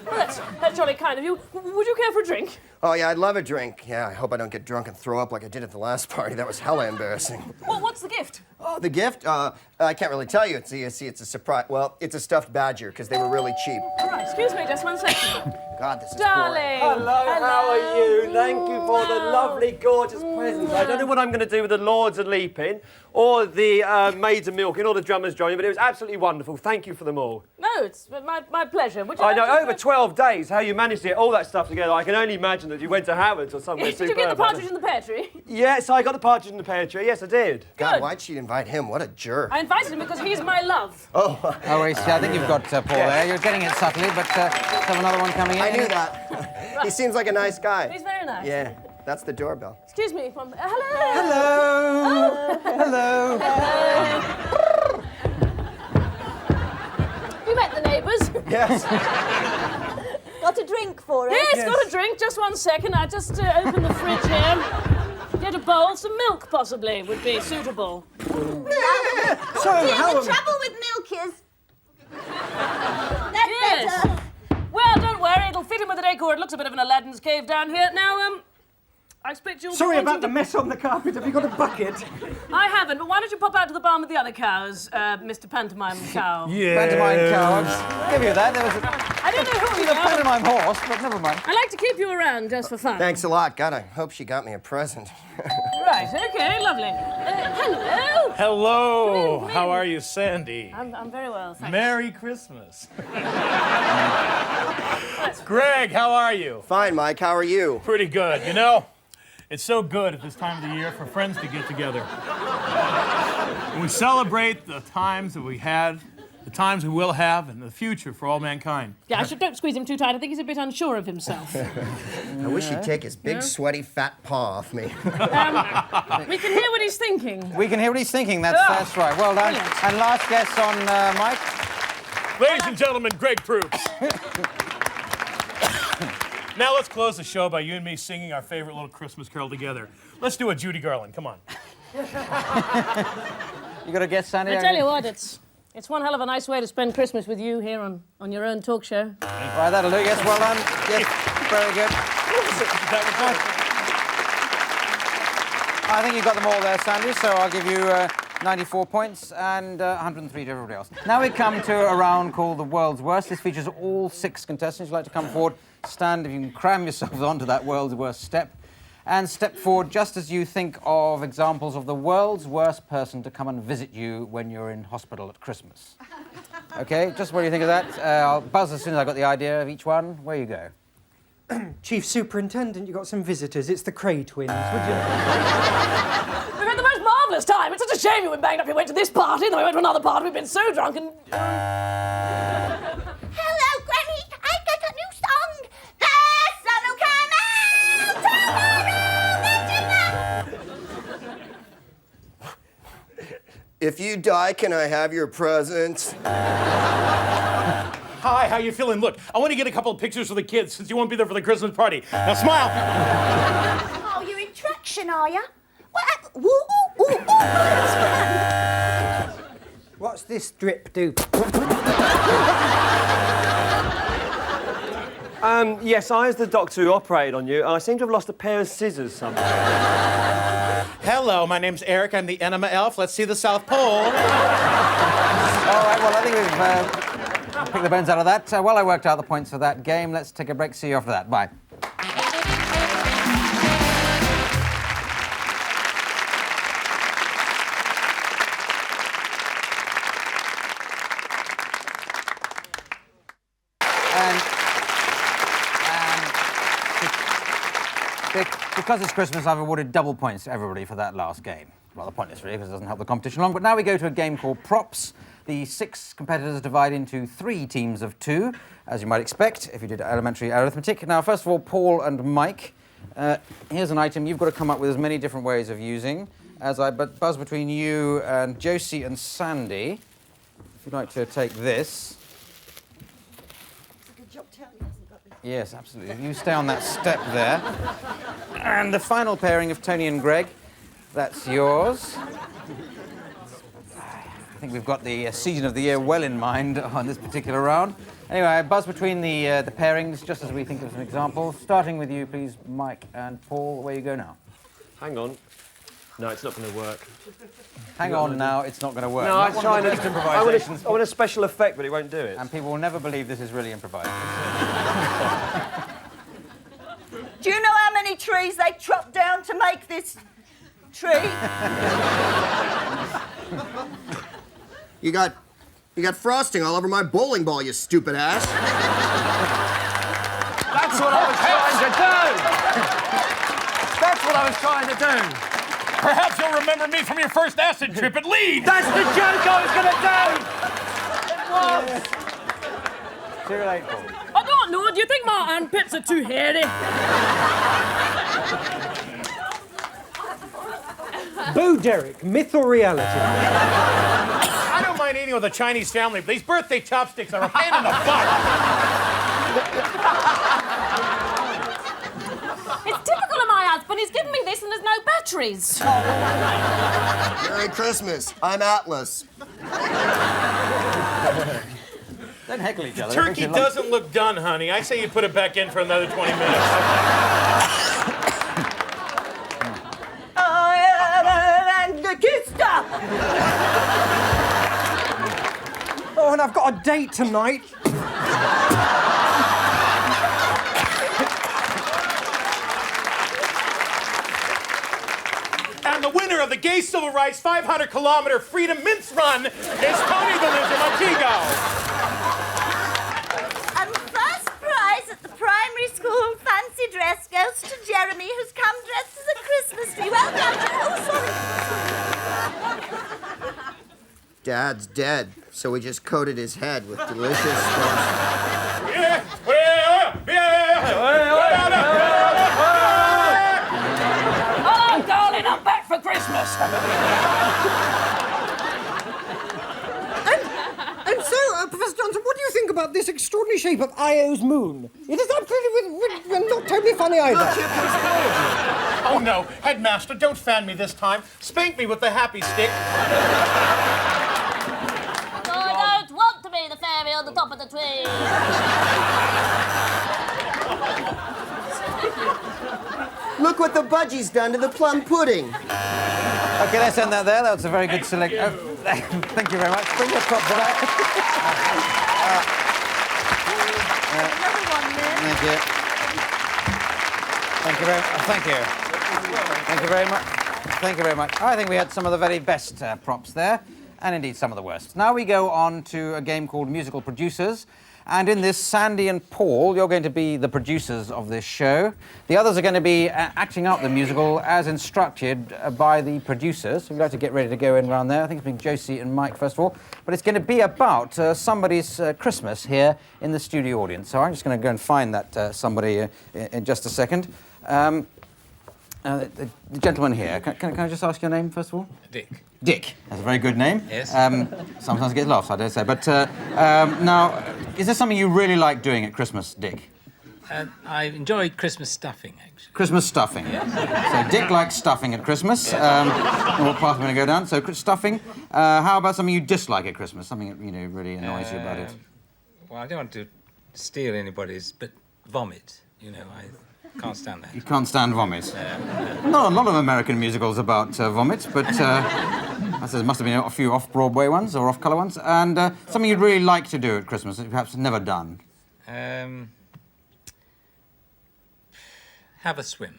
Well, that's jolly kind of you. Would you care for a drink? Oh, yeah, I'd love a drink. Yeah, I hope I don't get drunk and throw up like I did at the last party. That was hella embarrassing. Well, what's the gift? Oh, the gift? I can't really tell you. It's a surprise. Well, it's a stuffed badger, because they were really cheap. All right, excuse me, just 1 second. God, this is Darling! Hello, how are you? Thank you for the lovely, gorgeous presents. I don't know what I'm going to do with the Lords of Leaping, or the Maids of Milking, or the Drummers Joining, but it was absolutely wonderful. Thank you for them all. No, it's my pleasure. Would you I know, like to- over 12 days, how you managed to get all that stuff together. I can only imagine that you went to Harrods or somewhere Did you get the partridge in the pear tree? Yes, I got the partridge in the pear tree. Yes, I did. God, why'd she invite him? What a jerk. I invited him because he's my love. Oh, wait, I think you've got Paul there. You're getting it subtly, but have another one coming in. I knew that. He seems like a nice guy. He's very nice. Yeah, that's the doorbell. Excuse me. Hello. Hello. Hello. You met the neighbours? Yes. Got a drink for us? Yes, got a drink. Just 1 second. I just open the fridge here. Get a bowl. Some milk, possibly, would be suitable. See, the trouble with milk is... That's better. Well, don't worry. It'll fit in with the decor. It looks a bit of an Aladdin's cave down here. Now, I expect you'll... Sorry about the mess on the carpet. Have you got a bucket? I haven't, but why don't you pop out to the barn with the other cows, Mr. Pantomime Cow? Pantomime cow. I'll give you that. There was I don't know who you a are. pantomime horse, but never mind. I like to keep you around just for fun. Thanks a lot. God, I hope she got me a present. Right, okay, lovely. Hello. Hello. Come in. How are you, Sandy? I'm very well, thanks. Merry Christmas. Greg, how are you? Fine, Mike. How are you? Pretty good. You know, it's so good at this time of the year for friends to get together. And we celebrate the times that we had, the times we will have, and the future for all mankind. Yeah, don't squeeze him too tight. I think he's a bit unsure of himself. I wish he'd take his big, sweaty, fat paw off me. We can hear what he's thinking. We can hear what he's thinking. That's right. Well done. Brilliant. And last guess on Mike. Ladies and gentlemen, Greg Proops. Now let's close the show by you and me singing our favorite little Christmas carol together. Let's do a Judy Garland. Come on. You got to guess, Sandy? I tell you what, it's one hell of a nice way to spend Christmas with you here on your own talk show. Right, that'll do. Yes, well done. Yes, very good. I think you got them all there, Sandy, so I'll give you 94 points and 103 to everybody else. Now we come to a round called The World's Worst. This features all 6 contestants. You'd like to come forward, stand if you can cram yourselves onto that World's Worst step, and step forward just as you think of examples of the world's worst person to come and visit you when you're in hospital at Christmas. OK, just what do you think of that? I'll buzz as soon as I've got the idea of each one. Where you go? Chief Superintendent, you got some visitors. It's the Cray twins, would you? We've had the most marvellous time. It's such a shame you went banged up. You went to this party, and then we went to another party. We've been so drunk and... Hello, Granny. I got a new song. The sun will come out tomorrow. If you die, can I have your presents? Hi, how you feeling? Look, I want to get a couple of pictures of the kids since you won't be there for the Christmas party. Now smile. Oh, you're in traction, are you? Woo, ooh, ooh, ooh. What's this drip do? Yes, I was the doctor who operated on you, and I seem to have lost a pair of scissors somewhere. Hello, my name's Eric. I'm the enema elf. Let's see the South Pole. All right, well, I think we've picked the bones out of that. Well, I worked out the points for that game. Let's take a break. See you after that. Bye. Because it's Christmas, I've awarded double points to everybody for that last game. Rather pointless, really, because it doesn't help the competition along. But now we go to a game called Props. The 6 competitors divide into 3 teams of 2, as you might expect if you did elementary arithmetic. Now, first of all, Paul and Mike, here's an item you've got to come up with as many different ways of using. As I buzz between you and Josie and Sandy, if you'd like to take this. Good job telling you hasn't got this. Yes, absolutely. You stay on that step there. And the final pairing of Tony and Greg, that's yours. I think we've got the season of the year well in mind on this particular round. Anyway, I buzz between the pairings, just as we think of some examples. Starting with you, please, Mike and Paul. Where you go now? Hang on. No, it's not going to work. Hang on now, it's not going to work. No, Not I'm one of the trying best to... improvisations. I want a special effect, but it won't do it. And people will never believe this is really improvised. Do you know how many trees they chopped down to make this tree? You got frosting all over my bowling ball, you stupid ass. That's what I was trying to do! That's what I was trying to do! Perhaps you'll remember me from your first acid trip at Leeds. That's the joke I was going to do! It was! Too late, Paul. I don't know. Do you think my armpits are too hairy? Bo Derek, myth or reality? I don't mind eating with a Chinese family, but these birthday chopsticks are a pain in the butt. It's typical of my husband. He's given me this and there's no batteries. Merry Christmas. I'm Atlas. Don't heckle each other. Turkey doesn't look done, honey. I say you put it back in for another 20 minutes. Oh, and I've got a date tonight. And the winner of the Gay Civil Rights 500-kilometer Freedom Mince Run is Tony the Lizard Montego. And first prize at the primary school fancy dress goes to Jeremy, who's come dressed as a Christmas tree. Well done. Oh, sorry. Dad's dead, so we just coated his head with delicious sauce. Oh, darling, I'm back for Christmas. And so, Professor Johnson, what do you think about this extraordinary shape of Io's moon? It is absolutely not totally funny either. Oh, no. Headmaster, don't fan me this time. Spank me with the happy stick. I don't want to be the fairy on the top of the tree. Look what the budgie's done to the plum pudding. Okay, let's end that there. That was a very good selection. Thank you very much. Bring your prop for that. Thank you. Thank you very much. Thank you. Thank you very much. Thank you very much. I think we had some of the very best props there, and indeed some of the worst. Now we go on to a game called Musical Producers. And in this, Sandy and Paul, you're going to be the producers of this show. The others are going to be acting out the musical as instructed by the producers. So we'd like to get ready to go in around there. I think it's been Josie and Mike, first of all. But it's going to be about somebody's Christmas here in the studio audience. So I'm just going to go and find that somebody in just a second. The gentleman here, can I just ask your name, first of all? Dick. Dick. That's a very good name. Yes. Sometimes it gets lost, I dare say. But now, is there something you really like doing at Christmas, Dick? I enjoy Christmas stuffing, actually. Christmas stuffing. So Dick likes stuffing at Christmas. What path we're going to go down? So stuffing. How about something you dislike at Christmas? Something that really annoys you about it? Well, I don't want to steal anybody's, but vomit. I can't stand that. You can't stand vomit. Not a lot of American musicals about vomit, but there must have been a few off-Broadway ones or off-colour ones. And something you'd really like to do at Christmas that you perhaps never done? Have a swim.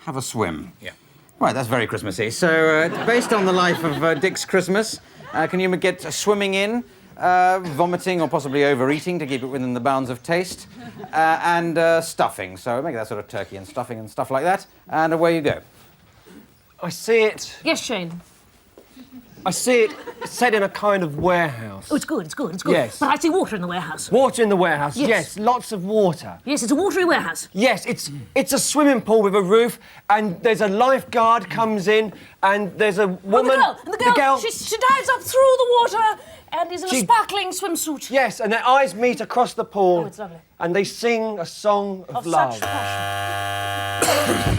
Have a swim? Yeah. Right, that's very Christmassy. So, based on the life of Dick's Christmas, can you get swimming in, vomiting or possibly overeating to keep it within the bounds of taste, and stuffing. So make that sort of turkey and stuffing and stuff like that, and away you go. I see it. Yes, Shane. I see it set in a kind of warehouse. Oh, it's good, it's good, it's good. Yes. But I see water in the warehouse. Water in the warehouse, Yes. yes, lots of water. Yes, it's a watery warehouse. Yes, it's a swimming pool with a roof, and there's a lifeguard comes in, and there's a woman. Oh, the girl, she dives up through the water and is in a sparkling swimsuit. Yes, and their eyes meet across the pool. Oh, it's lovely. And they sing a song of love. Such passion.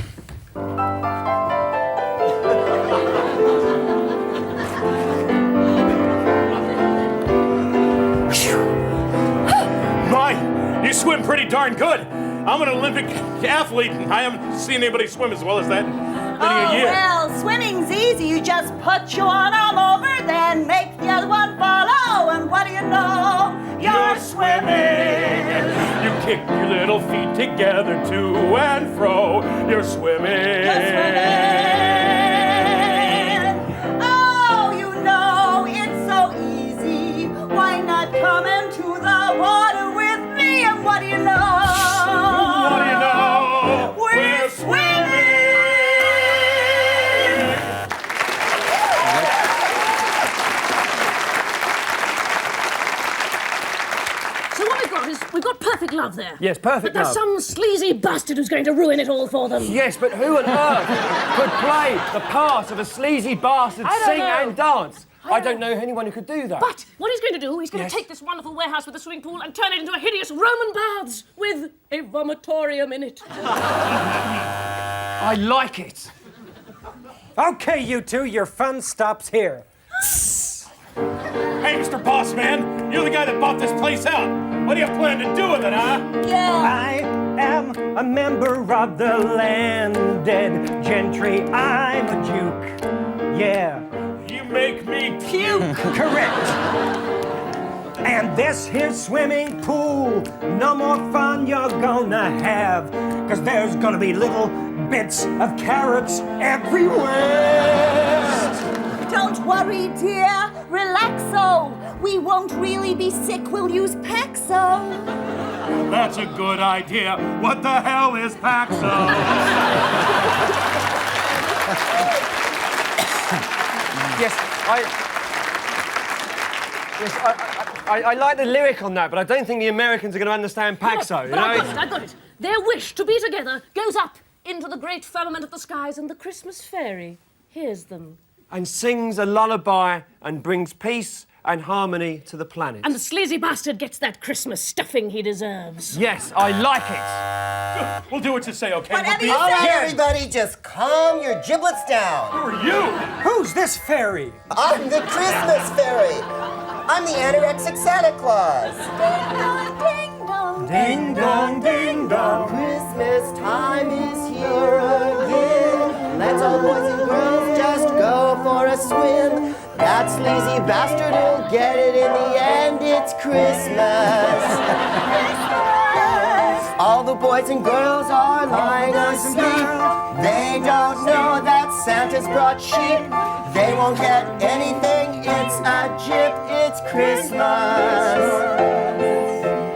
You swim pretty darn good. I'm an Olympic athlete, and I haven't seen anybody swim as well as that in many a year. Well, swimming's easy. You just put your one arm over, then make the other one follow, and what do you know? You're swimming. You kick your little feet together to and fro. You're swimming. You're swimming. Oh, you know it's so easy. Why not come into the water with me? And what do you know? What do you know? We're swimming. So what we've got is, we've got perfect love there. Yes, perfect But there's love. some sleazy bastard who's going to ruin it all for them. Yes, but who on earth could play the part of a sleazy bastard, I don't sing know. and dance? I don't know anyone who could do that. But what he's going to do, he's going Yes. to take this wonderful warehouse with a swimming pool and turn it into a hideous Roman baths with a vomitorium in it. I like it. Okay, you two, your fun stops here. Hey, Mr. Boss Man, you're the guy that bought this place out. What do you plan to do with it, huh? I am a member of the landed gentry. I'm a Duke. Yeah. You make me puke. Correct. And this here swimming pool, no more fun you're gonna have, 'cause there's gonna be little bits of carrots everywhere. Don't worry, dear. Relaxo. We won't really be sick. We'll use Paxo. That's a good idea. What the hell is Paxo? Yes, Yes, I like the lyric on that, but I don't think the Americans are going to understand Paxo, you But know? I got it. Their wish to be together goes up into the great firmament of the skies, and the Christmas fairy hears them. And sings a lullaby and brings peace and harmony to the planet. And the sleazy bastard gets that Christmas stuffing he deserves. Yes, I like it. We'll do what you say, okay? Whatever you say. Everybody, just calm your giblets down. Who are you? Who's this fairy? I'm the Christmas fairy. I'm the anorexic Santa Claus. Ding dong, ding dong. Christmas time is here again. Let's all boys and girls just go for a swim. That sleazy bastard will get it in the end. It's Christmas. All the boys and girls are lying asleep. They don't know that Santa's brought sheep. They won't get anything. It's a jip. It's Christmas.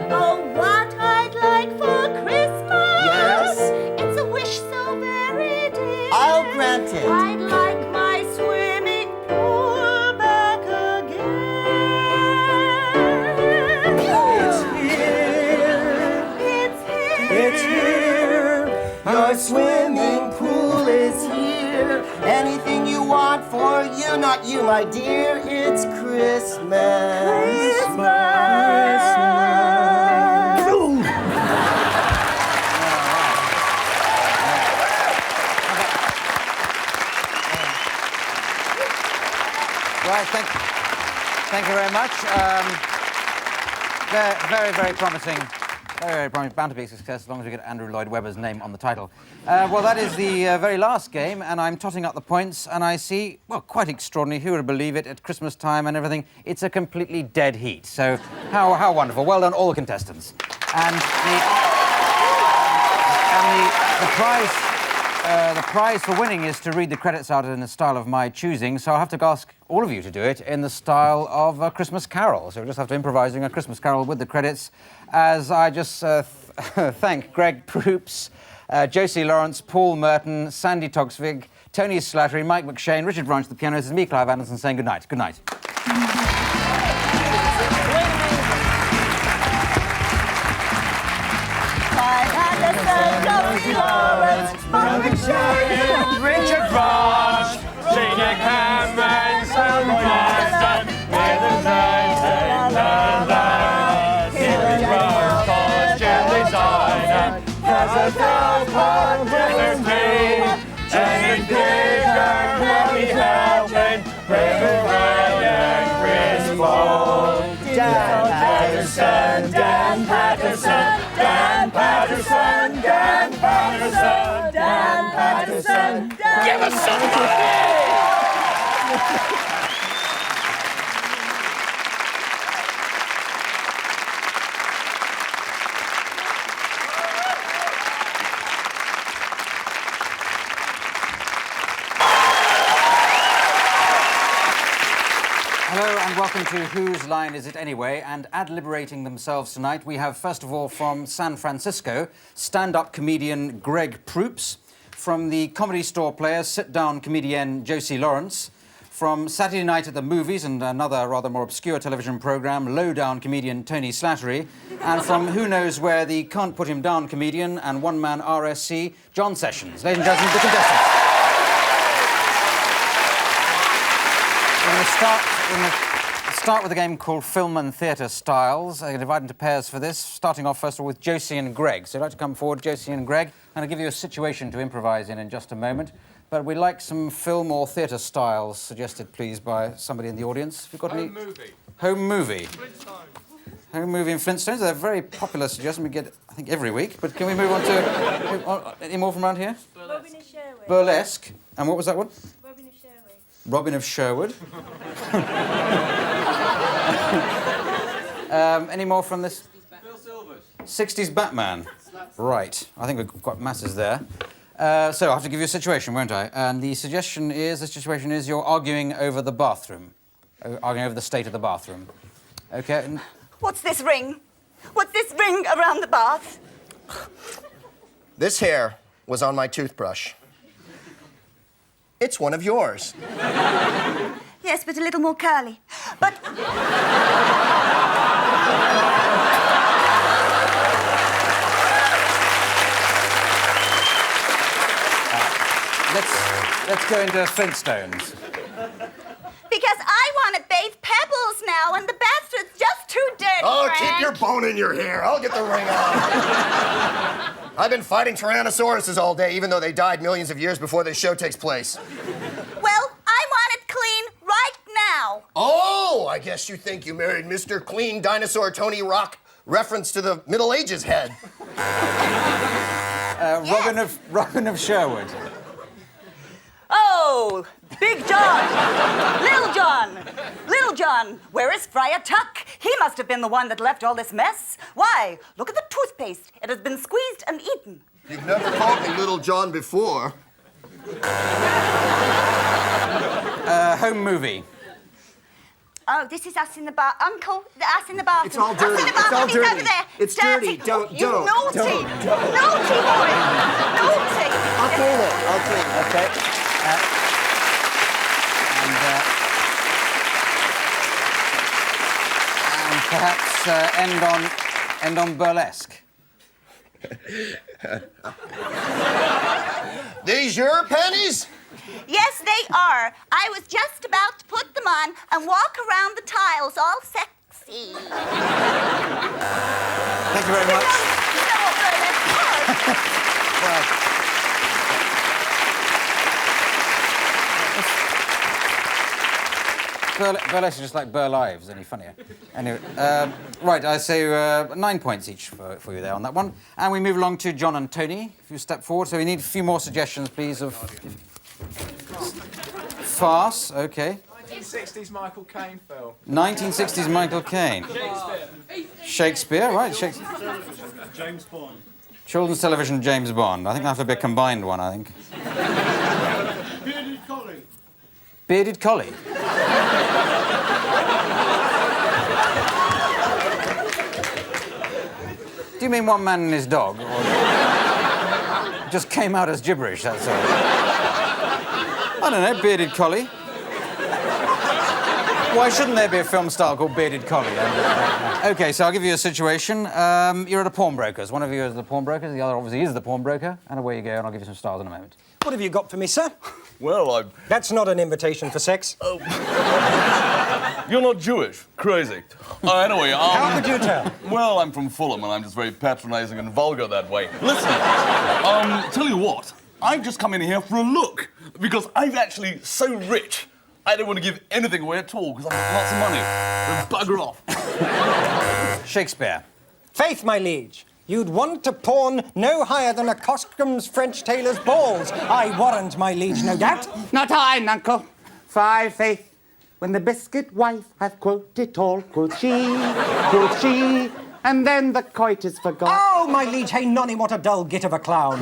Oh, what I'd like for Christmas. Yes? It's a wish so very dear. I'll grant it. I'd like my swimming pool back again. It's here. It's here. Your swimming pool is here. Anything you want for you, not you, my dear. It's Christmas. Right, thank you very much. Very, very promising. Very promising. Bound to be a success as long as we get Andrew Lloyd Webber's name on the title. Well, that is the very last game, and I'm totting up the points, and I see, well, quite extraordinary. Who would believe it at Christmas time and everything? It's a completely dead heat. So how wonderful. Well done, all the contestants. And the prize for winning is to read the credits out in the style of my choosing, so I'll have to ask all of you to do it in the style of a Christmas carol. So we'll just have to improvising a Christmas carol with the credits, as I just thank Greg Proops, Josie Lawrence, Paul Merton, Sandy Togsvig, Tony Slattery, Mike McShane, Richard Branch, the piano. This is me, Clive Anderson, saying good night. Good night. Richard Branch, Gina Cameron, Sam Boston, with the Richard Branch, costume designer, President Jenny Digger, Debbie Helen, Raven Ryan, Chris Paul, Dan Patterson, Dan Patterson, Dan Patterson, Dan Patterson, Dan Patterson, give us some money! Hello and welcome to Whose Line Is It Anyway? And ad-liberating themselves tonight, we have, first of all, from San Francisco, stand-up comedian Greg Proops, from the Comedy Store Players, sit-down comedian Josie Lawrence, from Saturday Night at the Movies and another rather more obscure television programme, low-down comedian Tony Slattery, and from who knows where, the can't-put-him-down comedian and one-man RSC, John Sessions. Ladies and gentlemen, the contestants. We're going to start with a game called Film and Theatre Styles. I'm going to divide into pairs for this, starting off first of all with Josie and Greg. So you'd like to come forward, Josie and Greg. I'm going to give you a situation to improvise in just a moment. But we'd like some film or theatre styles suggested, please, by somebody in the audience. Have you got any? Home movie. Home movie. Flintstones. Home movie and Flintstones. They're a very popular suggestion. We get, I think, every week. But can we move on to... any more from around here? Robin of Sherwood. Burlesque. And what was that one? Robin of Sherwood. Robin of Sherwood. Any more from this? Phil Silvers. 60s Batman. Right. I think we've got masses there. So I have to give you a situation, won't I? And the situation is you're arguing over the bathroom. Arguing over the state of the bathroom. Okay? What's this ring? What's this ring around the bath? This hair was on my toothbrush. It's one of yours. Yes, but a little more curly. But... Let's go into Flintstones. Because I want to bathe Pebbles now, and the bastard's just too dirty, Oh, Frank. keep your bone in your hair. I'll get the ring off. I've been fighting Tyrannosauruses all day, even though they died millions of years before this show takes place. Well, I want it clean right now. Oh, I guess you think you married Mr. Clean Dinosaur Tony Rock, reference to the Middle Ages head. Robin of Sherwood. Oh, Big John, Little John, where is Friar Tuck? He must have been the one that left all this mess. Why, look at the toothpaste. It has been squeezed and eaten. You've never called me Little John before. Home movie. Oh, this is us in the bar. Uncle, us in the bathroom. It's all dirty. Us in the It's all bathroom. He's dirty. over there. It's dirty. Don't. You naughty. Naughty boy. Naughty. I'll clean it. Okay. And perhaps end on burlesque. These your panties? Yes, they are. I was just about to put them on and walk around the tiles all sexy. Thank you very much. Burlesque is just like Burr Lives, only funnier. Anyway, right, I say 9 points each for you there on that one. And we move along to John and Tony, if you step forward. So we need a few more suggestions, please, of... Farce, okay. 1960s Michael Caine film. 1960s Michael Caine. Shakespeare, right, Shakespeare. James Bond. Children's television James Bond. I think that'll have to be a combined one, I think. Bearded Collie. Bearded Collie. Do you mean One Man and His Dog? Or just came out as gibberish, that's all. I don't know, Bearded Collie. Why shouldn't there be a film style called Bearded Collie? OK, so I'll give you a situation. You're at a pawnbroker's. One of you is the pawnbroker, the other obviously is the pawnbroker. And away you go, and I'll give you some stars in a moment. What have you got for me, sir? Well, I'm... That's not an invitation for sex. Oh. You're not Jewish. Crazy. Anyway, How could you tell? Well, I'm from Fulham, and I'm just very patronizing and vulgar that way. Listen, tell you what, I've just come in here for a look, because I'm actually so rich, I don't want to give anything away at all, because I've got lots of money. So bugger off. Shakespeare. Faith, my liege. You'd want to pawn no higher than a Coscombe's French tailor's balls. I warrant, my liege, no doubt. Not I, uncle. For I, faith, when the biscuit wife hath quoted all, quoth she, and then the coitus forgot. Oh, my liege, hey, nonny, what a dull git of a clown.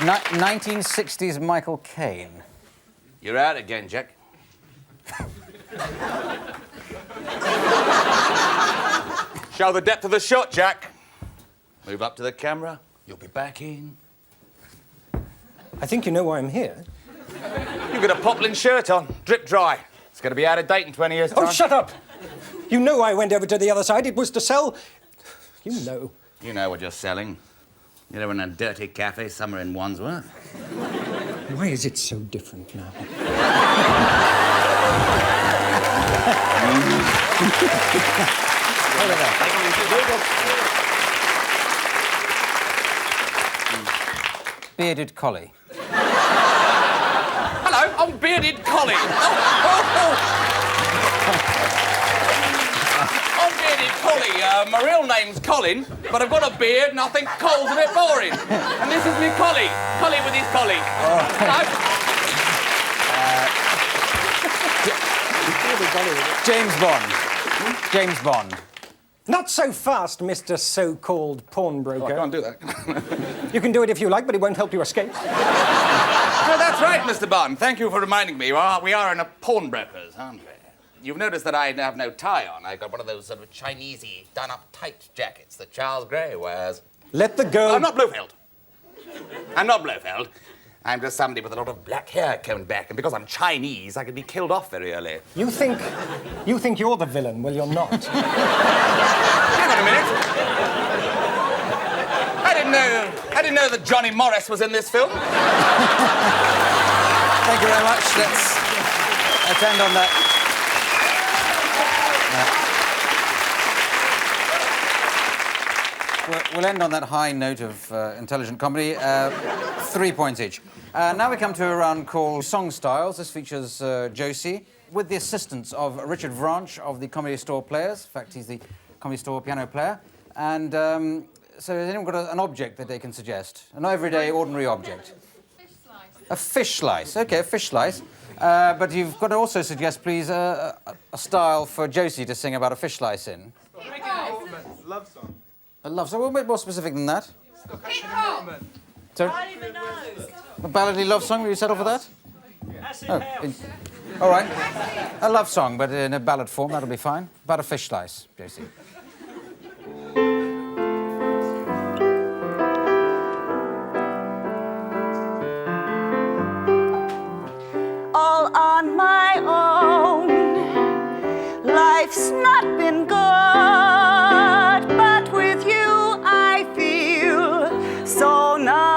1960s Michael Caine. You're out again, Jack. Show the depth of the shot, Jack. Move up to the camera. You'll be back in. I think you know why I'm here. You've got a poplin shirt on, drip dry. It's going to be out of date in 20 years' time. Oh, shut up! You know I went over to the other side. It was to sell... You know. You know what you're selling. You're in a dirty cafe somewhere in Wandsworth. Why is it so different now? Bearded Collie. Hello, I'm Bearded Collie. I'm Bearded Collie. My real name's Colin, but I've got a beard and I think Cole's a bit boring. And this is me Collie. Collie with his collie. Hello. James Bond. James Bond. Not so fast, Mr. So-called pawnbroker. Oh, I can't do that. You can do it if you like, but it won't help you escape. Oh, that's right, Mr. Bond. Thank you for reminding me. We are in a pawnbroker's, aren't we? You've noticed that I have no tie on. I've got one of those sort of Chinesey, done-up tight jackets that Charles Grey wears. Let the girl... I'm not Blofeld. I'm not Blofeld. I'm just somebody with a lot of black hair combed back, and because I'm Chinese, I can be killed off very early. You think you're the villain? Well, you're not. Hang on a minute. I didn't know that Johnny Morris was in this film. Thank you very much. Let's end on that. We'll end on that high note of intelligent comedy. 3 points each. Now we come to a round called Song Styles. This features Josie with the assistance of Richard Vranch of the Comedy Store Players. In fact, he's the Comedy Store piano player. And so has anyone got an object that they can suggest? An everyday, ordinary object? A fish slice. OK, a fish slice. But you've got to also suggest, please, a style for Josie to sing about a fish slice in. Love song. A love song? Well, a bit more specific than that. Hip-hop. So, a ballady love song, will you settle for that? All right. A love song, but in a ballad form, that'll be fine. About a fish slice, Josie. All on my own, life's not been good, but with you I feel so nice.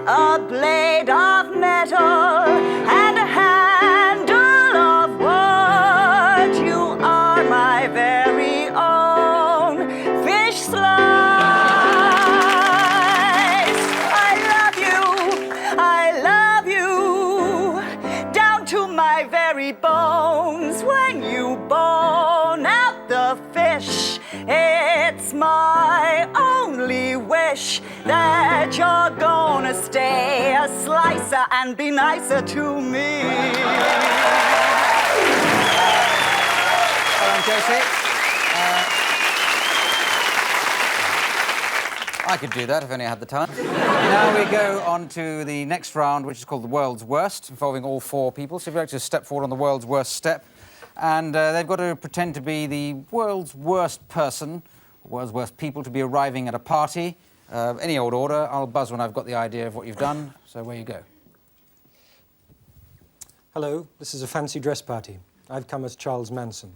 A blade of metal and a handle of wood, you are my very own fish slice. I love you, down to my very bones. When you bone out the fish, it's my only wish that you're gonna stay a slicer and be nicer to me. Hello, Josie. I could do that if only I had the time. Now we go on to the next round, which is called the World's Worst, involving all 4 people. So if you'd like to step forward on the World's Worst step, and they've got to pretend to be the world's worst person, world's worst people to be arriving at a party. Any old order. I'll buzz when I've got the idea of what you've done. So away you go. Hello, this is a fancy dress party. I've come as Charles Manson.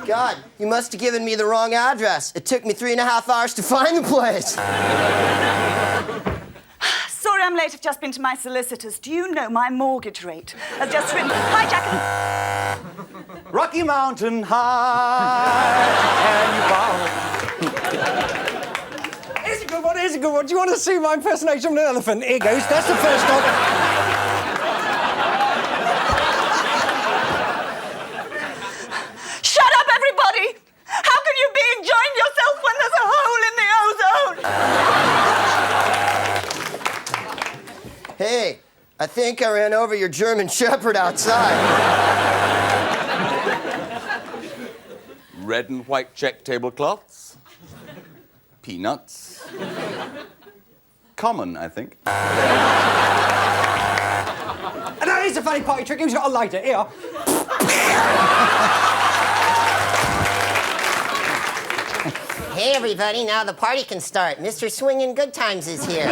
God, you must have given me the wrong address. It took me 3.5 hours to find the place. Sorry I'm late. I've just been to my solicitors. Do you know my mortgage rate? I've just written... Hi, Jack. Rocky Mountain High, and you bow. It's a good one, it's a good one. Do you want to see my impersonation of an elephant? Here goes, that's the first one. Shut up, everybody! How can you be enjoying yourself when there's a hole in the ozone? Hey, I think I ran over your German Shepherd outside. Red and white check tablecloths. Peanuts. Common, I think. And that is a funny party trick. Who's got a lighter? Here. Hey, everybody, now the party can start. Mr. Swingin' Good Times is here.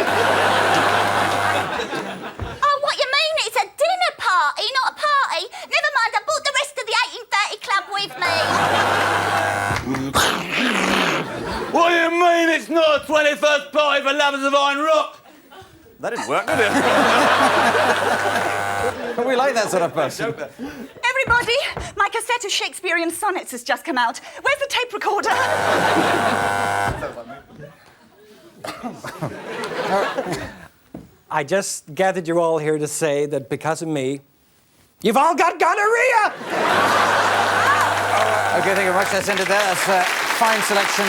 Oh, what you mean? It's a dinner party, not a party. Never mind, I brought the rest of the 1830 club with me. What do you mean it's not a 21st party for lovers of Iron Rock? That didn't work, did it? We like that sort of person. Everybody, my cassette of Shakespearean sonnets has just come out. Where's the tape recorder? I just gathered you all here to say that because of me, you've all got gonorrhea! OK, thank you very much. Let's end it there. That's a fine selection.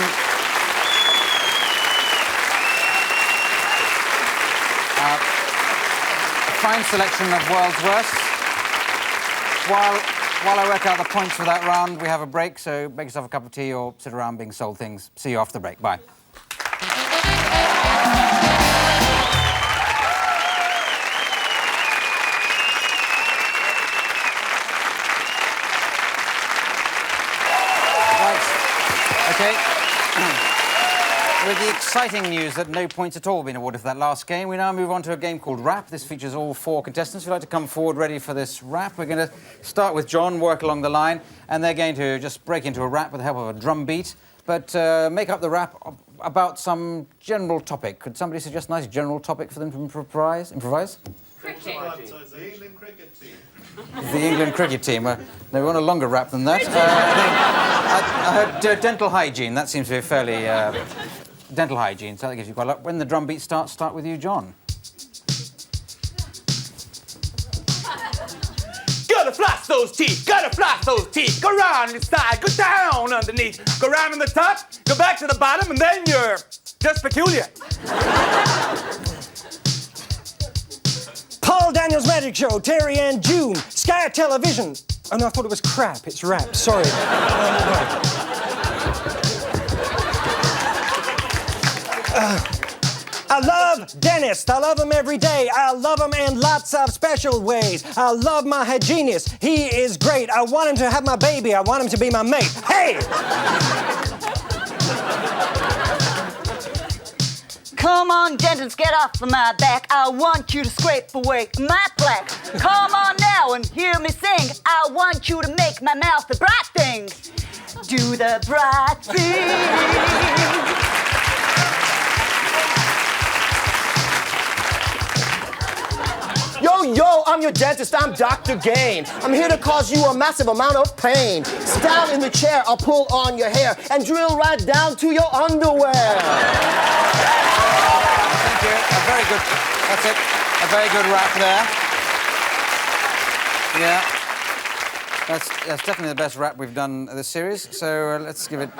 Fine selection of World's Worst. While I work out the points for that round, we have a break, so make yourself a cup of tea or sit around being sold things. See you after the break. Bye. exciting news that no points at all have been awarded for that last game. We now move on to a game called Rap. This features all 4 contestants who'd like to come forward ready for this rap. We're going to start with John, work along the line, and they're going to just break into a rap with the help of a drum beat, but make up the rap about some general topic. Could somebody suggest a nice general topic for them to improvise? Cricket. The England cricket team. The England cricket team. They want a longer rap than that. I heard dental hygiene. That seems to be fairly... dental hygiene, so that gives you quite a lot. When the drum beat starts, start with you, John. Gotta floss those teeth, gotta floss those teeth. Go round inside, go down underneath. Go round on the top, go back to the bottom, and then you're just peculiar. Paul Daniels Magic Show, Terry and June, Sky Television. Oh no, I thought it was crap. It's rap. Sorry. I love Dennis. I love him every day. I love him in lots of special ways. I love my head genius. He is great. I want him to have my baby. I want him to be my mate. Hey! Come on, gentles, get off of my back. I want you to scrape away my plaque. Come on now and hear me sing. I want you to make my mouth the bright thing. Do the bright thing. Yo, I'm your dentist, I'm Dr. Gain. I'm here to cause you a massive amount of pain. Sit down in the chair, I'll pull on your hair and drill right down to your underwear. Thank you. A very good... That's it. A very good rap there. Yeah. That's definitely the best rap we've done this series, so let's give it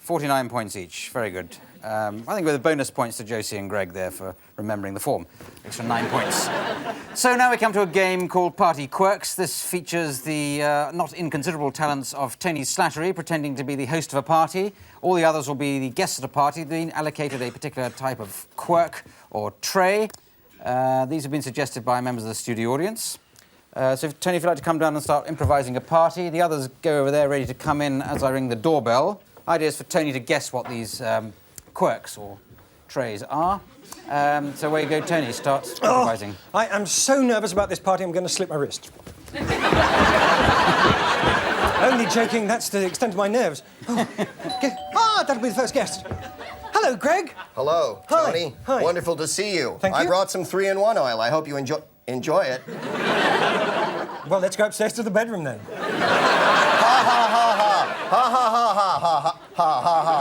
49 points each. Very good. I think with the bonus points to Josie and Greg there for remembering the form. Extra 9 points. So now we come to a game called Party Quirks. This features the not inconsiderable talents of Tony Slattery pretending to be the host of a party. All the others will be the guests at a party, being allocated a particular type of quirk or tray. These have been suggested by members of the studio audience. So, Tony, if you'd like to come down and start improvising a party, the others go over there ready to come in as I ring the doorbell. Idea is for Tony to guess what these quirks or trays are. So away you go, Tony. Start improvising. I am so nervous about this party, I'm going to slip my wrist. Only joking, that's the extent of my nerves. That'll be the first guest. Hello, Greg. Hello, Hi. Tony. Hi. Wonderful to see you. Thank you. I brought some 3-in-1 oil. I hope you enjoy it. Well, let's go upstairs to the bedroom then. Ha ha ha ha. Ha ha ha ha ha ha ha ha.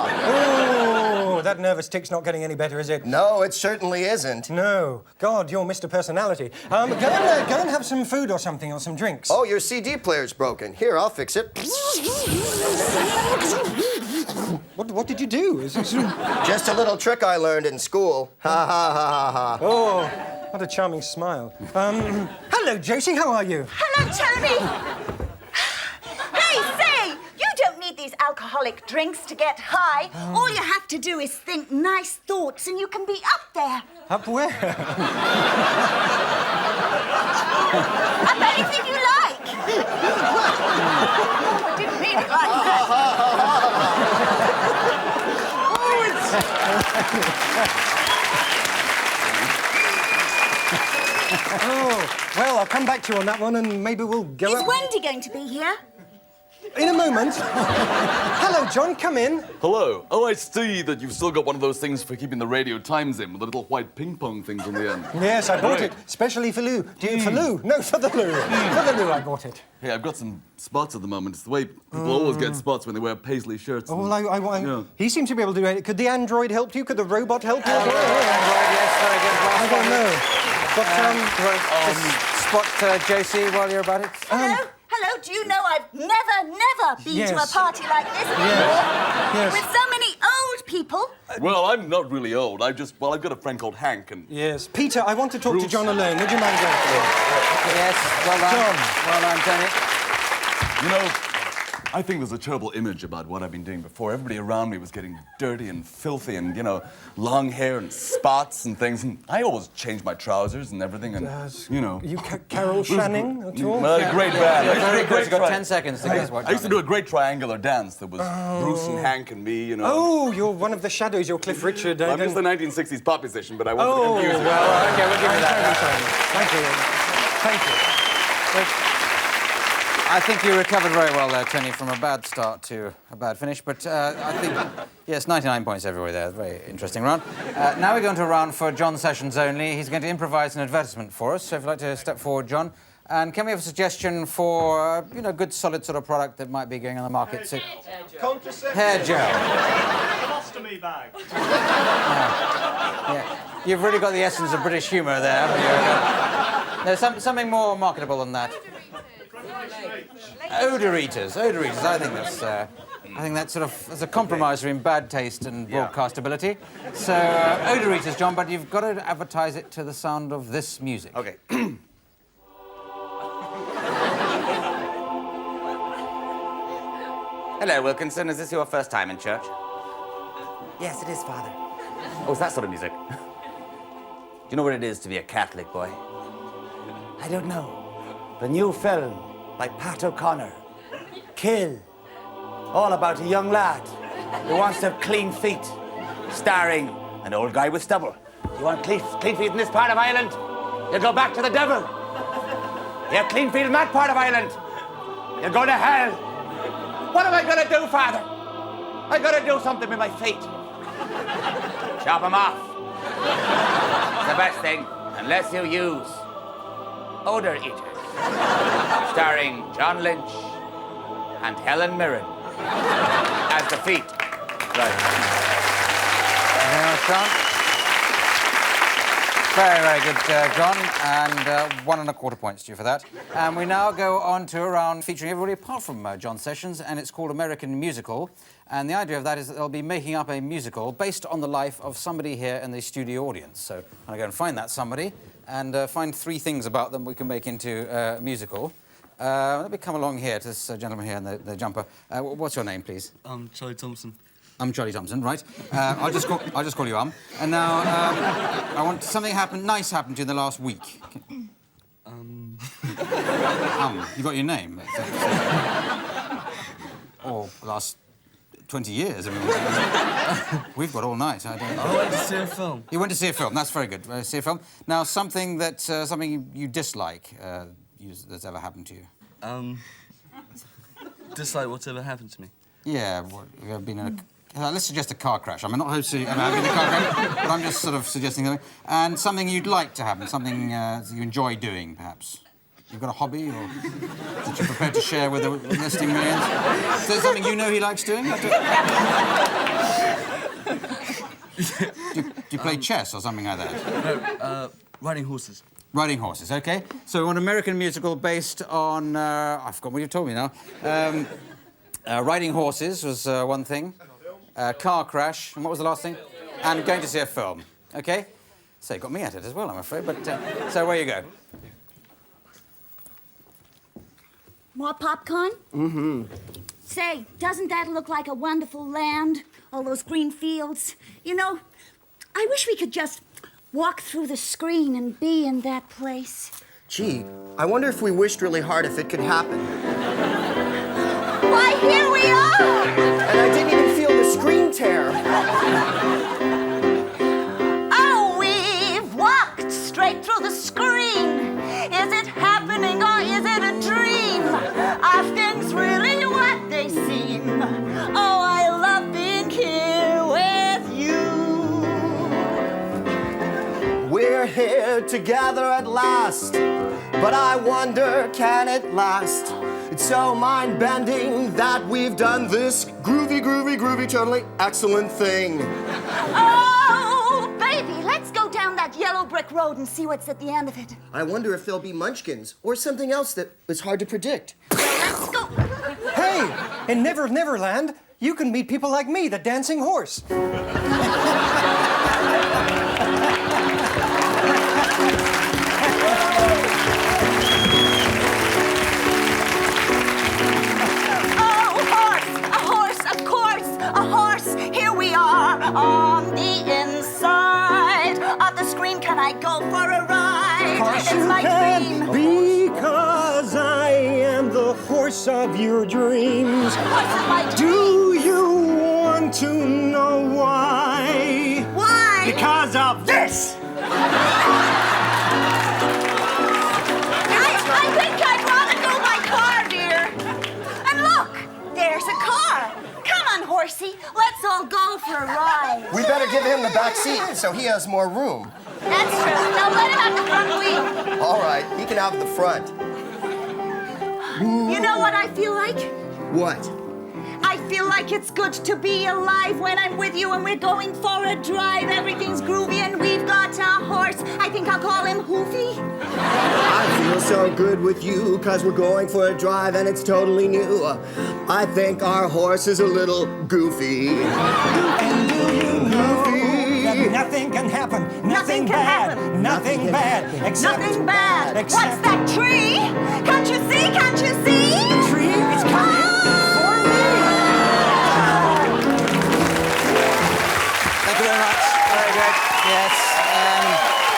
Oh, that nervous tick's not getting any better, is it? No, it certainly isn't. No. God, you're Mr. Personality. Go and have some food or something, or some drinks. Oh, your CD player's broken. Here, I'll fix it. What did you do? Just a little trick I learned in school. Ha ha ha ha ha. Oh, what a charming smile. Hello, Josie, how are you? Hello, Tony. Hey, say, you don't need these alcoholic drinks to get high. All you have to do is think nice thoughts and you can be up there. Up where? Up anything you like. I didn't mean it like that. Oh, well, I'll come back to you on that one and maybe we'll go Is out... Wendy going to be here? In a moment. Hello, John, come in. Hello. Oh, I see that you've still got one of those things for keeping the radio times in with the little white ping pong things on the end. Yes, I bought Great. it, specially for Lou. For Lou? No, for the Lou. For the Lou, I bought it. Hey, I've got some spots at the moment. It's the way people always get spots when they wear paisley shirts. Oh, and- well, Yeah. he seems to be able to do it. Could the android help you? Could the robot help you? Android, yes, very good. I don't know. But, spot Josie while you're about it. Hello? Hello, do you know I've never been to a Yes. party like this before? Yes. With so many old people. Well, I'm not really old. I've got a friend called Hank and... Yes. Peter, I want to talk to John alone. Would you mind going? Yes, well done. John. Well done, Tony. You know, I think there's a terrible image about what I've been doing before. Everybody around me was getting dirty and filthy and, you know, long hair and spots and things. And I always changed my trousers and everything and, you know. You Carol Channing at all? Well, a great band. Yeah, very good. You've got 10 seconds to guess what. I used to do a great triangular dance that was Bruce and Hank and me, you know. Oh, you're one of the shadows. You're Cliff Richard. Well, I'm just the 1960s pop musician, but I want to confuse you. Well, okay, we'll give you that. Thank you. Thank you. I think you recovered very well there, Tony, from a bad start to a bad finish. But I think, yes, 99 points everywhere there. Very interesting round. Now we're going to a round for John Sessions only. He's going to improvise an advertisement for us. So if you'd like to step forward, John. And can we have a suggestion for, you know, good, solid sort of product that might be going on the market soon? Contraceptive. Hair gel. Colostomy bag. Yeah. You've really got the essence of British humour there. There's something more marketable than that. Odour eaters. I think that's sort of as a compromise between bad taste and broadcastability. So odour eaters, John, but you've got to advertise it to the sound of this music. Okay. Hello, Wilkinson. Is this your first time in church? Yes, it is, Father. Oh, it's that sort of music. Do you know what it is to be a Catholic boy? I don't know. The new film by Pat O'Connor, Kill. All about a young lad who wants to have clean feet, starring an old guy with stubble. You want clean feet in this part of Ireland? You go back to the devil. You have clean feet in that part of Ireland. You go to hell. What am I going to do, Father? I got to do something with my feet. Chop them off. It's the best thing, unless you use Odour Eaters, starring John Lynch and Helen Mirren as the feet. Right. Very, very good, John, and 1.25 points to you for that. And we now go on to a round featuring everybody apart from John Sessions, and it's called American Musical. And the idea of that is that they'll be making up a musical based on the life of somebody here in the studio audience. So I'm going to go and find that somebody and find 3 things about them we can make into a musical. Let me come along here to this gentleman here in the jumper. What's your name, please? Charlie Thompson. I'm Charlie Thompson, right? I'll just call you And now, I want something nice happened to you in the last week. You got your name? Or the last 20 years. I mean, we've got all night. I went to see a film. You went to see a film. That's very good. See a film. Now, something you dislike that's ever happened to you. Dislike whatever happened to me. Yeah. You've been in a. Let's suggest a car crash. I'm not hoping I've been in a car crash, but I'm just sort of suggesting something. And something you'd like to happen, something you enjoy doing, perhaps. You've got a hobby, or that you're prepared to share with the listening millions? Is there something you know he likes doing? Do you play chess or something like that? No, riding horses. Riding horses, OK. So an American musical based on... I forgot what you told me now. Riding horses was one thing. Car crash, and what was the last thing? And going to see a film, OK? So you got me at it as well, I'm afraid, but... so where you go? More popcorn? Mm-hmm. Say, doesn't that look like a wonderful land? All those green fields. You know, I wish we could just walk through the screen and be in that place. Gee, I wonder if we wished really hard if it could happen. Why, here we are! And I didn't even feel the screen tear. Oh, we've walked straight through the screen. Is it happening or is it a dream? Are things really what they seem? Oh, I love being here with you. We're here together at last, but I wonder, can it last? It's so mind-bending that we've done this groovy, totally excellent thing. Oh, baby, let's go down that yellow brick road and see what's at the end of it. I wonder if there'll be munchkins or something else that was hard to predict. Let's go. Hey, in Never Neverland, you can meet people like me, the dancing horse. Oh, I go for a ride. Course That's you my can, dream. because I am the horse of your dreams. Horse of my dreams. Do you want to know why? Why? Because of this! I think I'd rather go by car, dear. And look, there's a car. Come on, horsey. Let's all go for a ride. We better give him the back seat so he has more room. That's true. Now let him have the front wheel. All right, he can have the front. You know what I feel like? What? I feel like it's good to be alive when I'm with you and we're going for a drive. Everything's groovy and we've got a horse. I think I'll call him Hoofy. I feel so good with you, cause we're going for a drive and it's totally new. I think our horse is a little goofy. And do you know that nothing can happen? Nothing bad. Nothing bad. Except Nothing bad. Except What's that tree? Can't you see? Can't you see? the tree. It's coming for me. Thank you very much. Very good. Yes.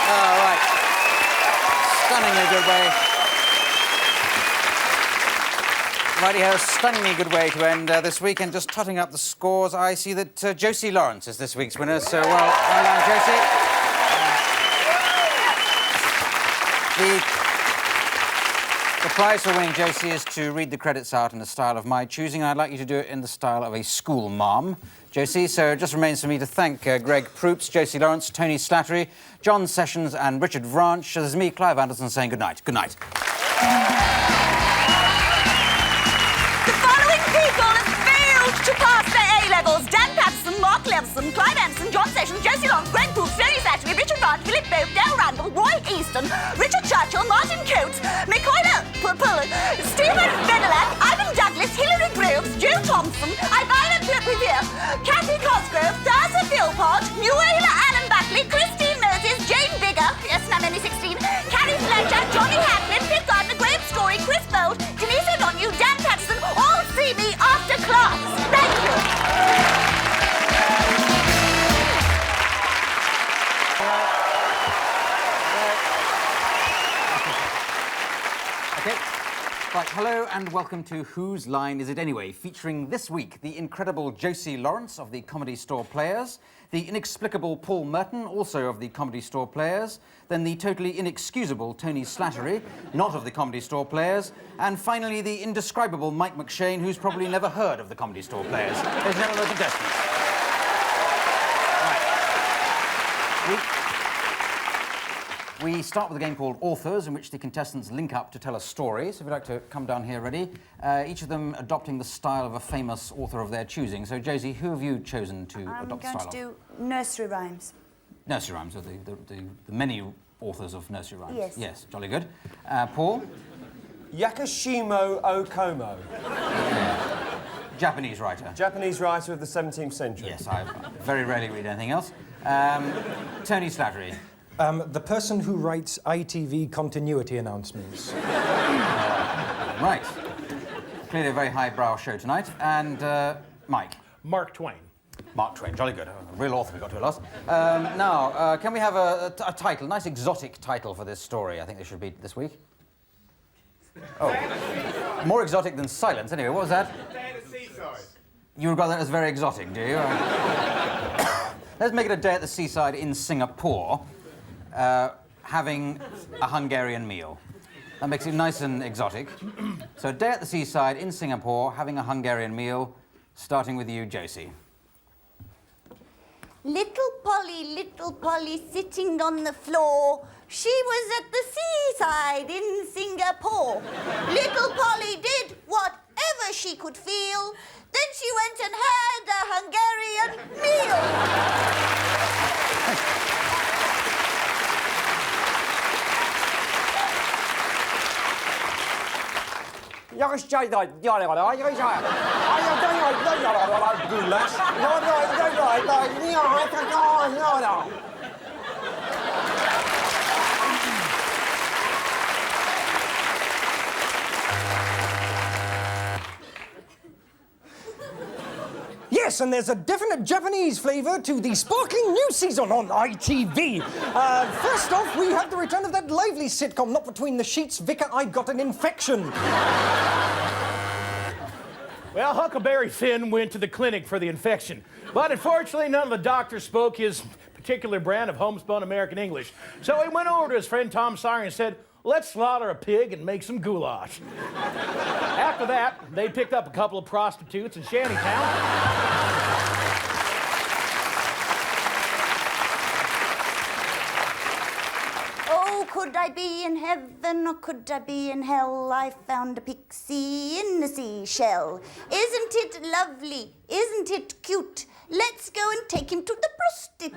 All right. Stunningly good way. Righty-ho, stunningly good way to end this week. And just totting up the scores, I see that Josie Lawrence is this week's winner. So well done, Josie. The prize for winning, Josie, is to read the credits out in the style of my choosing. I'd like you to do it in the style of a school mom, Josie. So it just remains for me to thank Greg Proops, Josie Lawrence, Tony Slattery, John Sessions and Richard Vranch. This is me, Clive Anderson, saying good night. Good night. The following people have failed to pass their A-levels. Dan Patterson, Mark Levison, Clive Anderson, John Sessions, Josie Lawrence, Greg Proops, Tony Slattery, Richard Vranch, Philip Boat, Dale Randall, Roy Easton, Richard Churchill, Martin Coates, Michaela Pullen, Stephen Benelak, Ivan Douglas, Hilary Groves, Joe Thompson, Ivana Revere, Kathy Cosgrove, Darcy Philpott, Nuala Allen Buckley, Christine Moses, Jane Bigger, yes, and I'm only 16, Carrie Fletcher, Johnny Hadlin, Pip Gardner, Graham Story, Chris Bolt, Denise O'Donoghue, Dan Patterson, all see me after class. Thank you. Okay. Right, hello and welcome to Whose Line Is It Anyway? Featuring this week the incredible Josie Lawrence of the Comedy Store Players, the inexplicable Paul Merton, also of the Comedy Store Players, then the totally inexcusable Tony Slattery, not of the Comedy Store Players, and finally the indescribable Mike McShane, who's probably never heard of the Comedy Store Players. Ladies and gentlemen, the contestants. Right. We start with a game called Authors, in which the contestants link up to tell a story. So if you'd like to come down here, ready? Each of them adopting the style of a famous author of their choosing. So, Josie, who have you chosen to adopt the style of? I'm going to do nursery rhymes. Nursery rhymes, are the many authors of nursery rhymes. Yes. Yes, jolly good. Paul? Yakashimo Okomo. Japanese writer. Japanese writer of the 17th century. Yes, I very rarely read anything else. Tony Slattery. The person who writes ITV continuity announcements. Right. Clearly a very highbrow show tonight. And Mike. Mark Twain. Mark Twain, jolly good. A real author we got to at last. Now, can we have a title, a nice exotic title for this story? I think there should be this week. Oh. More exotic than silence. Anyway, what was that? Day at the seaside. You regard that as very exotic, do you? Let's make it a day at the seaside in Singapore, having a Hungarian meal. That makes it nice and exotic. So, a day at the seaside in Singapore, having a Hungarian meal, starting with you, Josie. Little Polly sitting on the floor. She was at the seaside in Singapore. Little Polly did whatever she could feel. Then she went and had a Hungarian meal. Yes, Yes, and there's a definite Japanese flavour to the sparkling new season on ITV. First off, we have the return of that lively sitcom, Not Between the Sheets, Vicar, I Got an Infection. Well, Huckleberry Finn went to the clinic for the infection, but unfortunately none of the doctors spoke his particular brand of homespun American English. So he went over to his friend Tom Sawyer and said, let's slaughter a pig and make some goulash. After that, they picked up a couple of prostitutes in Shantytown. Oh, could I be in heaven or could I be in hell? I found a pixie in a seashell. Isn't it lovely? Isn't it cute? Let's go and take him to the prostitute.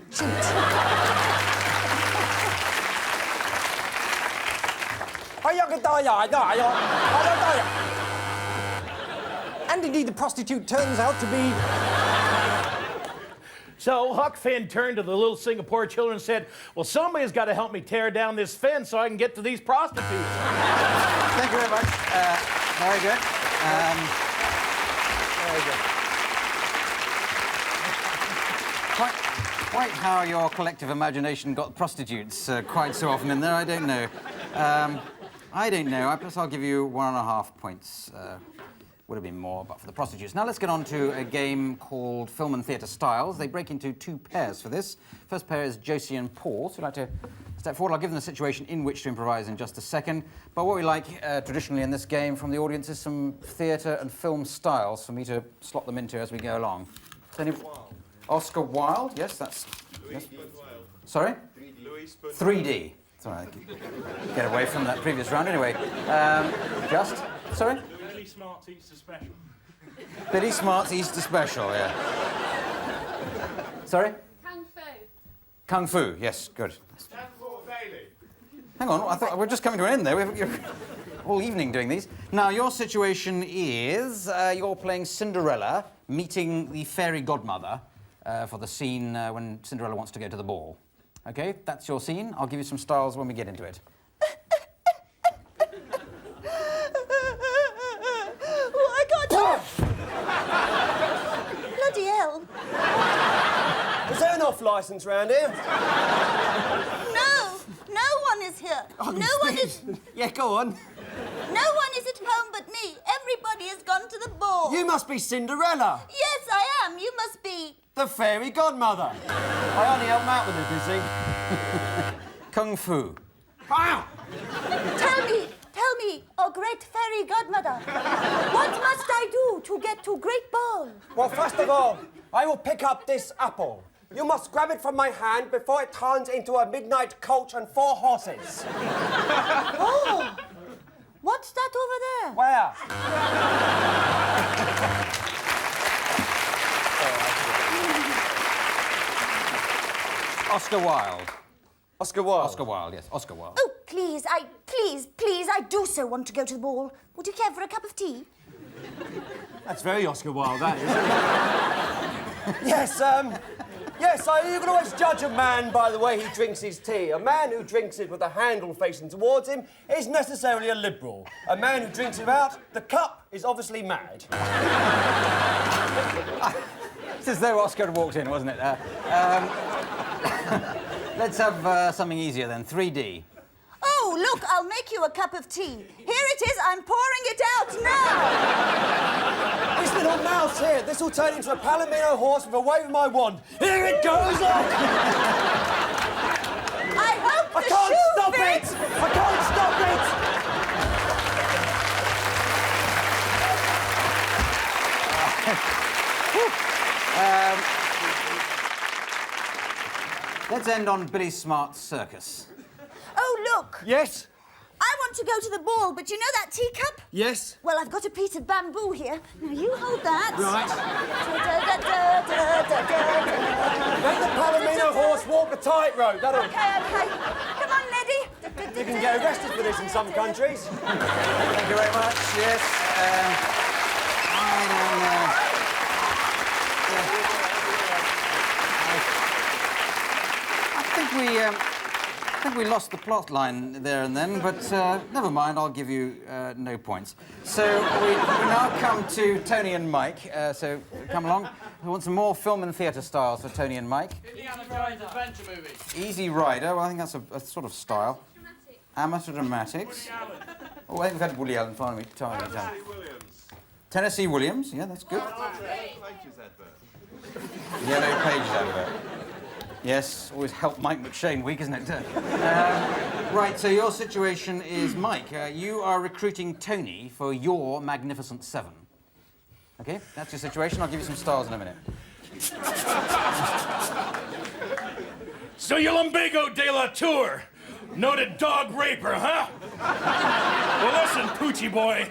And indeed, the prostitute turns out to be... So Huck Finn turned to the little Singapore children and said, well, somebody's got to help me tear down this fence so I can get to these prostitutes. Thank you very much. Very good. Very good. Quite how your collective imagination got prostitutes quite so often in there, I don't know. I don't know. I guess I'll give you 1.5 points. Would have been more, but for the prostitutes. Now let's get on to a game called Film and Theatre Styles. They break into 2 pairs for this. First pair is Josie and Paul. So I'd like to step forward. I'll give them the situation in which to improvise in just a second. But what we like traditionally in this game from the audience is some theatre and film styles for me to slot them into as we go along. Oscar Wilde, yes, that's... Yes. Sorry? 3D. Sorry, get away from that previous round anyway. Sorry? Billy Smart's Easter Special. Billy Smart's Easter Special, yeah. Sorry? Kung Fu. Kung Fu, yes, good. Stanford Bailey. Hang on, I thought we're just coming to an end there. You're all evening doing these. Now, your situation is you're playing Cinderella, meeting the fairy godmother for the scene when Cinderella wants to go to the ball. Okay, that's your scene. I'll give you some styles when we get into it. Bloody hell. Is there an off licence round here? No one is here. Oh, no one is... Yeah, go on. No one is at home but me. Everybody has gone to the ball. You must be Cinderella. Yes, I am. You must be... The fairy godmother. I only help out when they're busy. Kung Fu. Tell me, oh great fairy godmother, what must I do to get to Great Ball? Well, first of all, I will pick up this apple. You must grab it from my hand before it turns into a midnight coach and 4 horses. Oh, what's that over there? Where? Oscar Wilde. Oscar Wilde? Oscar Wilde, yes, Oscar Wilde. Oh, please, I do so want to go to the ball. Would you care for a cup of tea? That's very Oscar Wilde, that is, isn't it? Yes, you can always judge a man by the way he drinks his tea. A man who drinks it with the handle facing towards him is necessarily a liberal. A man who drinks it out the cup is obviously mad. It's as though Oscar had walked in, wasn't it? Let's have something easier then. 3D. Oh, look, I'll make you a cup of tea. Here it is, I'm pouring it out now. This little mouse here, this will turn into a Palomino horse with a wave of my wand. Here it goes! I hope I can't stop it! I can't stop it! Let's end on Billy Smart's circus. Oh, look. Yes? I want to go to the ball, but you know that teacup? Yes? Well, I've got a piece of bamboo here. Now, you hold that. Right. Make the Palomino horse walk a tightrope, that'll... Okay. Come on, Neddy. You can get arrested for this in some countries. Thank you very much, yes. I think think we lost the plot line there and then, but never mind, I'll give you no points. So we now come to Tony and Mike. So come along. We want some more film and theatre styles for Tony and Mike. Indiana Jones adventure movie. Easy Rider, well, I think that's a sort of style. Amateur dramatics. Oh, I think we've had Woody Allen finally. Tennessee Williams. Tennessee Williams, yeah, that's good. Pages advert. Yellow Pages advert. Yes, always help Mike McShane week, isn't it? Right, so your situation is, Mike, you are recruiting Tony for your Magnificent Seven. Okay, that's your situation. I'll give you some stars in a minute. So you're Lumbago de la Tour, noted dog raper, huh? Well, listen, Poochie boy,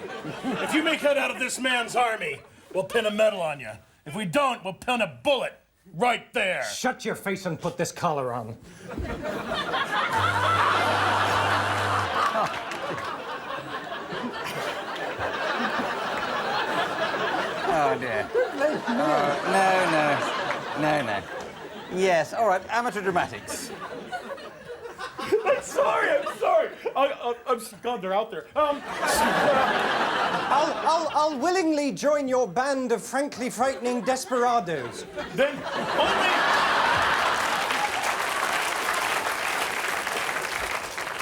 if you make it out of this man's army, we'll pin a medal on you. If we don't, we'll pin a bullet right there. Shut your face and put this collar on. Oh, dear. No. Yes, all right, amateur dramatics. I'm sorry. I'm God, they're out there. I'll willingly join your band of frankly frightening desperados. Then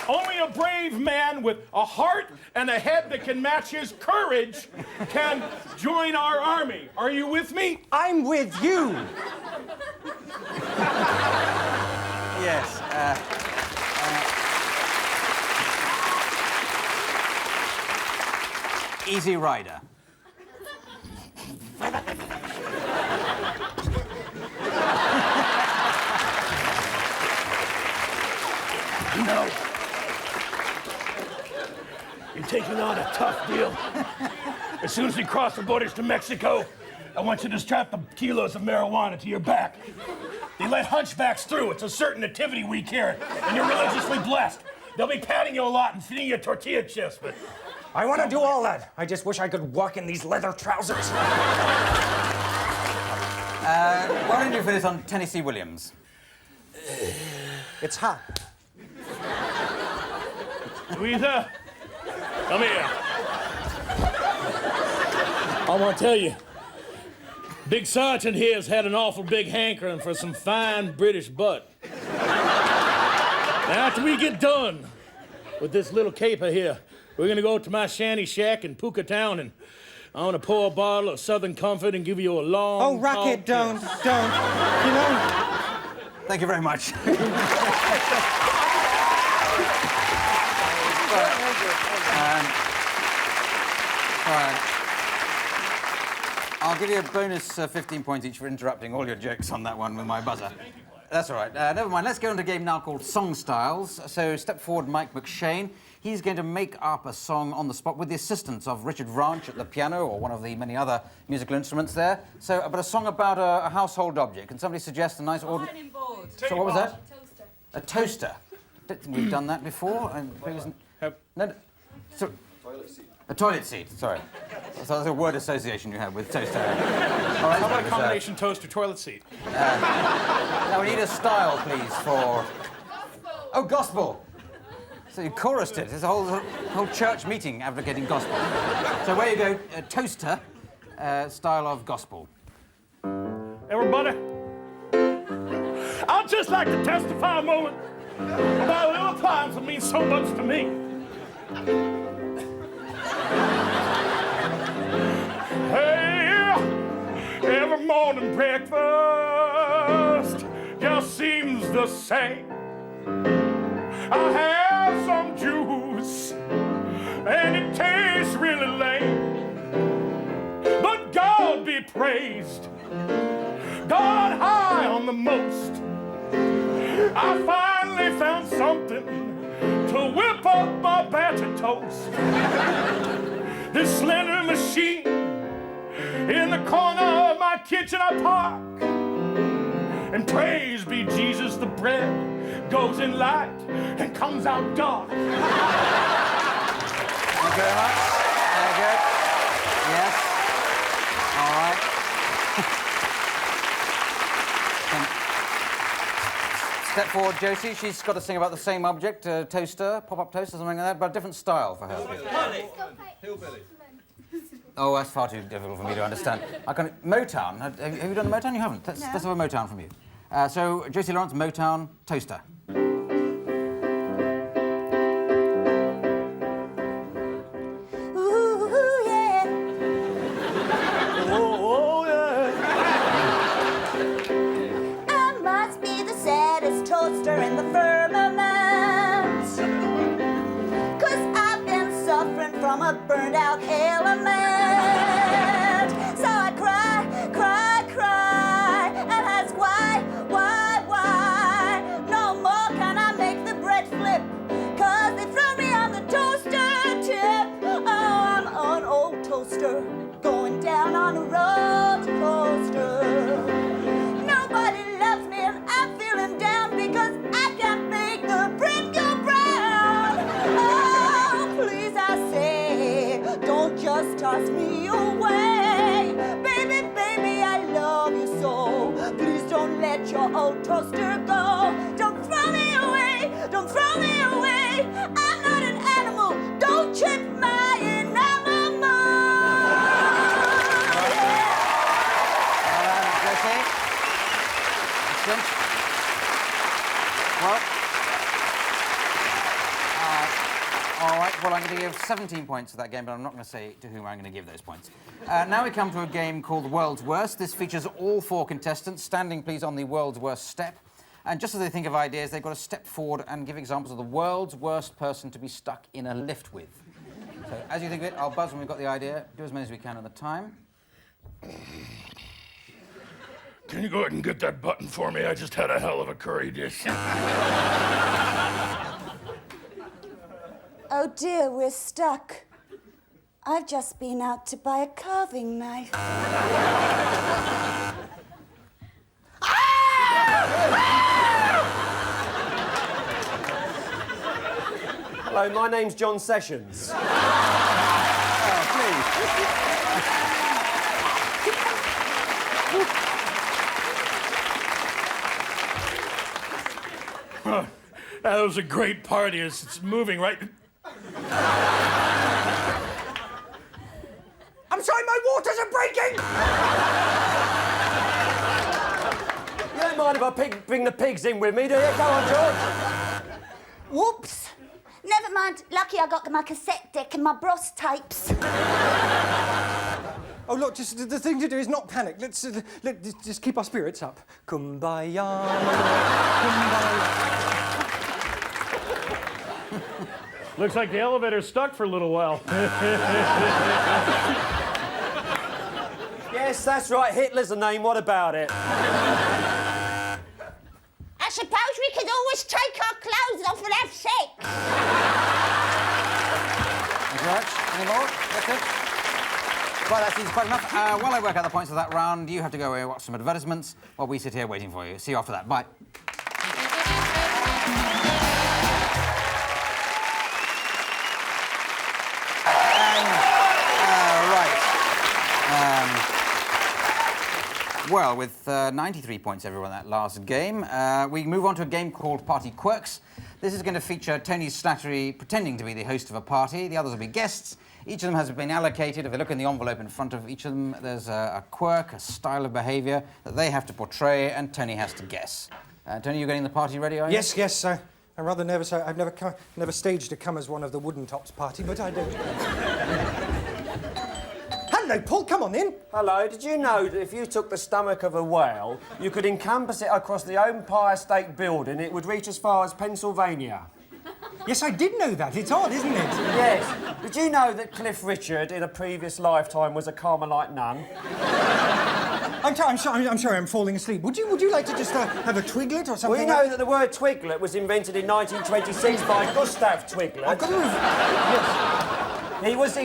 only a brave man with a heart and a head that can match his courage can join our army. Are you with me? I'm with you. Yes. Easy Rider. No. You're taking on a tough deal. As soon as we cross the borders to Mexico, I want you to strap the kilos of marijuana to your back. They let hunchbacks through. It's a certain nativity week here, and you're religiously blessed. They'll be patting you a lot and feeding you tortilla chips, but... I want to do all that. I just wish I could walk in these leather trousers. Why don't you finish on Tennessee Williams? It's hot. Louisa, come here. I want to tell you, Big Sergeant here has had an awful big hankering for some fine British butt. Now, after we get done with this little caper here, we're going to go to my shanty shack in Puka Town, and I want to pour a bottle of Southern Comfort and give you a long... Oh, Rocket, don't. You know... Thank you very much. I'll give you a bonus 15 points each for interrupting all your jokes on that one with my buzzer. That's all right. Never mind. Let's go into a game now called Song Styles. So step forward, Mike McShane. He's going to make up a song on the spot with the assistance of Richard Ranch at the piano or one of the many other musical instruments there. So, but a song about a household object. Can somebody suggest a nice order? Ironing board. So what was that? Toaster. A toaster. Don't think we've done that before. No. So, a toilet seat. Sorry. So that's a word association you have with toaster. All right. How about a combination toaster toilet seat? Now we need a style, please, for... Oh, gospel. So you chorused it. There's a whole church meeting advocating gospel. So where you go, toaster, style of gospel. Everybody, I'd just like to testify a moment about a little appliance that means so much to me. Hey, every morning breakfast just seems the same. I have some juice, and it tastes really lame. But God be praised, God high on the most. I finally found something to whip up my batch of toast. This slender machine in the corner of my kitchen I park. And praise be Jesus, the bread goes in light and comes out dark. Thank you very much. Very good. Yes. All right. Step forward, Josie. She's got to sing about the same object, toaster, pop-up toaster, something like that, but a different style for her. Hillbilly. Oh, that's far too difficult for me to understand. Motown. Have you done the Motown? You haven't. Let's have a Motown from you. So, Josie Lawrence, Motown, toaster. Ooh, yeah. Oh, yeah. I must be the saddest toaster in the firmament. 'Cause I've been suffering from a burned out element. So I cry, cry, cry, and ask why? No more can I make the bread flip. 'Cause they throw me on the toaster tip. Oh, I'm an old toaster going down on a roller coaster. Nobody loves me and I'm feeling down because I can't make the bread go brown. Oh, please, I say, don't just toss me away. Baby, baby, I love you so. Please don't let your old toaster go. Don't throw me away, don't throw me away. I'm not an animal, don't chip my enamel Josie. Excellent. Well, all right, well, I'm going to give 17 points to that game, but I'm not going to say to whom I'm going to give those points. Now we come to a game called World's Worst. This features all 4 contestants. Standing, please, on the World's Worst step. And just as they think of ideas, they've got to step forward and give examples of the world's worst person to be stuck in a lift with. So, as you think of it, I'll buzz when we've got the idea. Do as many as we can at the time. Can you go ahead and get that button for me? I just had a hell of a curry dish. Oh dear, we're stuck. I've just been out to buy a carving knife. Hello, my name's John Sessions. That was a great party. It's moving right. I'm sorry, my waters are breaking! You don't mind if I bring the pigs in with me, do you? Go on, George. Whoops. Never mind. Lucky I got my cassette deck and my Bros tapes. Oh, look, just the thing to do is not panic. Let's just keep our spirits up. Kumbaya, kumbaya. Looks like the elevator's stuck for a little while. Yes, that's right. Hitler's a name. What about it? I suppose we could always take our clothes off and have sex. Thank you very much. Any more? That's it? Well, that seems quite enough. While I work out the points of that round, you have to go away and watch some advertisements while we sit here waiting for you. See you after that. Bye. Well, with 93 points, everyone, that last game, we move on to a game called Party Quirks. This is going to feature Tony Slattery pretending to be the host of a party. The others will be guests. Each of them has been allocated. If they look in the envelope in front of each of them, there's a quirk, a style of behaviour that they have to portray, and Tony has to guess. Tony, you getting the party ready, are you? Yes, yes. I'm rather nervous. I've never staged to come as one of the Wooden Tops party, but I do. Hello, Paul. Come on in. Hello. Did you know that if you took the stomach of a whale, you could encompass it across the Empire State Building, it would reach as far as Pennsylvania? Yes, I did know that. It's odd, isn't it? Yes. Did you know that Cliff Richard, in a previous lifetime, was a Carmelite nun? I'm sorry, I'm falling asleep. Would you like to just have a twiglet or something? Well, you know that the word twiglet was invented in 1926 by Gustav Twiglet. I've got to... Yes. He was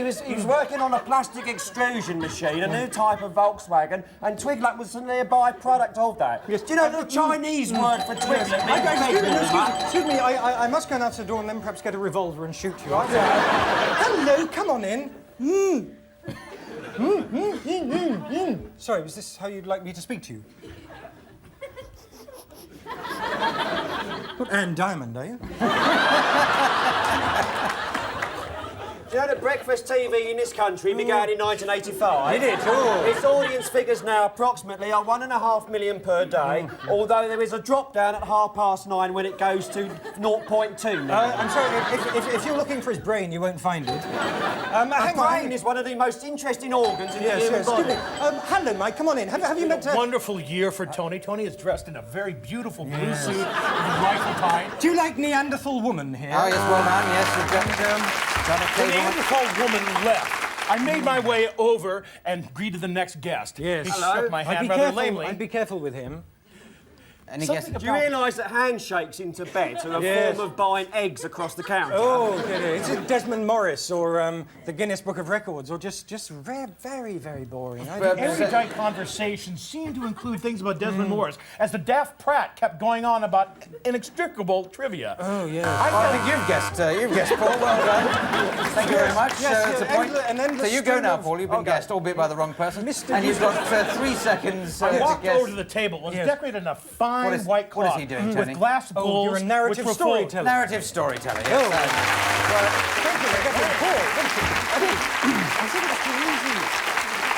working on a plastic extrusion machine, a new type of Volkswagen, and twiglet was a nearby product of that. Yes. Do you know the Chinese word for twiglet means Excuse me, I must go and answer the door and then perhaps get a revolver and shoot you. Hello, come on in. Sorry, was this how you'd like me to speak to you? Not Anne Diamond, are you? Do you know that breakfast TV in this country began in 1985? Did it? Oh. Its audience figures now approximately are 1.5 million per day, although there is a drop down at 9:30 when it goes to 0.2 million. I'm sorry, if you're looking for his brain, you won't find it. The brain is one of the most interesting organs in the human body. Hello, Mike, come on in. Have you met... A wonderful year for Tony. Tony is dressed in a very beautiful blue suit with a rifle tie. Do you like Neanderthal woman here? Oh, yes, well, man, yes, we've got a The Neanderthal woman left. I made my way over and greeted the next guest. Yes. He shook my hand rather lamely. I'd be careful with him. Any Something guesses? Do you realise that handshakes into beds are a form of buying eggs across the counter? Oh, it's Desmond Morris or the Guinness Book of Records, or just very, very boring. Everyday conversations seem to include things about Desmond Morris, as the Daft Pratt kept going on about inextricable trivia. Oh, yeah. I think you've guessed, Paul. Well done. Thank you very much. It's a point. So you go now, Paul. You've been guessed, albeit by the wrong person. And you've got 3 seconds I to walked guess. over to the table. It was decorated in a fine white cloth. What is he doing, Tony? With glass bowls. You're a narrative which were full. storyteller. Narrative storyteller, yes.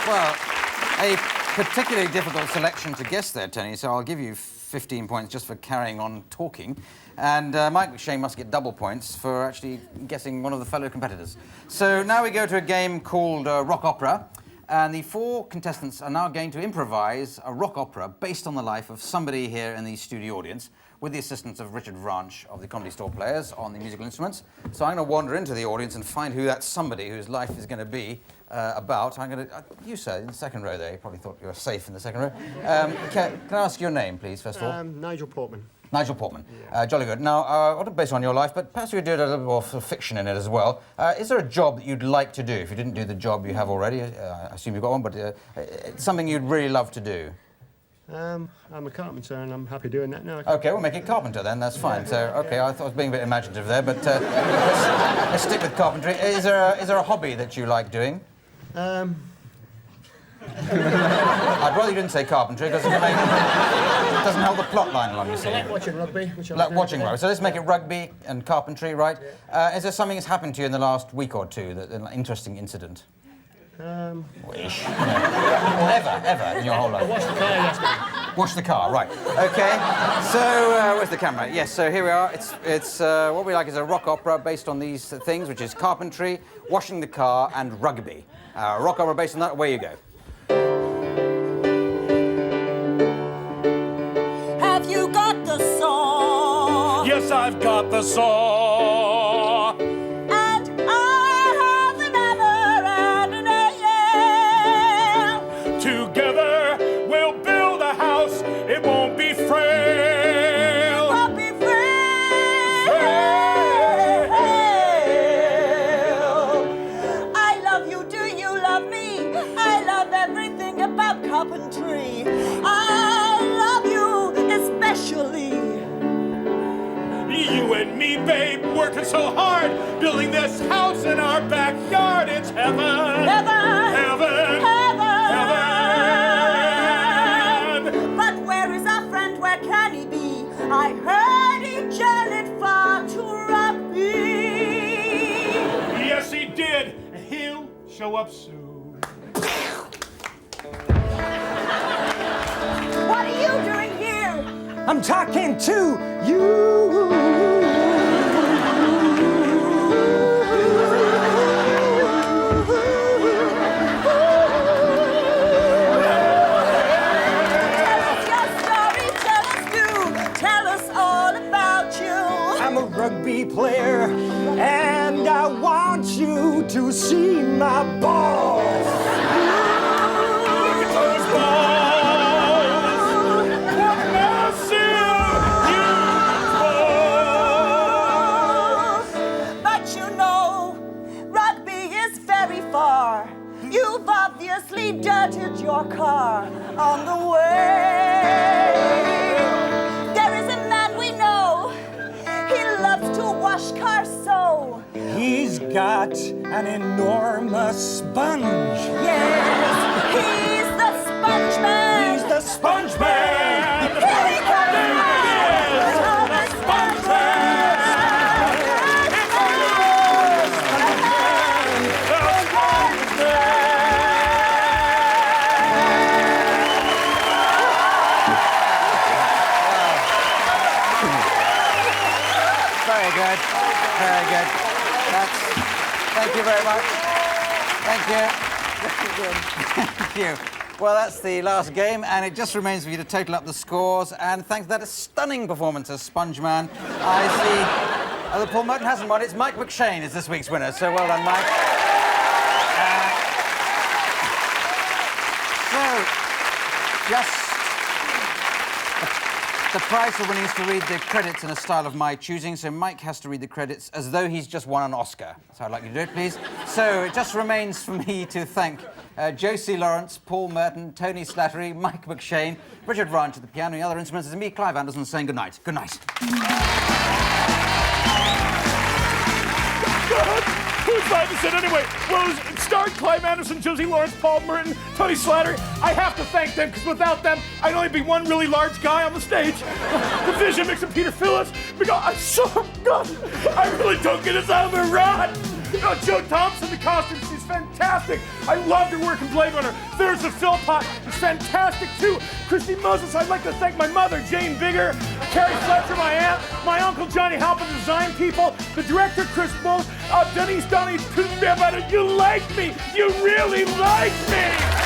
Well, a particularly difficult selection to guess there, Tony, so I'll give you 15 points just for carrying on talking. And Mike McShane must get double points for actually guessing one of the fellow competitors. So now we go to a game called Rock Opera. And the 4 contestants are now going to improvise a rock opera based on the life of somebody here in the studio audience, with the assistance of Richard Ranch of the Comedy Store Players on the musical instruments. So I'm going to wander into the audience and find who that somebody whose life is going to be about. I'm going to... you, sir, in the second row there. You probably thought you were safe in the second row. Can I ask your name, please, first of all? Nigel Portman. Nigel Portman. Jolly good. Now, I want to base on your life, but perhaps you did a little more fiction in it as well. Is there a job that you'd like to do? If you didn't do the job you have already, I assume you've got one, but it's something you'd really love to do. I'm a carpenter and I'm happy doing that now. OK, we'll make it carpenter then, that's fine. So, OK, I thought I was being a bit imaginative there, but let's stick with carpentry. Is there a hobby that you like doing? I'd rather you didn't say carpentry, because it doesn't help the plot line along, you see. I like watching rugby. Which I Like watching rugby. So let's make it rugby and carpentry, right? Is there something that's happened to you in the last week or two, an interesting incident? Wish. Ever in your whole life? Wash the car yesterday. Wash the car, right. OK. So, where's the camera? Yes, so here we are. It's what we like is a rock opera based on these things, which is carpentry, washing the car, and rugby. Rock opera based on that, away you go. Have you got the saw? Yes, I've got the saw. And I have the hammer and a nail. Together we'll build a house. It won't be frail. Won't be frail. I love you. Do you love me? I love everything about carpentry. I love you especially. You and me, babe, working so hard, building this house in our backyard. It's heaven. Heaven. Heaven. Heaven. But where is our friend? Where can he be? I heard he journeyed far to rugby. Yes, he did, and he'll show up soon. What are you doing here? I'm talking to you. Rugby player, and I want you to see my balls. Look at those balls! What massive But you know, rugby is very far. You've obviously dirtied your car on the way. There is a man we know. He loves to wash cars so. He's got an enormous sponge. Yes, he's the sponge man. He's the sponge man. Here he comes. The sponge Very good. Thank you very much. Thank you. Thank you. Well, that's the last game, and it just remains for you to total up the scores. And thanks to that stunning performance as Sponge Man, I see that Paul Merton hasn't won. It's Mike McShane is this week's winner. So well done, Mike. The prize for winning is to read the credits in a style of my choosing, so Mike has to read the credits as though he's just won an Oscar. So I'd like you to do it, please. So it just remains for me to thank Josie Lawrence, Paul Merton, Tony Slattery, Mike McShane, Richard Ranch at the piano, and the other instruments. It's me, Clive Anderson, saying good night. Good night. Who's glad to sit anyway? Well, it starred Clive Anderson, Josie Lawrence, Paul Merton, Tony Slattery. I have to thank them, because without them, I'd only be one really large guy on the stage. The vision mix of Peter Phillips, because I'm so good. I really don't get us out of the rut. Joe Thompson, the costume, she's fantastic. I loved her work in Blade Runner. There's the Philpott, it's fantastic too. Christy Moses, I'd like to thank my mother, Jane Bigger, Carrie Fletcher, my aunt, my uncle Johnny helping design people, the director, Chris Bowles, Denise Donnie, you like me, you really like me.